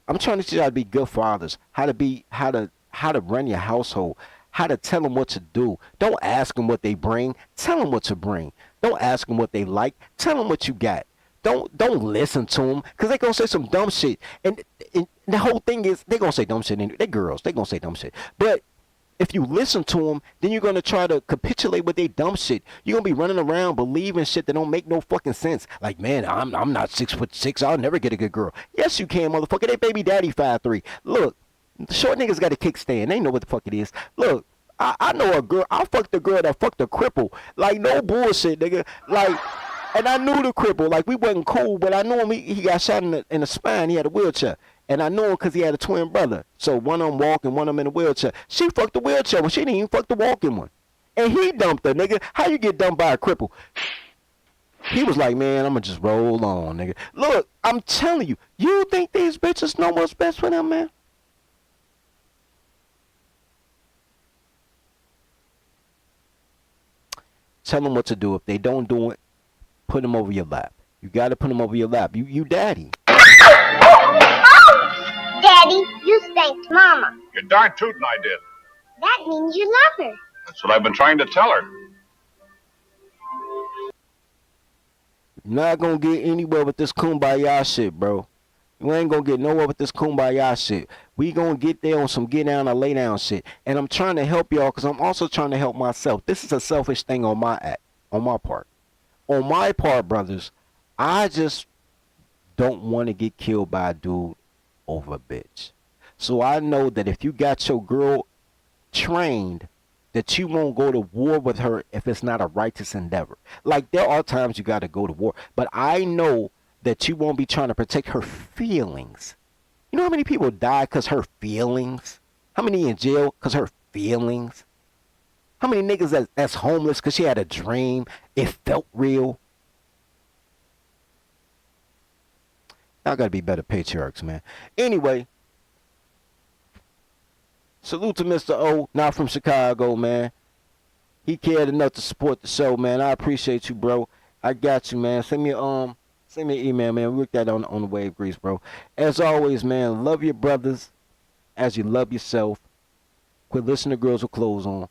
I'm trying to teach you how to be good fathers, how to run your household, how to tell them what to do. Don't ask them what they bring. Tell them what to bring. Don't ask them what they like. Tell them what you got. Don't listen to them, because they're going to say some dumb shit. And the whole thing is, they're going to say dumb shit. They're girls. They're going to say dumb shit. But if you listen to them, then you're going to try to capitulate with their dumb shit. You're going to be running around believing shit that don't make no fucking sense. Like, man, I'm not 6'6". I'll never get a good girl. Yes, you can, motherfucker. They baby daddy 5'3". Look, short niggas got a kickstand. They know what the fuck it is. Look, I know a girl. I fucked the girl that fucked a cripple. Like, no bullshit, nigga. Like... And I knew the cripple. Like, we wasn't cool, but I knew him. He got shot in the spine. He had a wheelchair. And I knew him because he had a twin brother. So one of them walking, one of them in a wheelchair. She fucked the wheelchair one. She didn't even fuck the walking one. And he dumped her, nigga. How you get dumped by a cripple? He was like, man, I'm going to just roll on, nigga. Look, I'm telling you. You think these bitches know what's best for them, man? Tell them what to do. If they don't do it, put them over your lap. You gotta put them over your lap. You daddy. Daddy, you spanked Mama. You're darn tootin' I did. That means you love her. That's what I've been trying to tell her. You're not gonna get anywhere with this kumbaya shit, bro. You ain't gonna get nowhere with this kumbaya shit. We gonna get there on some get down or lay down shit. And I'm trying to help y'all, because I'm also trying to help myself. This is a selfish thing on my part. On my part, brothers, I just don't want to get killed by a dude over a bitch. So I know that if you got your girl trained, that you won't go to war with her if it's not a righteous endeavor. Like, there are times you got to go to war, but I know that you won't be trying to protect her feelings. You know how many people die because her feelings? How many in jail because her feelings? How many niggas that's homeless because she had a dream? It felt real. Y'all gotta be better patriarchs, man. Anyway, salute to Mr. O, not from Chicago, man. He cared enough to support the show, man. I appreciate you, bro. I got you, man. Send me an email, man. We work that on the wave grease, bro. As always, man, love your brothers as you love yourself. Quit listening to girls with clothes on.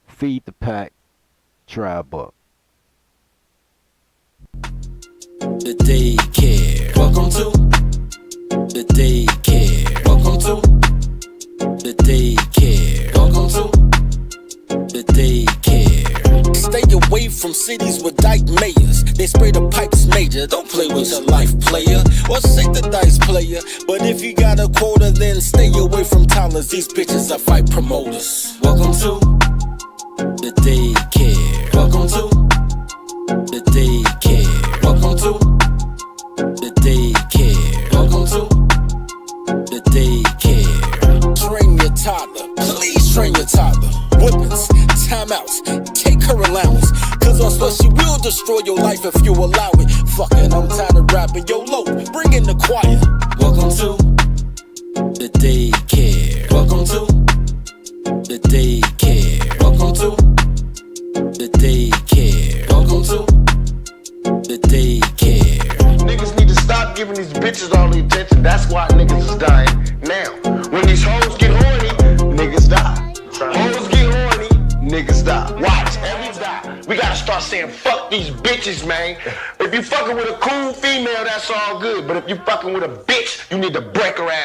Feed the pack. Try a buck. The Daycare. Welcome to the Daycare. Welcome the daycare. Welcome to the daycare. Stay away from cities with dyke mayors. They spray the pipes major. Don't play with your life, player. Or shake the dice, player. But if you got a quota, then stay away from toddlers. These bitches are fight promoters. Welcome to the daycare. Welcome to the daycare. Welcome to the daycare. Welcome to the daycare. Train your toddler. Please train your toddler. Whippings, timeouts, take her allowance. Cause on plus she will destroy your life if you allow it. Fucking, I'm tired of rapping. Yo, low, bring in the choir. Welcome to the daycare. Welcome to the daycare. Welcome to the daycare. Welcome to the daycare. Niggas need to stop giving these bitches all the attention. That's why niggas is dying now. When these hoes get horny, niggas die. Hoes get horny, niggas die. Watch, every die. We gotta start saying fuck these bitches, man. If you fucking with a cool female, that's all good. But if you fucking with a bitch, you need to break her ass.